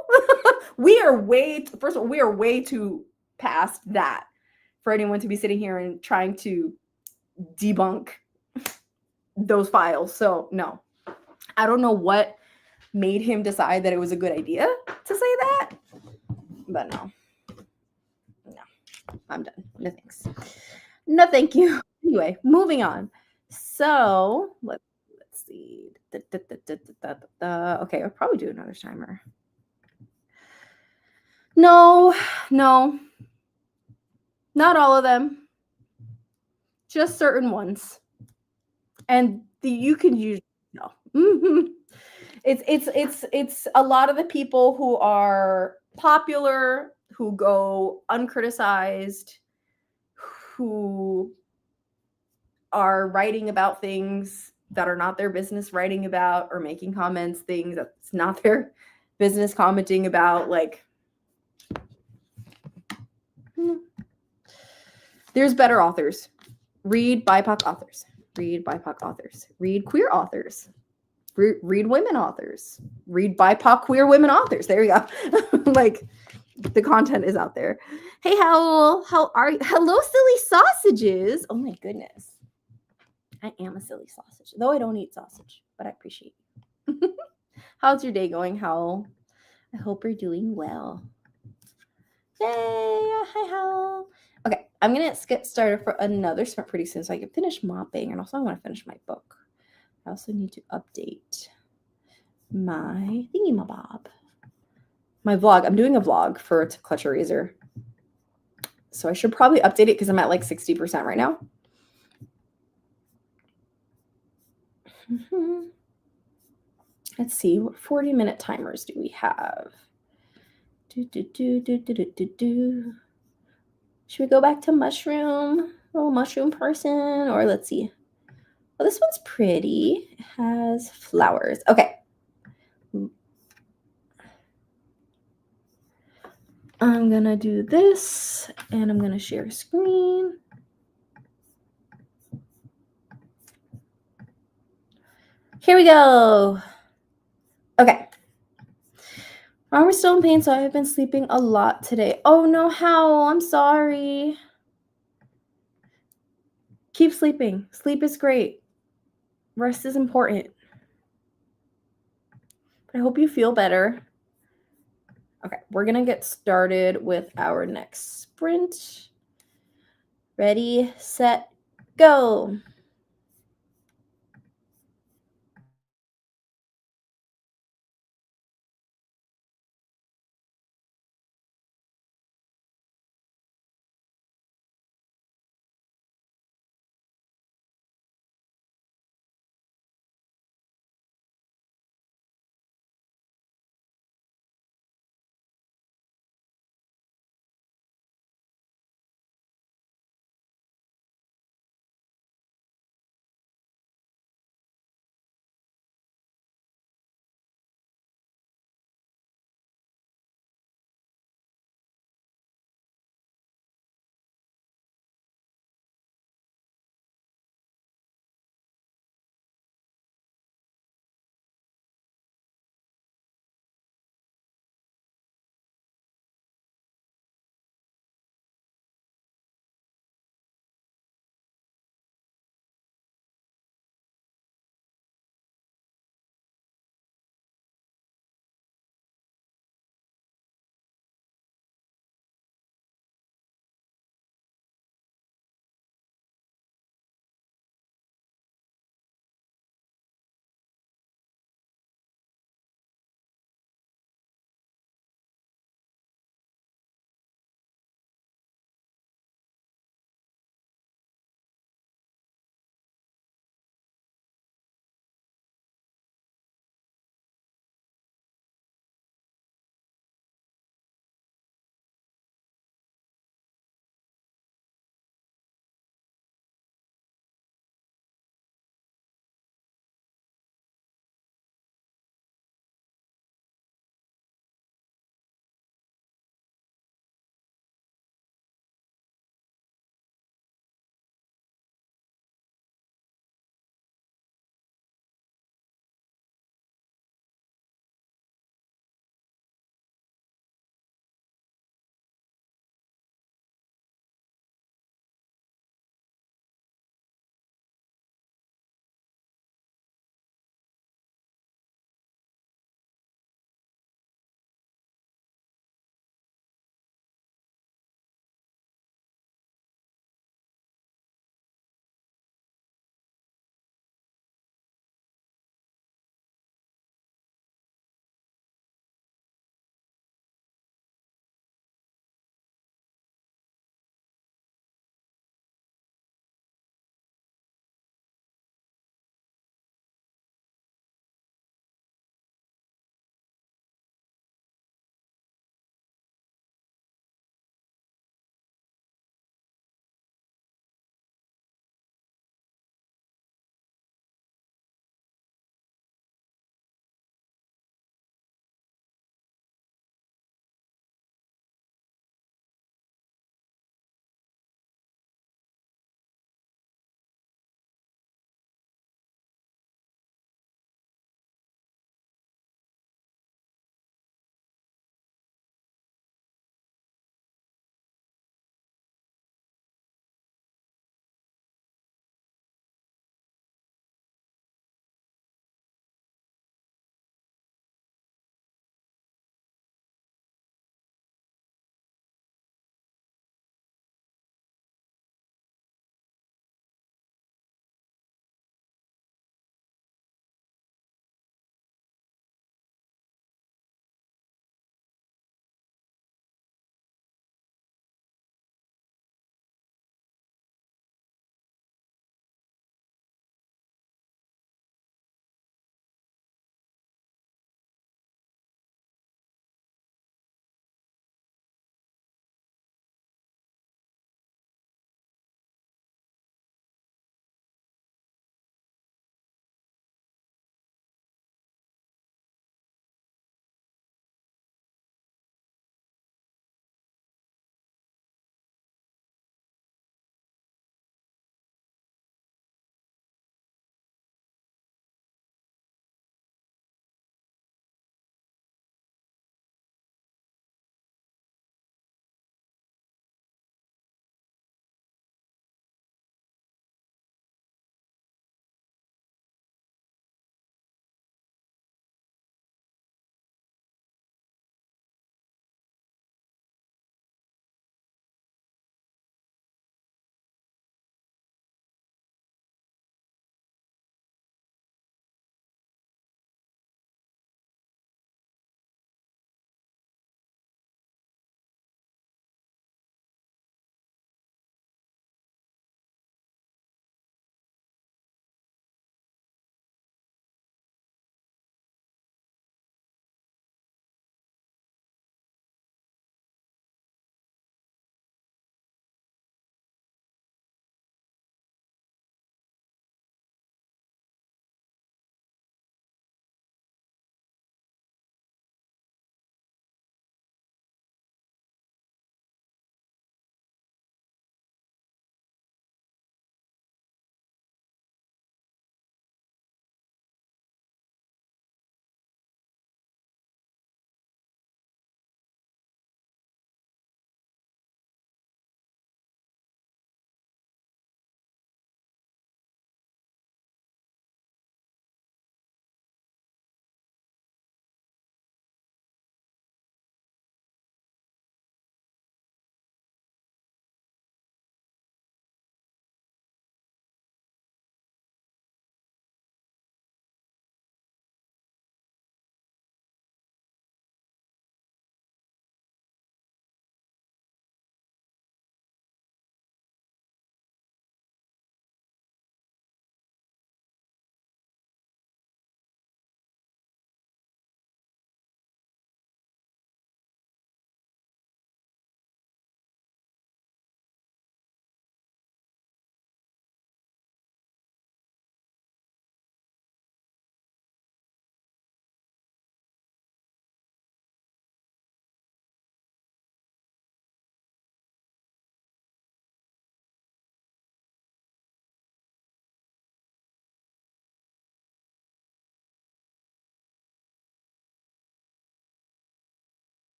We are way first of all, we are way too past that for anyone to be sitting here and trying to debunk those files. So no, I don't know what made him decide that it was a good idea to say that, but no, I'm done. No thanks. No, thank you. Anyway, moving on. So let's see. Okay, I'll probably do another timer. No, no, not all of them. Just certain ones, and you can use no. It's a lot of the people who are popular, who go uncriticized, who are writing about things that are not their business writing about, or making comments things that's not their business commenting about. Like, there's better authors. Read BIPOC authors. Read BIPOC authors. Read queer authors. Read women authors. Read BIPOC queer women authors. There you go. Like, the content is out there. Hey, how are you? Hello, silly sausages. Oh my goodness. I am a silly sausage, though I don't eat sausage, but I appreciate you. How's your day going, Howl? I hope you're doing well. Yay! Hi, Howl. Okay, I'm gonna get started for another sprint pretty soon so I can finish mopping, and also I want to finish my book. I also need to update my thingamabob. My vlog. I'm doing a vlog for Clutch Eraser. So I should probably update it because I'm at like 60% right now. Let's see, what 40-minute timers do we have? Should we go back to mushroom? Little mushroom person? Or let's see. Oh, this one's pretty. It has flowers. Okay. I'm going to do this, and I'm going to share screen. Here we go. Okay. We're still in pain, so I've been sleeping a lot today. Oh no, how? I'm sorry. Keep sleeping. Sleep is great. Rest is important. But I hope you feel better. Okay, we're going to get started with our next sprint. Ready, set, go.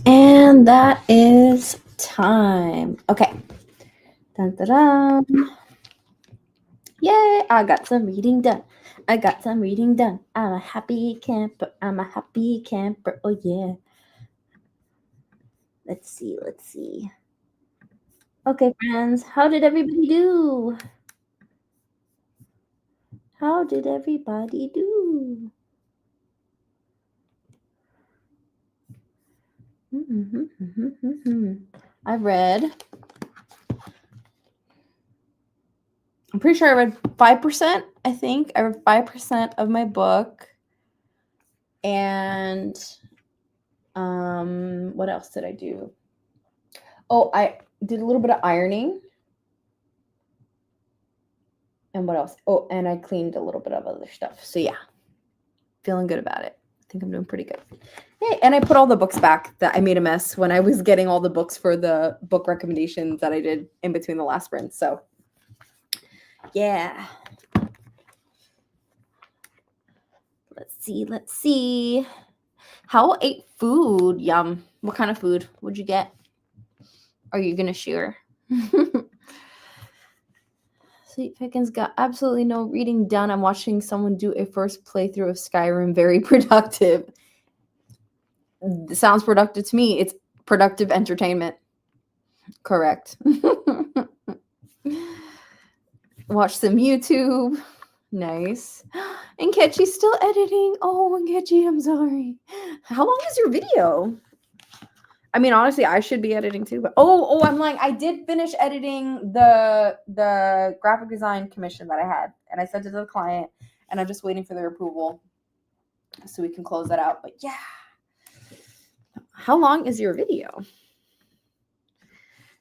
And that is time. Okay. Dun, dun, dun. Yay, I got some reading done. I'm a happy camper. Oh, yeah. Let's see. Okay, friends, how did everybody do? How did everybody do? I read, I'm pretty sure I read 5%, I think. I read 5% of my book. And what else did I do? Oh, I did a little bit of ironing. And what else? Oh, and I cleaned a little bit of other stuff. So yeah, feeling good about it. I think I'm doing pretty good. Hey, and I put all the books back that I made a mess when I was getting all the books for the book recommendations that I did in between the last sprints. So yeah. Let's see. How ate food? Yum. What kind of food would you get? Are you gonna share? Sweet Pickens got absolutely no reading done. I'm watching someone do a first playthrough of Skyrim. Very productive. It sounds productive to me. It's productive entertainment. Correct. Watch some YouTube. Nice. And Ketchy's still editing. Oh, Ketchy, I'm sorry. How long is your video? I mean, honestly, I should be editing too. But I'm lying. I did finish editing the graphic design commission that I had, and I sent it to the client, and I'm just waiting for their approval so we can close that out. But yeah, how long is your video?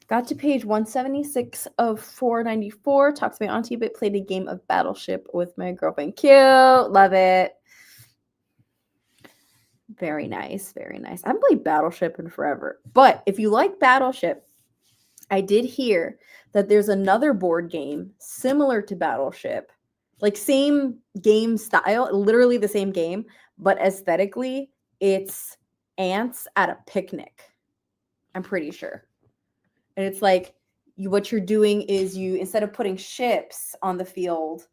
Got to page 176 of 494. Talked to my auntie a bit. Played a game of Battleship with my girlfriend. Cute. Love it. Very nice. Very nice. I haven't played Battleship in forever. But if you like Battleship, I did hear that there's another board game similar to Battleship. Like same game style, literally the same game, but aesthetically, it's ants at a picnic. I'm pretty sure. And it's like what you're doing is you, instead of putting ships on the field,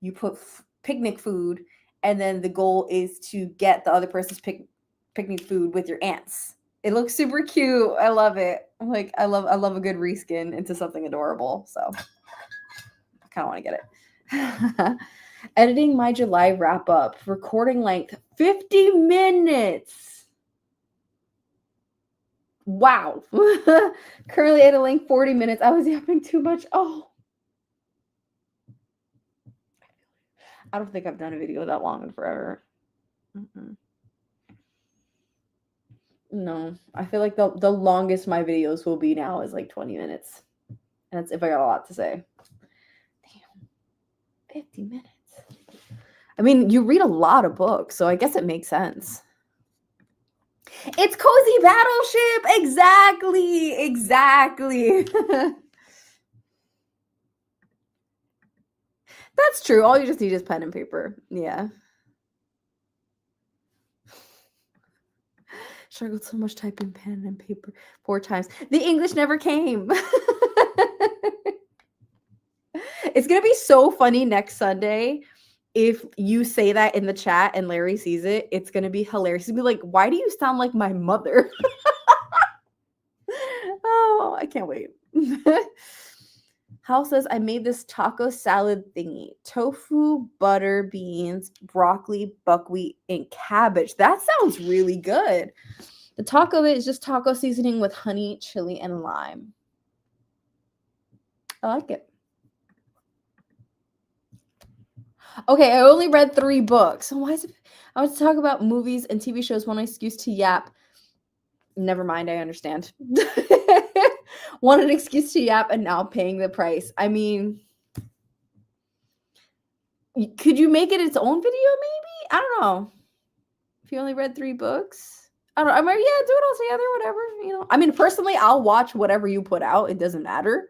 you put picnic food, and then the goal is to get the other person's picnic food with your ants. It looks super cute. I love it. I love a good reskin into something adorable. So I kind of want to get it. Editing my July wrap up. Recording length 50 minutes. Wow. Currently editing 40 minutes. I was yapping too much. Oh. I don't think I've done a video that long in forever. No, I feel like the longest my videos will be now is like 20 minutes. And that's if I got a lot to say. Damn. 50 minutes. I mean, you read a lot of books, so I guess it makes sense. It's Cozy Battleship. Exactly. That's true. All you just need is pen and paper. Yeah. Struggled so much typing pen and paper 4 times. The English never came. It's going to be so funny next Sunday if you say that in the chat and Larry sees it. It's going to be hilarious. He'll be like, why do you sound like my mother? Oh, I can't wait. Hal says, I made this taco salad thingy. Tofu, butter, beans, broccoli, buckwheat, and cabbage. That sounds really good. The taco of it is just taco seasoning with honey, chili, and lime. I like it. Okay, I only read 3 books. So why is it? I was talk about movies and TV shows. One excuse to yap. Never mind, I understand. Wanted an excuse to yap and now paying the price. I mean, could you make it its own video maybe? I don't know. If you only read 3 books. I don't know. I mean, yeah, do it all together, whatever. You know. I mean, personally, I'll watch whatever you put out. It doesn't matter.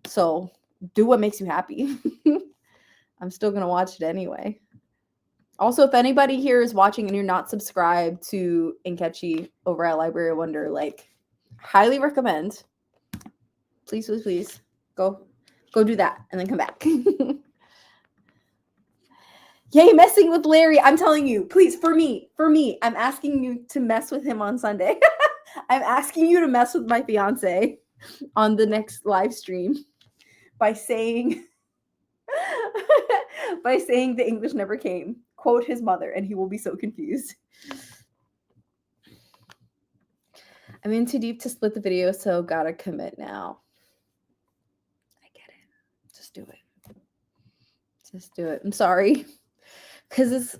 So do what makes you happy. I'm still going to watch it anyway. Also, if anybody here is watching and you're not subscribed to Nkechi over at Library of Wonder, like, highly recommend. Please, please, please go do that and then come back. Yay, messing with Larry. I'm telling you, please, for me, I'm asking you to mess with him on Sunday. I'm asking you to mess with my fiance on the next live stream by saying the English never came. Quote his mother, and he will be so confused. I'm in too deep to split the video, so gotta commit now. I get it. Just do it. Just do it. I'm sorry. Because it's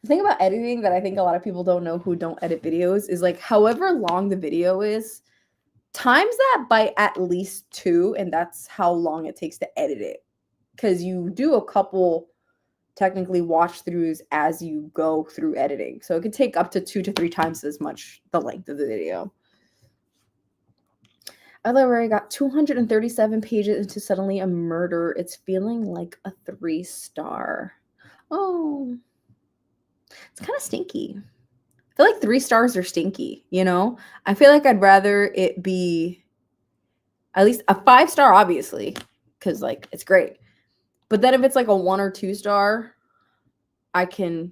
the thing about editing that I think a lot of people don't know who don't edit videos is like however long the video is, times that by at least 2, and that's how long it takes to edit it. Because you do a couple technically watch throughs as you go through editing. So it could take up to 2 to 3 times as much the length of the video. I already got 237 pages into Suddenly a Murder. It's feeling like a 3-star. Oh, it's kind of stinky. I feel like 3 stars are stinky, you know? I feel like I'd rather it be at least a 5-star, obviously, because like it's great. But then if it's like a 1 or 2 star, I can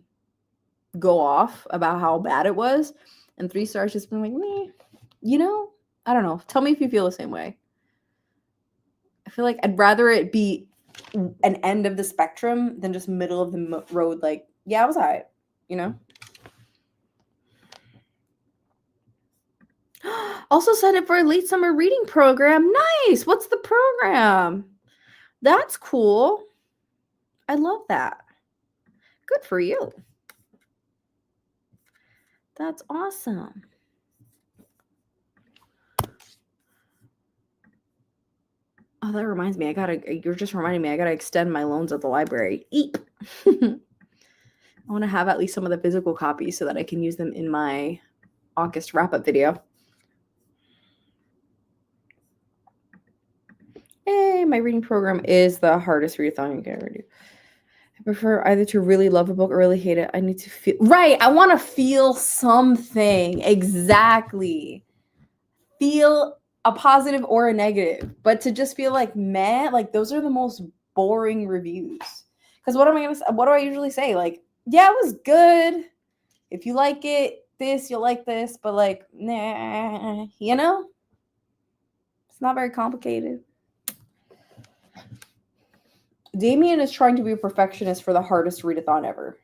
go off about how bad it was. And 3 stars just been like, meh. You know? I don't know. Tell me if you feel the same way. I feel like I'd rather it be an end of the spectrum than just middle of the road. Like, yeah, it was all right. You know? Also set it for a late summer reading program. Nice. What's the program? That's cool. I love that. Good for you. That's awesome. Oh, that reminds me. You're just reminding me. I gotta extend my loans at the library. Eep. I want to have at least some of the physical copies so that I can use them in my August wrap-up video. Hey, my reading program is the hardest readathon you can ever do. I prefer either to really love a book or really hate it. I need to feel... Right, I want to feel something. Exactly. Feel a positive or a negative. But to just feel like, meh, like those are the most boring reviews. Because what do I usually say? Like, yeah, it was good. If you like it, you'll like this. But like, nah, you know? It's not very complicated. Damien is trying to be a perfectionist for the hardest readathon ever.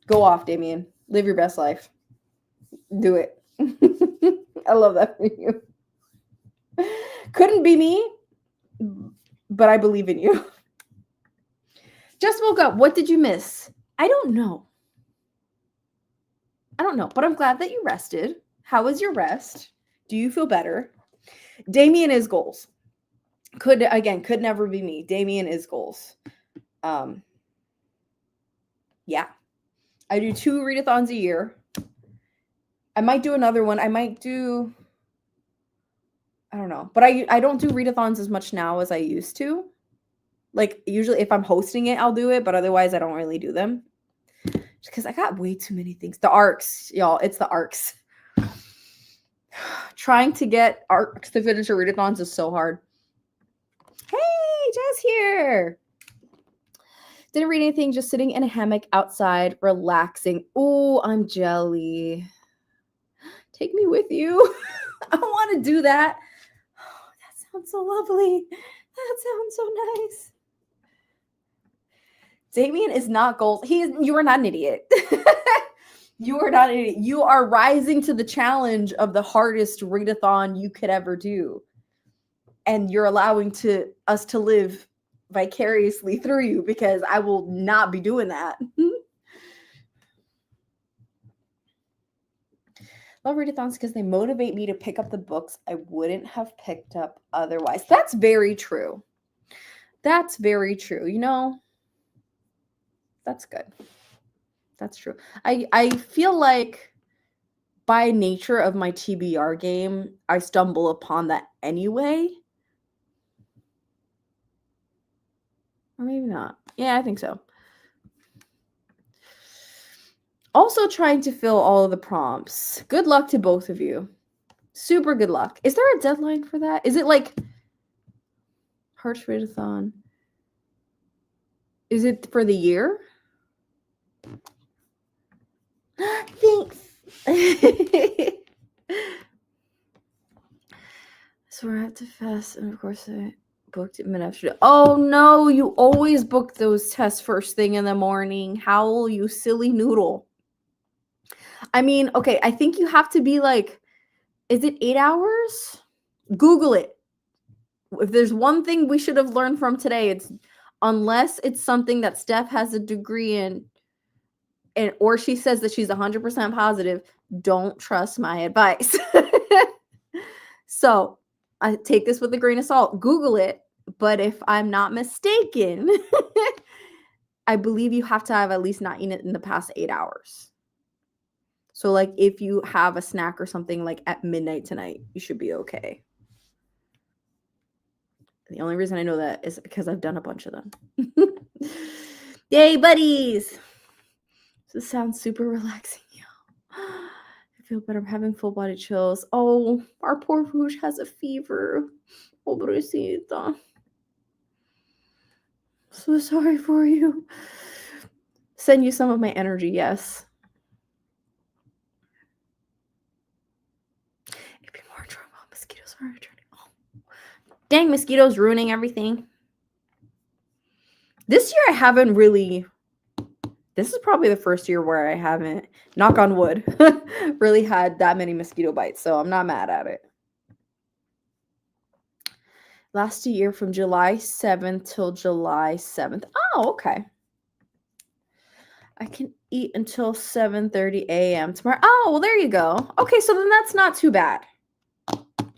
Go off, Damien. Live your best life. Do it. I love that for you. Couldn't be me, but I believe in you. Just woke up. What did you miss? I don't know. But I'm glad that you rested. How was your rest? Do you feel better? Damien is goals. Could never be me. Damien is goals. Yeah. I do 2 readathons a year. I might do another one. I don't know. But I don't do readathons as much now as I used to. Like, usually if I'm hosting it, I'll do it. But otherwise, I don't really do them. Just because I got way too many things. The arcs, y'all. It's the arcs. Trying to get arcs to finish a readathons is so hard. Hey, Jess here. Didn't read anything, just sitting in a hammock outside, relaxing. Ooh, I'm jelly. Take me with you. I want to do that. Oh, that sounds so lovely. That sounds so nice. Damien is not goals. You are not an idiot. You are not an idiot. You are rising to the challenge of the hardest readathon you could ever do. And you're allowing us to live vicariously through you, because I will not be doing that. Love readathons because they motivate me to pick up the books I wouldn't have picked up otherwise. That's very true. That's very true. You know, that's good. That's true. I feel like by nature of my TBR game, I stumble upon that anyway. Or maybe not. Yeah, I think so. Also trying to fill all of the prompts. Good luck to both of you. Super good luck. Is there a deadline for that? Is it like Heart Readathon? Is it for the year? Thanks. So we're at the fest, and of course I booked it mid-afternoon. Oh no, you always book those tests first thing in the morning. Howl, you silly noodle. I mean, okay, I think you have to be like, is it 8 hours? Google it. If there's one thing we should have learned from today, it's unless it's something that Steph has a degree in, and or she says that she's 100% positive, don't trust my advice. So I take this with a grain of salt. Google it. But if I'm not mistaken, I believe you have to have at least not eaten it in the past 8 hours. So like if you have a snack or something like at midnight tonight, you should be okay. The only reason I know that is because I've done a bunch of them. Yay, buddies! This sounds super relaxing. I feel better. I'm having full body chills. Oh, our poor Rouge has a fever. Pobrecita. So sorry for you. Send you some of my energy, yes. It'd be more trouble. Mosquitoes are returning. Oh. Dang, mosquitoes ruining everything. This year I haven't really... This is probably the first year where I haven't, knock on wood, really had that many mosquito bites, so I'm not mad at it. Last year from July 7th till July 7th. Oh, okay. I can eat until 7:30 a.m. tomorrow. Oh, well, there you go. Okay, so then that's not too bad.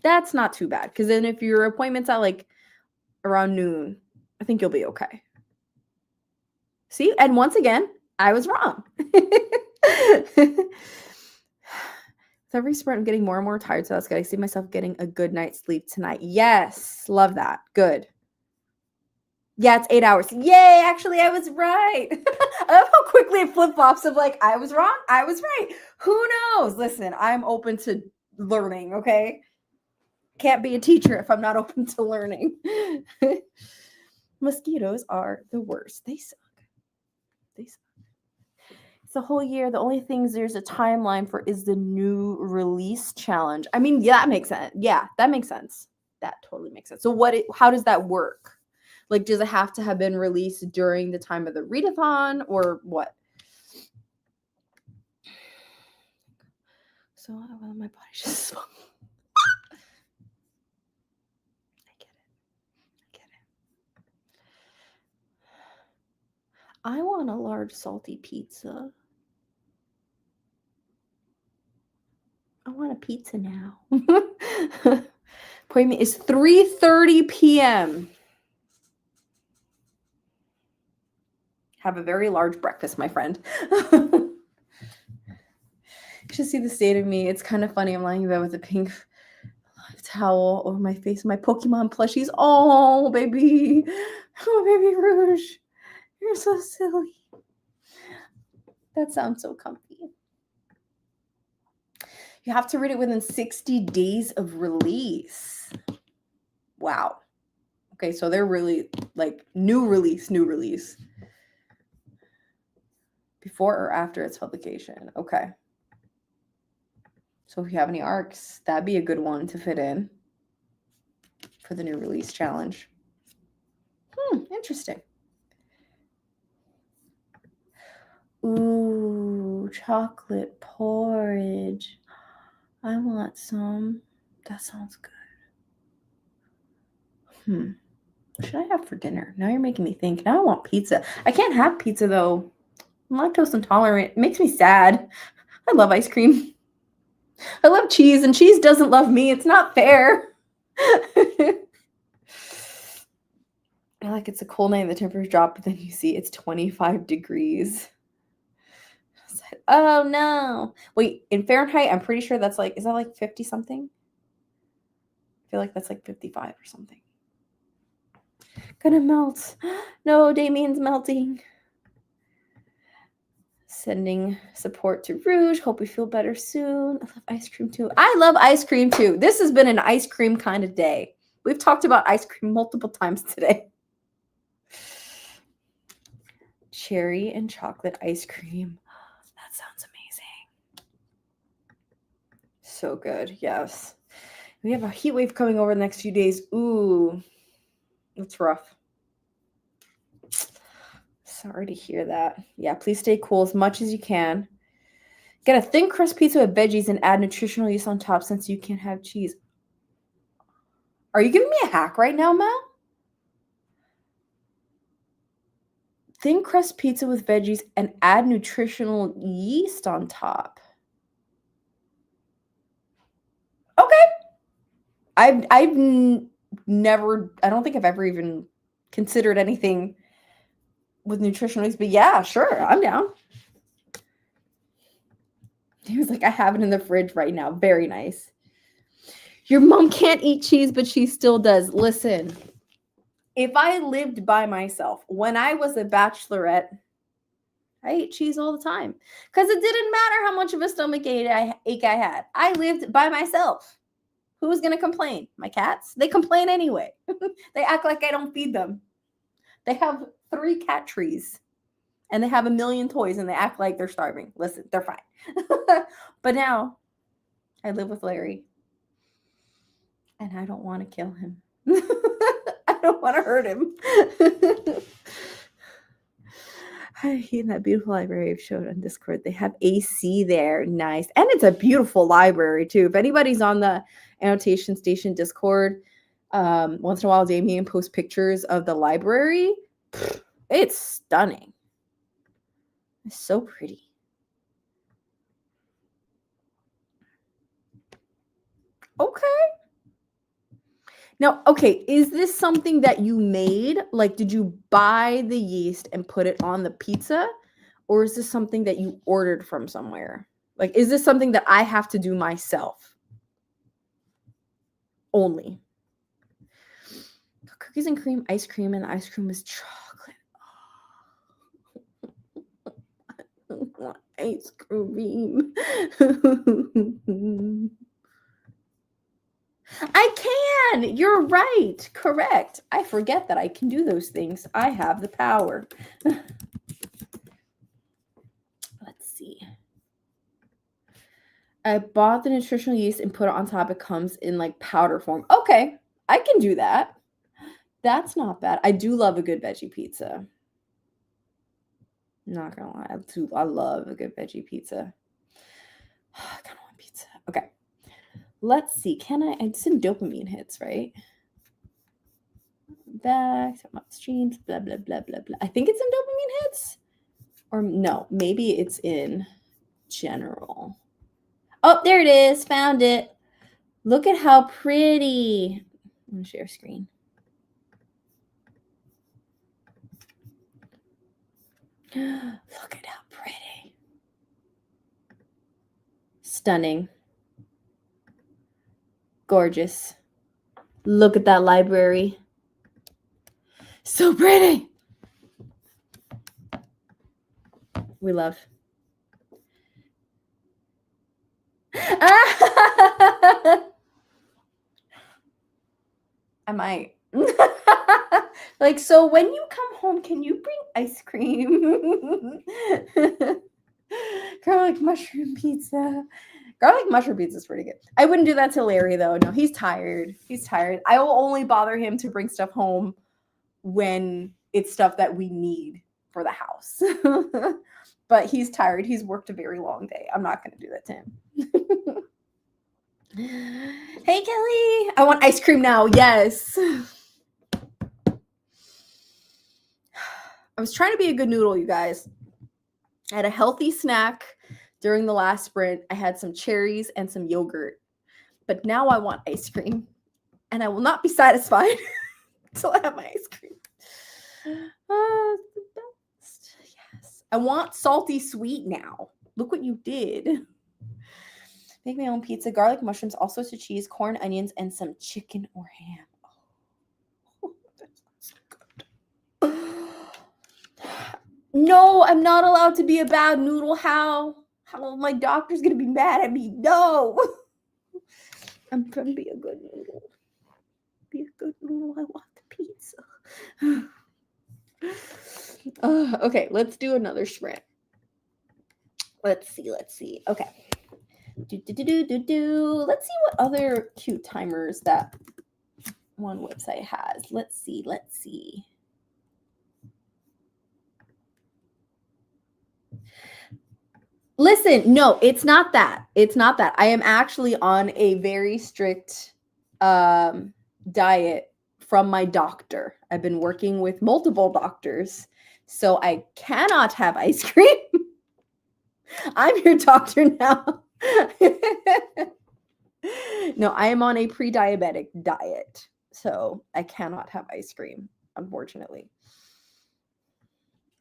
That's not too bad, because then if your appointment's at like around noon, I think you'll be okay. See, and once again, I was wrong. With every sprint, I'm getting more and more tired, so that's good. I see myself getting a good night's sleep tonight. Yes, love that. Good. Yeah, it's 8 hours. Yay, actually, I was right. I love how quickly it flip-flops of like, I was wrong, I was right. Who knows? Listen, I'm open to learning, okay? Can't be a teacher if I'm not open to learning. Mosquitoes are the worst. They suck. They suck. It's a whole year. The only things there's a timeline for is the new release challenge. I mean, yeah, that makes sense. Yeah, that makes sense. That totally makes sense. So how does that work? Like, does it have to have been released during the time of the readathon or what? So well, my body just swung. I get it. I want a large salty pizza. I want a pizza now. Appointment is 3:30 p.m. Have a very large breakfast, my friend. You should see the state of me. It's kind of funny. I'm lying in bed with a pink towel over my face. My Pokemon plushies. Oh, baby. Oh, baby Rouge. You're so silly. That sounds so comfy. You have to read it within 60 days of release. Wow. Okay, so they're really like new release. Before or after its publication. Okay. So if you have any arcs, that'd be a good one to fit in for the new release challenge. Interesting. Ooh, chocolate porridge. I want some. That sounds good. What should I have for dinner? Now you're making me think. Now I want pizza. I can't have pizza though. I'm lactose intolerant. It makes me sad. I love ice cream. I love cheese, and cheese doesn't love me. It's not fair. I like it's a cold night and the temperature dropped, but then you see it's 25 degrees. Oh no. Wait, in Fahrenheit, I'm pretty sure that's like, is that like 50 something? I feel like that's like 55 or something. Gonna melt. No, Damien's melting. Sending support to Rouge. Hope we feel better soon. I love ice cream too. I love ice cream too. This has been an ice cream kind of day. We've talked about ice cream multiple times today. Cherry and chocolate ice cream. That sounds amazing. So good. Yes. We have a heat wave coming over the next few days. Ooh, that's rough. Sorry to hear that. Yeah, please stay cool as much as you can. Get a thin crust pizza with veggies and add nutritional yeast on top since you can't have cheese. Are you giving me a hack right now, Mel? Thin crust pizza with veggies and add nutritional yeast on top. Okay. I've never, I don't think I've ever even considered anything with nutritional yeast, but yeah, sure, I'm down. He was like, I have it in the fridge right now. Very nice. Your mom can't eat cheese, but she still does. Listen, if I lived by myself, when I was a bachelorette, I ate cheese all the time because it didn't matter how much of a stomach ache I had. I lived by myself. Who was going to complain? My cats? They complain anyway. They act like I don't feed them. They have 3 cat trees and they have a million toys and they act like they're starving. Listen, they're fine. But now I live with Larry and I don't want to kill him. I don't want to hurt him. In that beautiful library I've showed on Discord, they have AC there. Nice. And it's a beautiful library too. If anybody's on the Annotation Station Discord, once in a while Damien posts pictures of the library. It's stunning. It's so pretty. Okay. Now, okay, is this something that you made? Like, did you buy the yeast and put it on the pizza? Or is this something that you ordered from somewhere? Like, is this something that I have to do myself? Only. Cookies and cream, ice cream, and the ice cream is chocolate. Oh, ice cream. I can. You're right. Correct. I forget that I can do those things. I have the power. Let's see. I bought the nutritional yeast and put it on top. It comes in like powder form. Okay. I can do that. That's not bad. I do love a good veggie pizza. Not gonna lie. I love a good veggie pizza. I kind of want pizza. Okay. Let's see. Can I? It's in dopamine hits, right? Back, streams, blah, blah, blah, blah, blah. I think it's in dopamine hits. Or no, maybe it's in general. Oh, there it is. Found it. Look at how pretty. I'm going to share screen. Look at how pretty. Stunning. Gorgeous. Look at that library. So pretty. We love. I might. Like, so when you come home, can you bring ice cream? Garlic mushroom pizza. Garlic mushroom pizza is pretty good. I wouldn't do that to Larry, though. No, he's tired. He's tired. I will only bother him to bring stuff home when it's stuff that we need for the house. But he's tired. He's worked a very long day. I'm not going to do that to him. Hey, Kelly. I want ice cream now. Yes. I was trying to be a good noodle, you guys. I had a healthy snack during the last sprint. I had some cherries and some yogurt. But now I want ice cream. And I will not be satisfied until I have my ice cream. The best. Yes. I want salty sweet now. Look what you did. Make my own pizza, garlic mushrooms, all sorts of cheese, corn, onions, and some chicken or ham. Oh, that sounds good. No, I'm not allowed to be a bad noodle. How my doctor's gonna be mad at me. No. I'm gonna be a good noodle. Be a good noodle. I want the pizza. Okay, let's do another sprint. Let's see. Okay. Let's see what other cute timers that one website has. Let's see. Listen, no, it's not that. It's not that. I am actually on a very strict diet from my doctor. I've been working with multiple doctors, so I cannot have ice cream. I'm your doctor now. No, I am on a pre-diabetic diet, so I cannot have ice cream, unfortunately.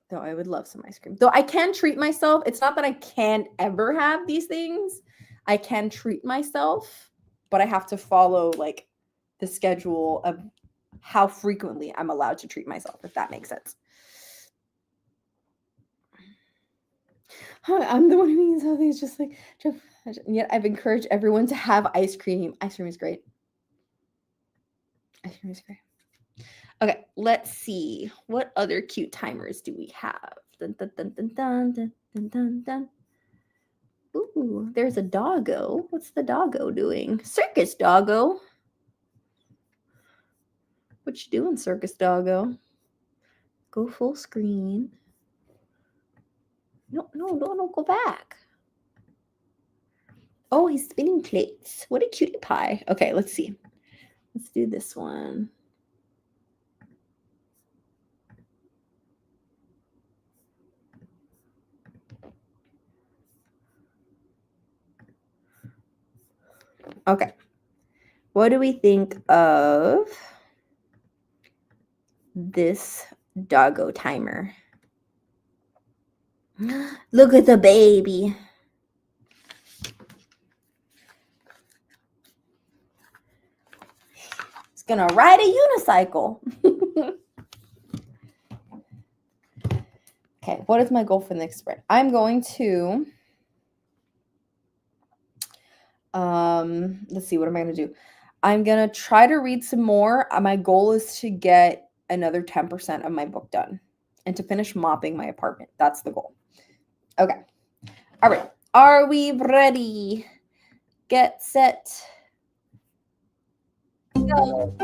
Though I would love some ice cream. Though I can treat myself. It's not that I can't ever have these things. I can treat myself, but I have to follow like the schedule of how frequently I'm allowed to treat myself, if that makes sense. I'm the one who eats all these, just like, and yet I've encouraged everyone to have ice cream. Ice cream is great. Ice cream is great. Okay, let's see. What other cute timers do we have? Dun, dun, dun, dun, dun, dun, dun, dun, dun. Ooh, there's a doggo. What's the doggo doing? Circus doggo. What you doing, circus doggo? Go full screen. No, don't go back. Oh, he's spinning plates. What a cutie pie. Okay, let's see. Let's do this one. Okay. What do we think of this doggo timer? Look at the baby. It's gonna ride a unicycle. Okay, what is my goal for the next sprint? I'm going to let's see, what am I going to do? I'm going to try to read some more. My goal is to get another 10% of my book done and to finish mopping my apartment. That's the goal. Okay. All right. Are we ready? Get set. Go.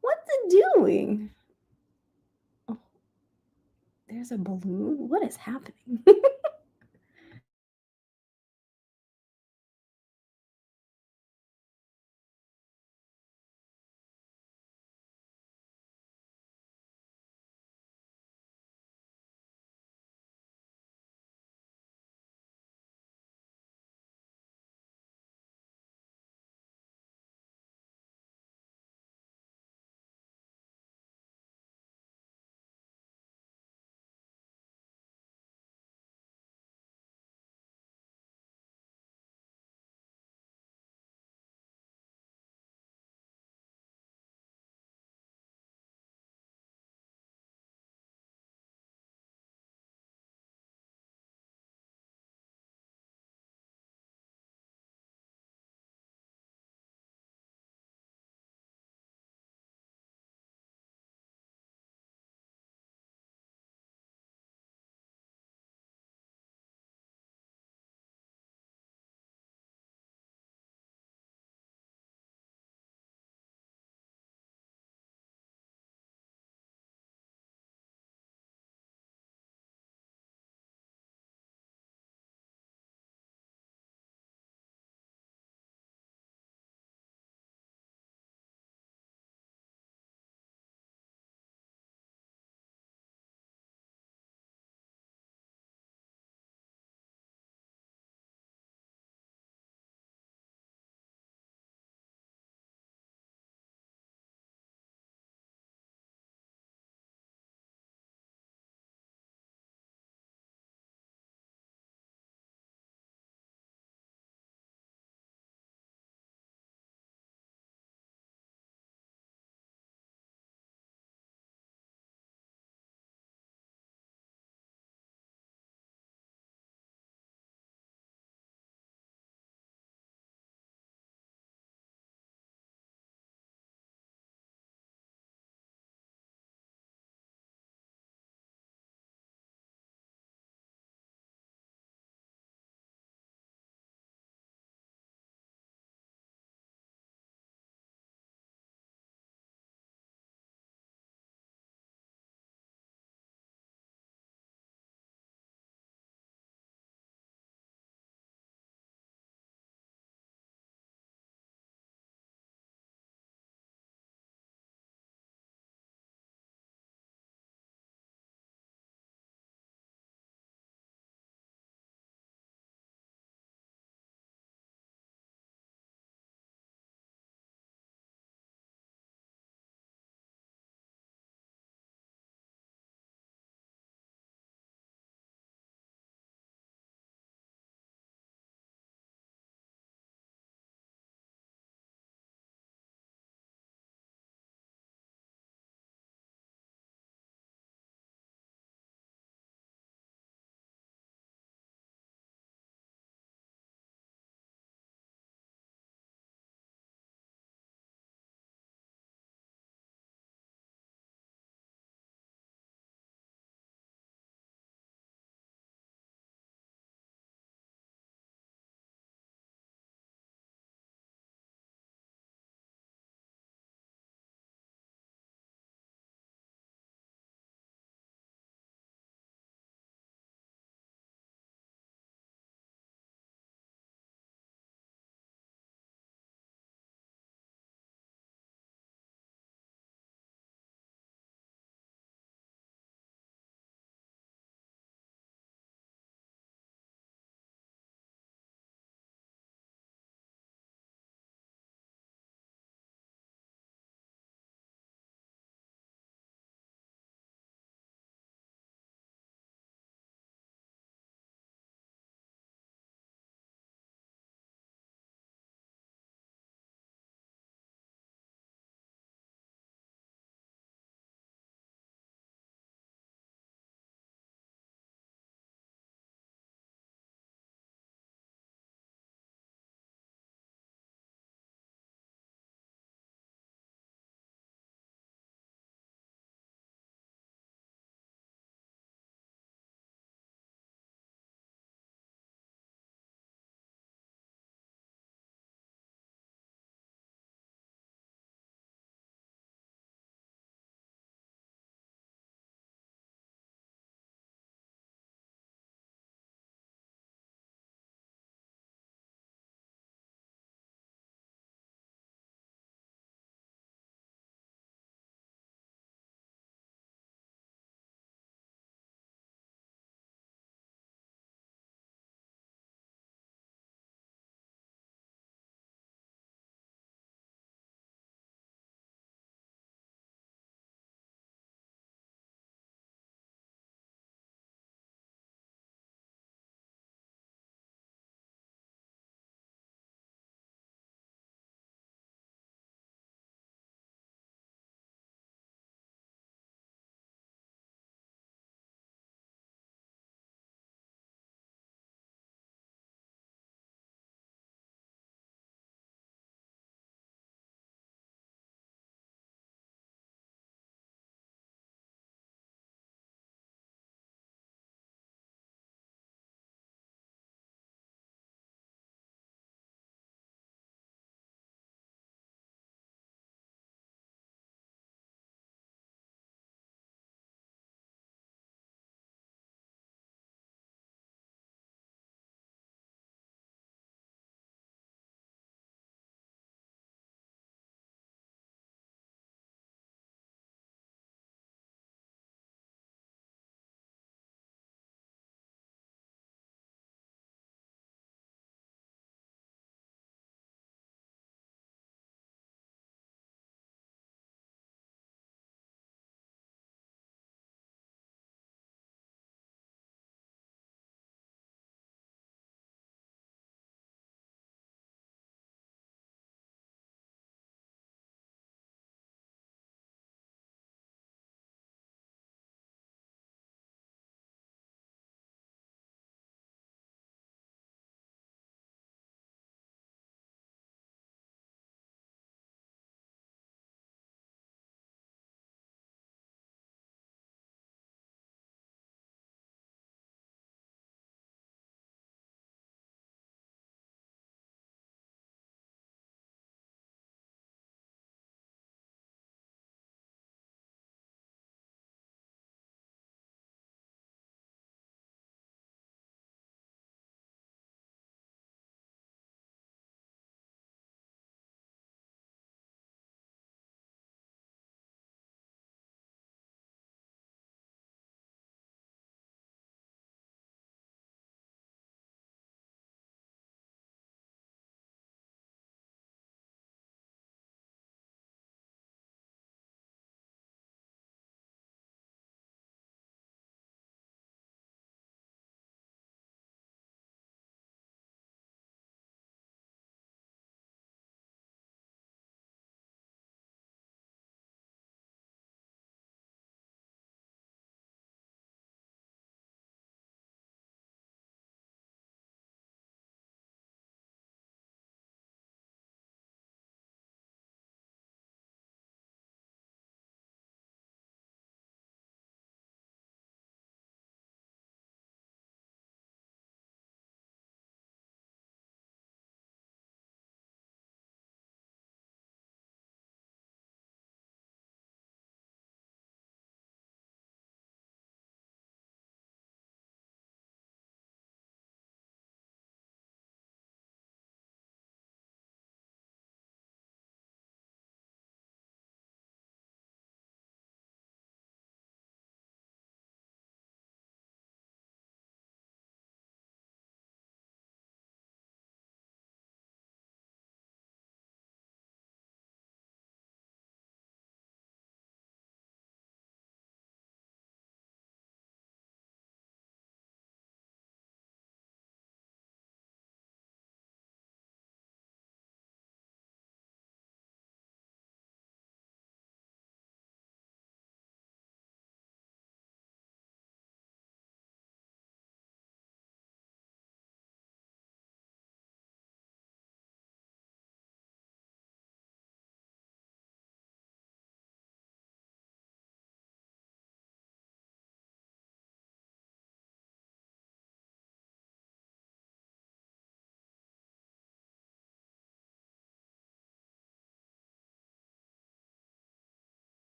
What's it doing? Oh, there's a balloon. What is happening?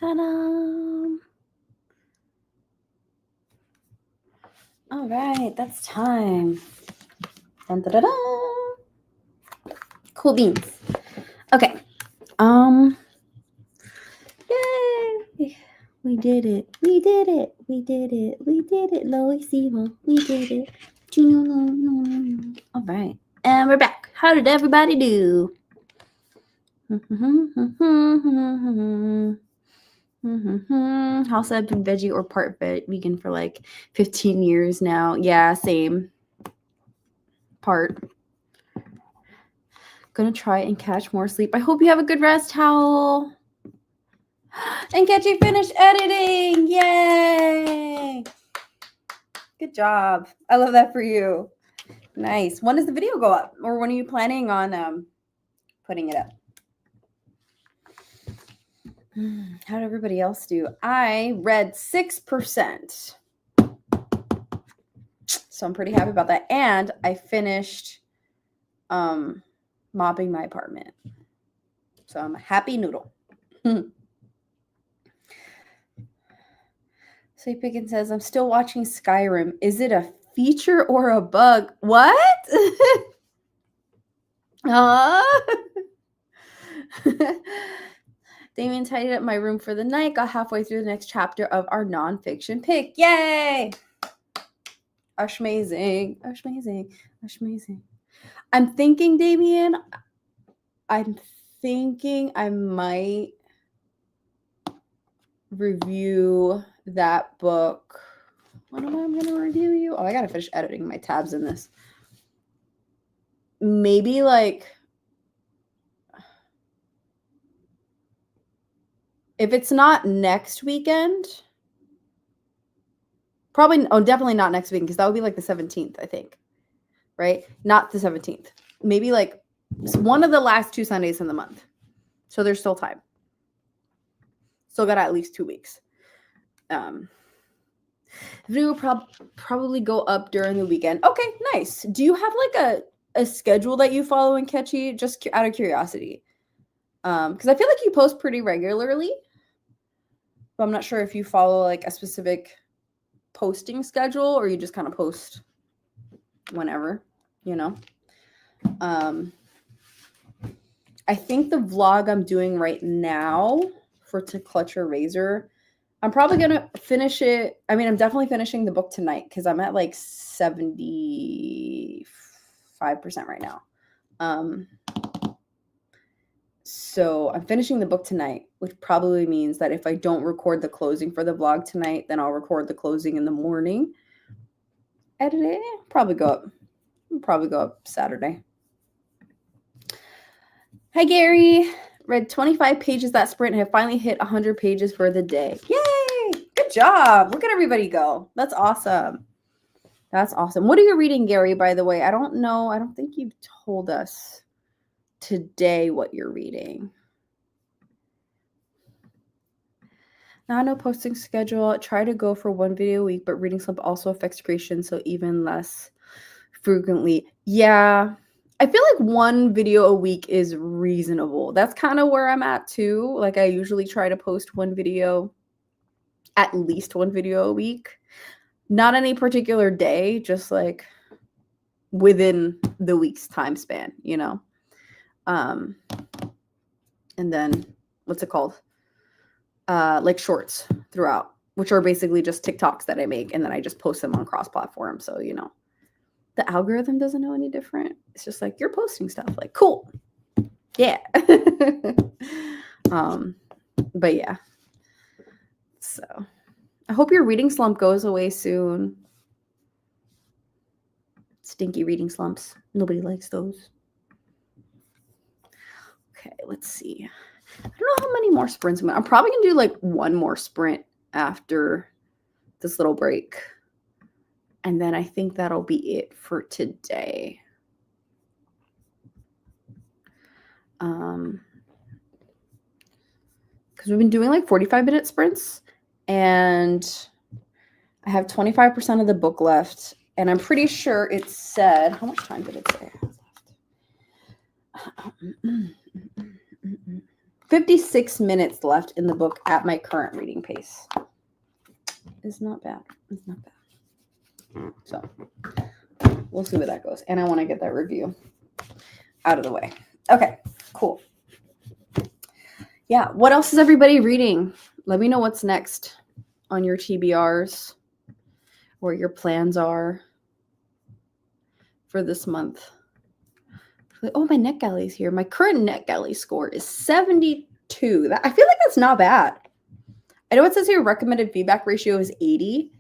Ta-da! All right, that's time. Dun, da, da, da. Cool beans. Okay. Yay! We did it. We did it. We did it. We did it. Loisimo. We did it. All right. And we're back. How did everybody do? House I've been veggie or part vegan for like 15 years now. Yeah, same. Part. Gonna try and catch more sleep. I hope you have a good rest, Howl. And Ketchy finished editing. Yay! Good job. I love that for you. Nice. When does the video go up? Or when are you planning on putting it up? How did everybody else do? I read 6%. So I'm pretty happy about that. And I finished mopping my apartment. So I'm a happy noodle. So Pickens says, I'm still watching Skyrim. Is it a feature or a bug? What? Damien tidied up my room for the night. Got halfway through the next chapter of our nonfiction pick. Yay! Ashmazing. Ashmazing. Ashmazing. I'm thinking, Damien, I might review that book. What am I going to review you? Oh, I got to finish editing my tabs in this. Maybe like, if it's not next weekend, definitely not next weekend, because that would be like the 17th, I think. Right? Not the 17th. Maybe like one of the last 2 Sundays in the month. So there's still time. Still got at least 2 weeks. The video will probably go up during the weekend. Okay, nice. Do you have like a schedule that you follow in Catchy? Just out of curiosity. Because I feel like you post pretty regularly. But I'm not sure if you follow like a specific posting schedule or you just kind of post whenever, you know. I think the vlog I'm doing right now To Clutch Your Razor, I'm probably going to finish it. I mean, I'm definitely finishing the book tonight because I'm at like 75% right now. So I'm finishing the book tonight, which probably means that if I don't record the closing for the vlog tonight, then I'll record the closing in the morning. Edit it, probably go up Saturday. Hi, Gary. Read 25 pages that sprint and have finally hit 100 pages for the day. Yay! Good job. Look at everybody go. That's awesome. That's awesome. What are you reading, Gary, by the way? I don't know. I don't think you've told us today what you're reading. Now, no posting schedule. Try to go for 1 video a week, but reading slump also affects creation, so even less frequently. Yeah. I feel like 1 video a week is reasonable. That's kind of where I'm at too. Like I usually try to post at least 1 video a week. Not any particular day, just like within the week's time span, you know? And then what's it called? Like shorts throughout, which are basically just TikToks that I make and then I just post them on cross-platform. So, you know, the algorithm doesn't know any different. It's just like, you're posting stuff. Like, cool. Yeah. But yeah. So I hope your reading slump goes away soon. Stinky reading slumps. Nobody likes those. Okay, let's see. I don't know how many more sprints I'm probably going to do like 1 more sprint after this little break. And then I think that'll be it for today. Because we've been doing like 45-minute sprints and I have 25% of the book left. And I'm pretty sure it said, how much time did it say I have left? 56 minutes left in the book at my current reading pace. It's not bad. It's not bad. So we'll see where that goes. And I want to get that review out of the way. Okay, cool. Yeah, what else is everybody reading? Let me know what's next on your TBRs, what your plans are for this month. Oh, my NetGalley's here. My current NetGalley score is 72. I feel like that's not bad. I know it says here recommended feedback ratio is 80,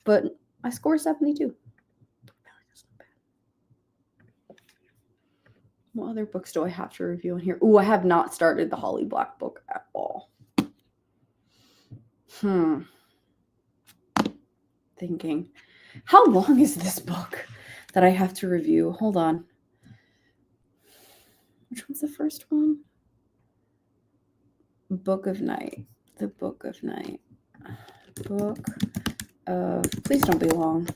but my score is 72. What other books do I have to review in here? Ooh, I have not started the Holly Black book at all. Thinking, how long is this book that I have to review? Hold on. Which one's the first one? Book of Night. The Book of Night. Book of... Please don't be long.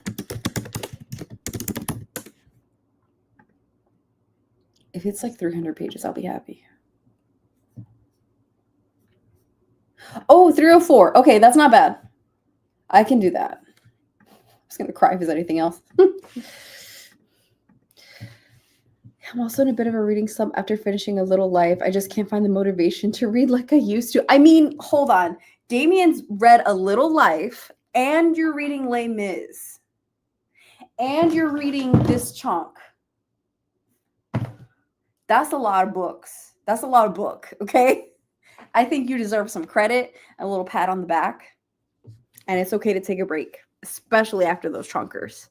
If it's like 300 pages, I'll be happy. Oh, 304. Okay, that's not bad. I can do that. I'm just going to cry if there's anything else. I'm also in a bit of a reading slump after finishing A Little Life. I just can't find the motivation to read like I used to. I mean, hold on. Damien's read A Little Life, and you're reading Les Mis, and you're reading this chunk. That's a lot of books. That's a lot of book, okay? I think you deserve some credit, a little pat on the back, and it's okay to take a break, especially after those chunkers.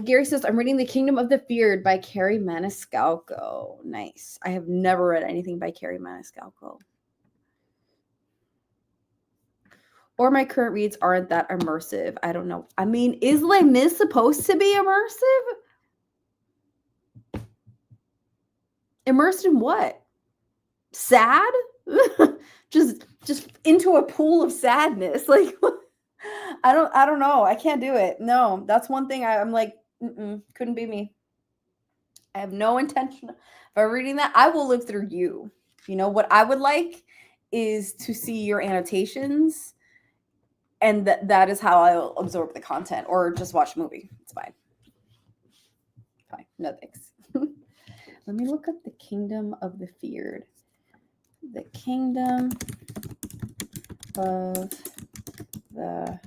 Gary says, I'm reading The Kingdom of the Feared by Carrie Maniscalco. Nice. I have never read anything by Carrie Maniscalco. Or my current reads aren't that immersive. I don't know. I mean, is Les Mis supposed to be immersive? Immersed in what? Sad? just into a pool of sadness. Like, I don't know. I can't do it. No, that's one thing I'm like, couldn't be me. I have no intention of reading that. I will live through you. You know, what I would like is to see your annotations, and that is how I'll absorb the content, or just watch a movie. It's fine. Fine. No thanks. Let me look up The Kingdom of the Feared. The Kingdom of the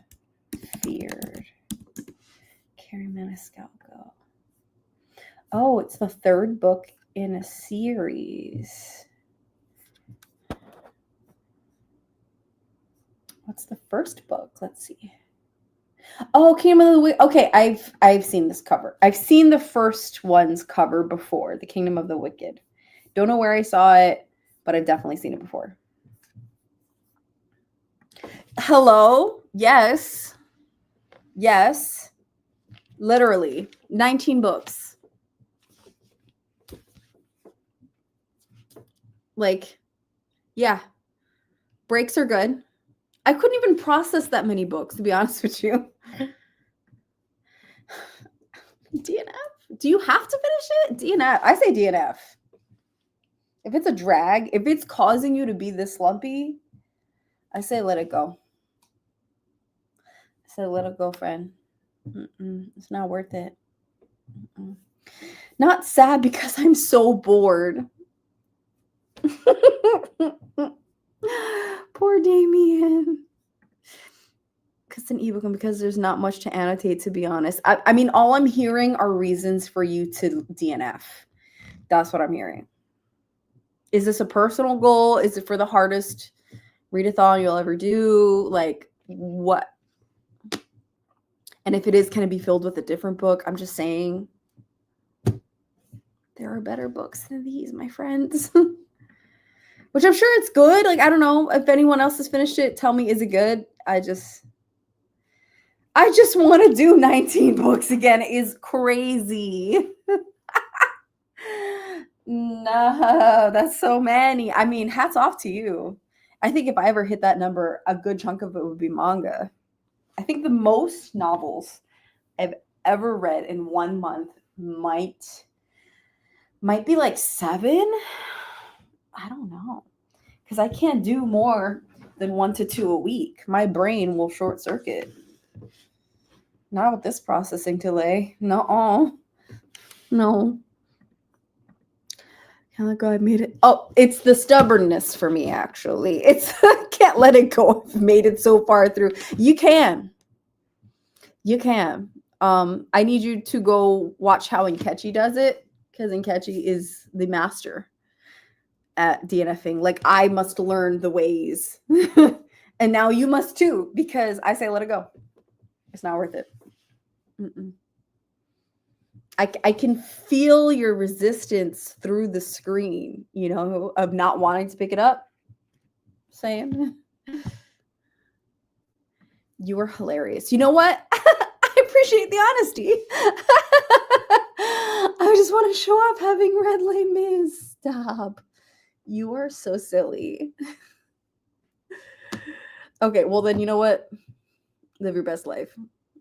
Feared. Carrie Maniscalco. Oh, it's the third book in a series. What's the first book? Let's see. Oh, Kingdom of the Wicked. Okay, I've seen this cover. I've seen the first one's cover before, The Kingdom of the Wicked. Don't know where I saw it, but I've definitely seen it before. Hello? Yes. Yes. Literally. 19 books. Like, yeah. Breaks are good. I couldn't even process that many books, to be honest with you. DNF? Do you have to finish it? DNF. I say DNF. If it's a drag, if it's causing you to be this slumpy, I say let it go. I say let it go, friend. It's not worth it. Not sad because I'm so bored. Poor Damien. Because it's an ebook and because there's not much to annotate, to be honest. I mean, all I'm hearing are reasons for you to DNF. That's what I'm hearing. Is this a personal goal? Is it for the hardest readathon you'll ever do? Like, what? And if it is, can it be filled with a different book? I'm just saying there are better books than these, my friends. Which I'm sure it's good. Like, I don't know if anyone else has finished it. Tell me, is it good? I just want to do 19 books again. It is crazy. No, that's so many. I mean, hats off to you. I think if I ever hit that number, a good chunk of it would be manga. I think the most novels I've ever read in 1 month might be like 7. I don't know. Because I can't do more than 1 to 2 a week. My brain will short circuit. Not with this processing delay. No. No. I made it. Oh, it's the stubbornness for me, actually. It's I can't let it go. I've made it so far through. You can. You can. I need you to go watch how Nkechi does it, because Nkechi is the master at DNFing. Like, I must learn the ways. And now you must too, because I say let it go. It's not worth it. Mm-mm. I can feel your resistance through the screen, of not wanting to pick it up. Saying you were hilarious. You know what? I appreciate the honesty. I just want to show up having red Les Mis. Stop. You are so silly. Okay, well then, you know what? Live your best life.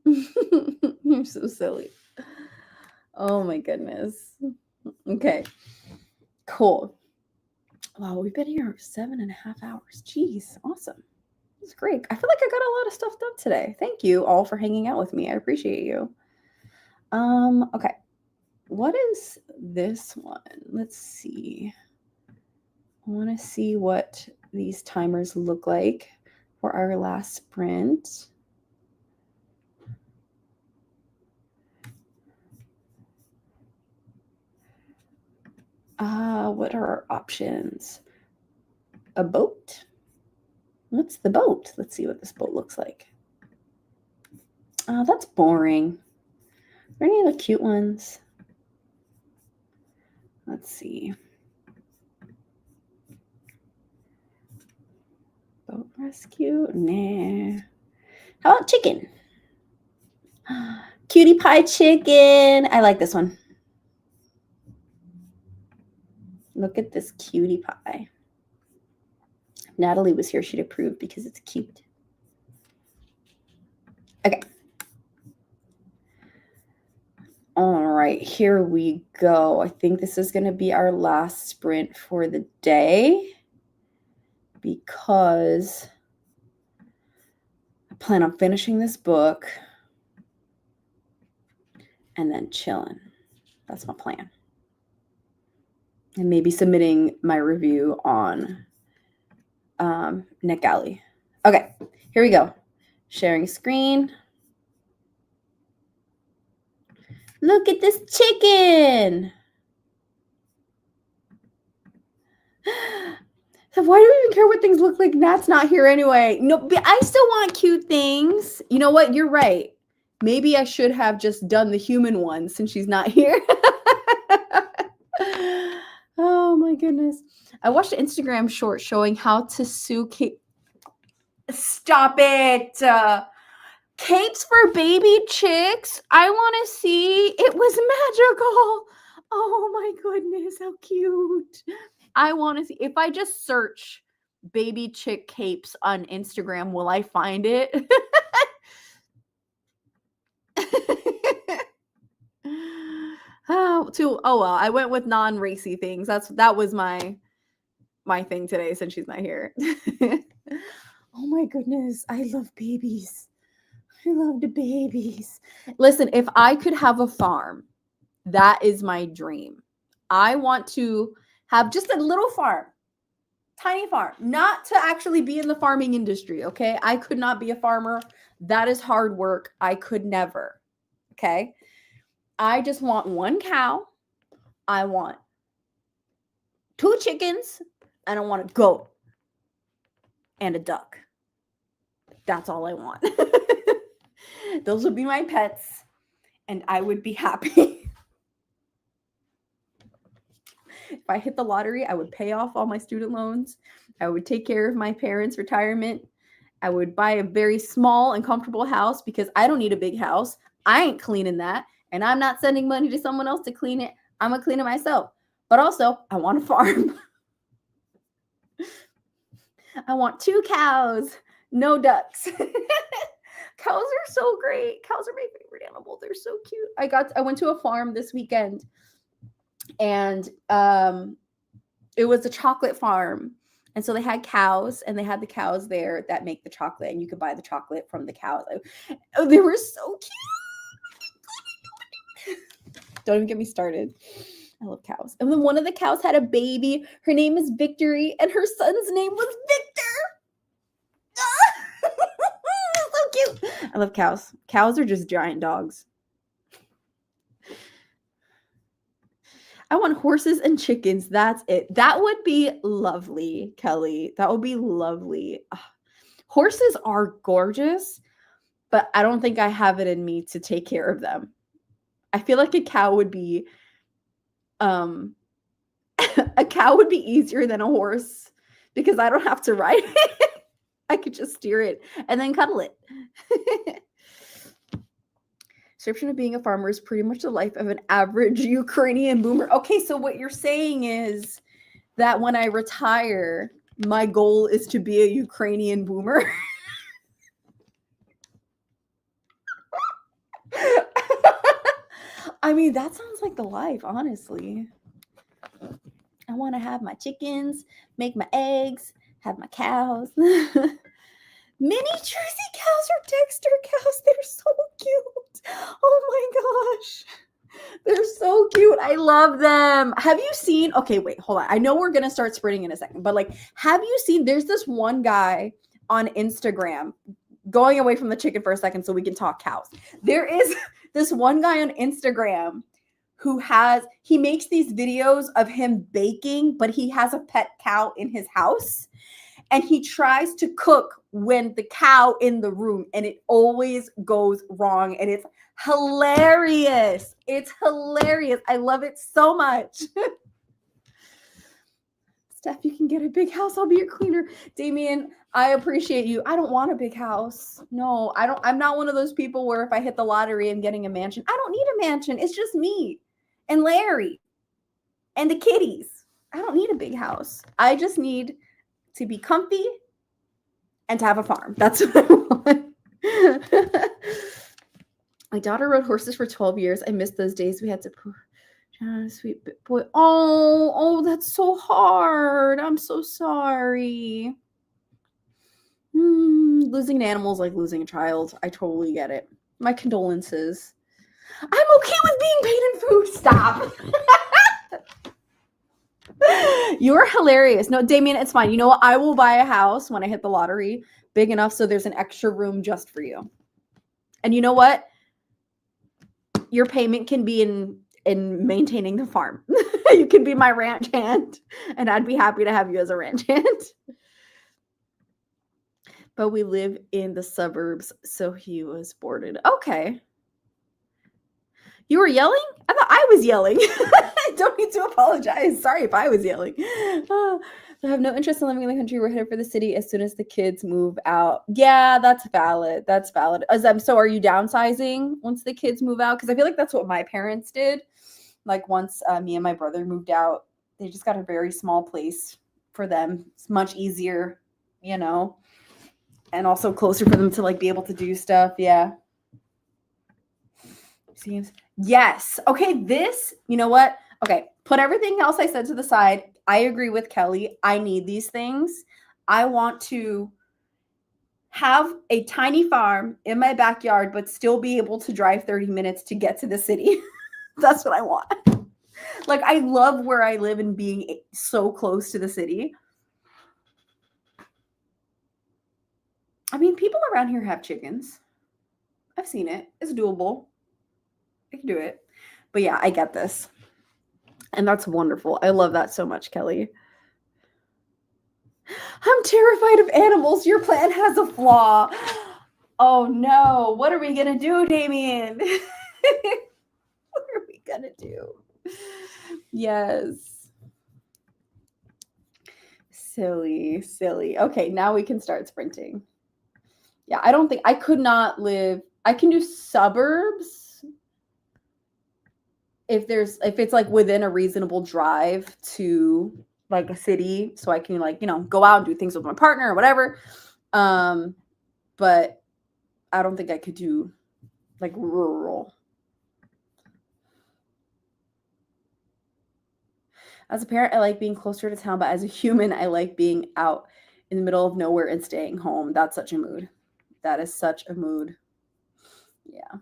You're so silly. Oh my goodness. Okay. Cool. Wow, we've been here 7.5 hours. Jeez, awesome. It's great. I feel like I got a lot of stuff done today. Thank you all for hanging out with me. I appreciate you. Okay. What is this one? Let's see. I want to see what these timers look like for our last sprint. What are our options? A boat? What's the boat? Let's see what this boat looks like. That's boring. Are there any other cute ones? Let's see. Boat rescue? Nah. How about chicken? Cutie pie chicken. I like this one. Look at this cutie pie. If Natalie was here, she'd approve because it's cute. Okay. All right, here we go. I think this is going to be our last sprint for the day because I plan on finishing this book and then chilling. That's my plan. And maybe submitting my review on NetGalley. Okay, here we go. Sharing screen. Look at this chicken. So why do we even care what things look like? Nat's not here anyway. No, but I still want cute things. You know what? You're right. Maybe I should have just done the human one since she's not here. Oh my goodness. I watched an Instagram short showing how to sew cape. Stop it. Capes for baby chicks. I want to see. It was magical. Oh my goodness. How cute. I want to see. If I just search baby chick capes on Instagram, will I find it? Oh well, I went with non-racy things. That was my thing today since she's not here. Oh my goodness, I love babies. I love the babies. Listen, if I could have a farm, that is my dream. I want to have just a little farm, tiny farm, not to actually be in the farming industry, okay? I could not be a farmer. That is hard work. I could never, okay? I just want 1 cow. I want 2 chickens, and I want a goat and a duck. That's all I want. Those would be my pets, and I would be happy. If I hit the lottery, I would pay off all my student loans. I would take care of my parents' retirement. I would buy a very small and comfortable house because I don't need a big house. I ain't cleaning that, and I'm not sending money to someone else to clean it. I'm going to clean it myself. But also, I want a farm. I want 2 cows, no ducks. Cows are so great. Cows are my favorite animal. They're so cute. I went to a farm this weekend, and It was a chocolate farm. And so they had cows, and they had the cows there that make the chocolate, and you could buy the chocolate from the cows. Oh, they were so cute. Don't even get me started. I love cows. And then one of the cows had a baby. Her name is Victory, and her son's name was Victor. So cute. I love cows. Cows are just giant dogs. I want horses and chickens. That's it. That would be lovely, Kelly. That would be lovely. Ugh. Horses are gorgeous, but I don't think I have it in me to take care of them. I feel like a cow would be a cow would be easier than a horse because I don't have to ride it. I could just steer it and then cuddle it. Description of being a farmer is pretty much the life of an average Ukrainian boomer. Okay, so what you're saying is that when I retire, my goal is to be a Ukrainian boomer. I mean, that sounds like the life, honestly. I want to have my chickens, make my eggs, have my cows. Mini Jersey cows or Dexter cows. They're so cute. Oh my gosh. They're so cute. I love them. Have you seen, okay, wait, hold on. I know we're going to start sprinting in a second, but like, have you seen, there's this one guy on Instagram, going away from the chicken for a second so we can talk cows. There is this one guy on Instagram who he makes these videos of him baking, but he has a pet cow in his house. And he tries to cook when the cow in the room, and it always goes wrong. And it's hilarious. It's hilarious. I love it so much. Steph, you can get a big house. I'll be your cleaner. Damien, I appreciate you. I don't want a big house. No, I don't. I'm not one of those people where if I hit the lottery, I'm getting a mansion. I don't need a mansion. It's just me and Larry and the kitties. I don't need a big house. I just need to be comfy and to have a farm. That's what I want. My daughter rode horses for 12 years. I missed those days. We had to sweet boy. Oh, that's so hard. I'm so sorry. Losing an animal is like losing a child. I totally get it. My condolences. I'm okay with being paid in food. Stop. You're hilarious. No, Damien, it's fine. You know what? I will buy a house when I hit the lottery big enough so there's an extra room just for you. And you know what? Your payment can be in maintaining the farm. You can be my ranch hand, and I'd be happy to have you as a ranch hand. But we live in the suburbs, so he was boarded. Okay. You were yelling? I thought I was yelling. I don't need to apologize. Sorry if I was yelling. I have no interest in living in the country. We're headed for the city as soon as the kids move out. Yeah, that's valid. That's valid. So are you downsizing once the kids move out? Because I feel like that's what my parents did. Like once me and my brother moved out, they just got a very small place for them. It's much easier, and also closer for them to like be able to do stuff. Yeah. Seems. Yes. Okay, you know what? Okay, put everything else I said to the side. I agree with Kelly. I need these things. I want to have a tiny farm in my backyard, but still be able to drive 30 minutes to get to the city. That's what I want. Like, I love where I live and being so close to the city. I mean, people around here have chickens. I've seen it. It's doable. I can do it. But yeah, I get this. And that's wonderful. I love that so much, Kelly. I'm terrified of animals. Your plan has a flaw. Oh no. What are we going to do, Damien? What are we going to do? Yes. Silly. Okay, now we can start sprinting. Yeah, I don't think I could not live. I can do suburbs if it's like within a reasonable drive to like a city, so I can like, go out and do things with my partner or whatever. But I don't think I could do like rural. As a parent, I like being closer to town, but as a human, I like being out in the middle of nowhere and staying home. That's such a mood. That is such a mood. Yeah.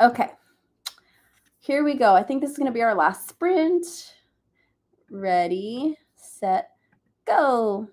Okay. Here we go. I think this is going to be our last sprint. Ready, set, go.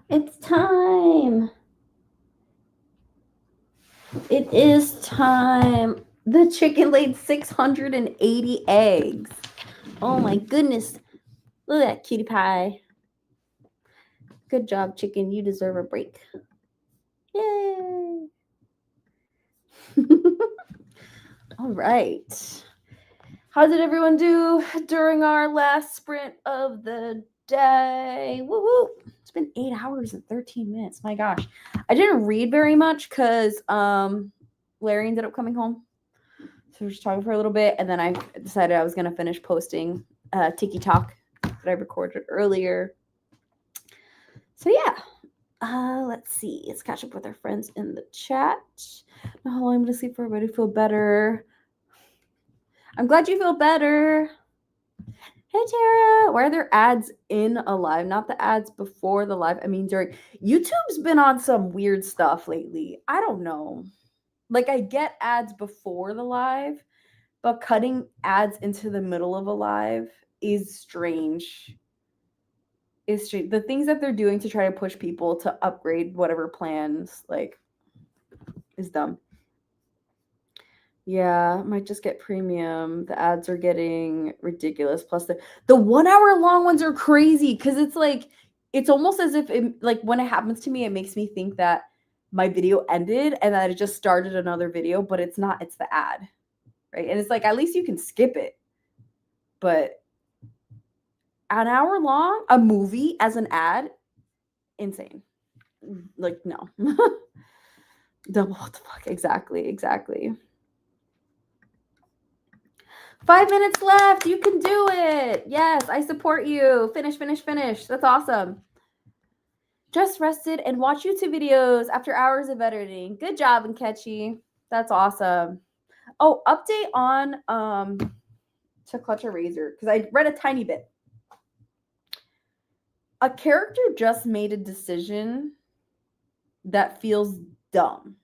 It's time. It is time. The chicken laid 680 eggs. Oh my goodness. Look at that cutie pie. Good job, chicken. You deserve a break. Yay. All right. How did everyone do during our last sprint of the day? Woo-hoo. It's been 8 hours and 13 minutes. My gosh. I didn't read very much because Larry ended up coming home. So we were just talking for a little bit, and then I decided I was going to finish posting Tiki Talk that I recorded earlier. So yeah. Let's see. Let's catch up with our friends in the chat. How long I'm going to sleep for? Everybody feel better. I'm glad you feel better. Hey Tara, why are there ads in a live? Not the ads before the live. I mean, during YouTube's been on some weird stuff lately. I don't know. Like, I get ads before the live, but cutting ads into the middle of a live is strange. Is strange. The things that they're doing to try to push people to upgrade whatever plans, like, is dumb. Yeah, might just get premium. The ads are getting ridiculous. Plus the 1 hour long ones are crazy because it's like, it's almost as if it, like, when it happens to me, it makes me think that my video ended and that it just started another video, but it's not, it's the ad, right? And it's like, at least you can skip it. But an hour long, a movie as an ad, insane. Like, no. What the fuck? Exactly. 5 minutes left. You can do it. Yes, I support you. Finish. That's awesome. Just rested and watched YouTube videos after hours of editing. Good job, Nkechi. That's awesome. Oh, update on To Clutch a Razor, because I read a tiny bit. A character just made a decision that feels dumb.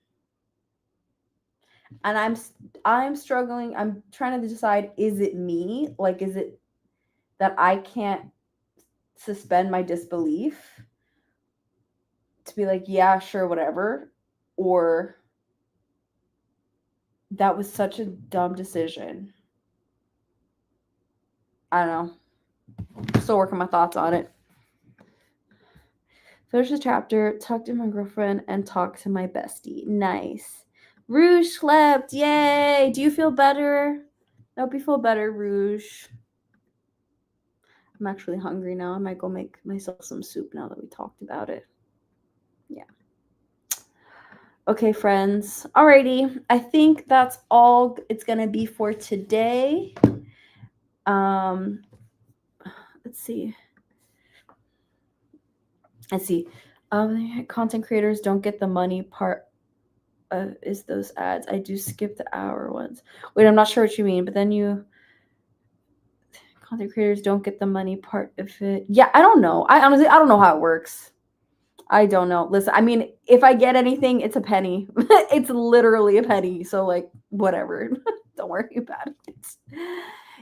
And I'm struggling. I'm trying to decide, is it me? Like, is it that I can't suspend my disbelief to be like, yeah, sure, whatever, or that was such a dumb decision? I don't know. Still working my thoughts on it. Finish the chapter, talk to my girlfriend, and talk to my bestie. Nice. Rouge slept. Yay. Do you feel better? I hope you feel better, Rouge. I'm actually hungry now. I might go make myself some soup now that we talked about it. Yeah. Okay, friends. Alrighty. I think that's all it's going to be for today. Let's see. Content creators don't get the money part is those ads. I do skip the hour ones. Wait, I'm not sure what you mean, but then content creators don't get the money part of it. Yeah, I don't know. I honestly don't know how it works. I don't know. Listen, I mean, if I get anything, it's a penny. It's literally a penny. So, like, whatever. Don't worry about it.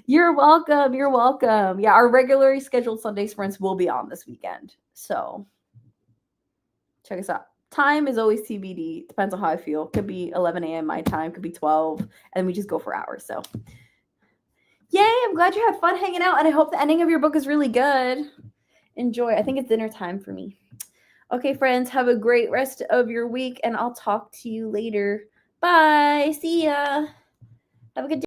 You're welcome. Yeah, our regularly scheduled Sunday sprints will be on this weekend. So check us out. Time is always TBD. Depends on how I feel. Could be 11 a.m. my time. Could be 12. And we just go for hours. So yay. I'm glad you had fun hanging out. And I hope the ending of your book is really good. Enjoy. I think it's dinner time for me. Okay, friends, have a great rest of your week, and I'll talk to you later. Bye. See ya. Have a good day.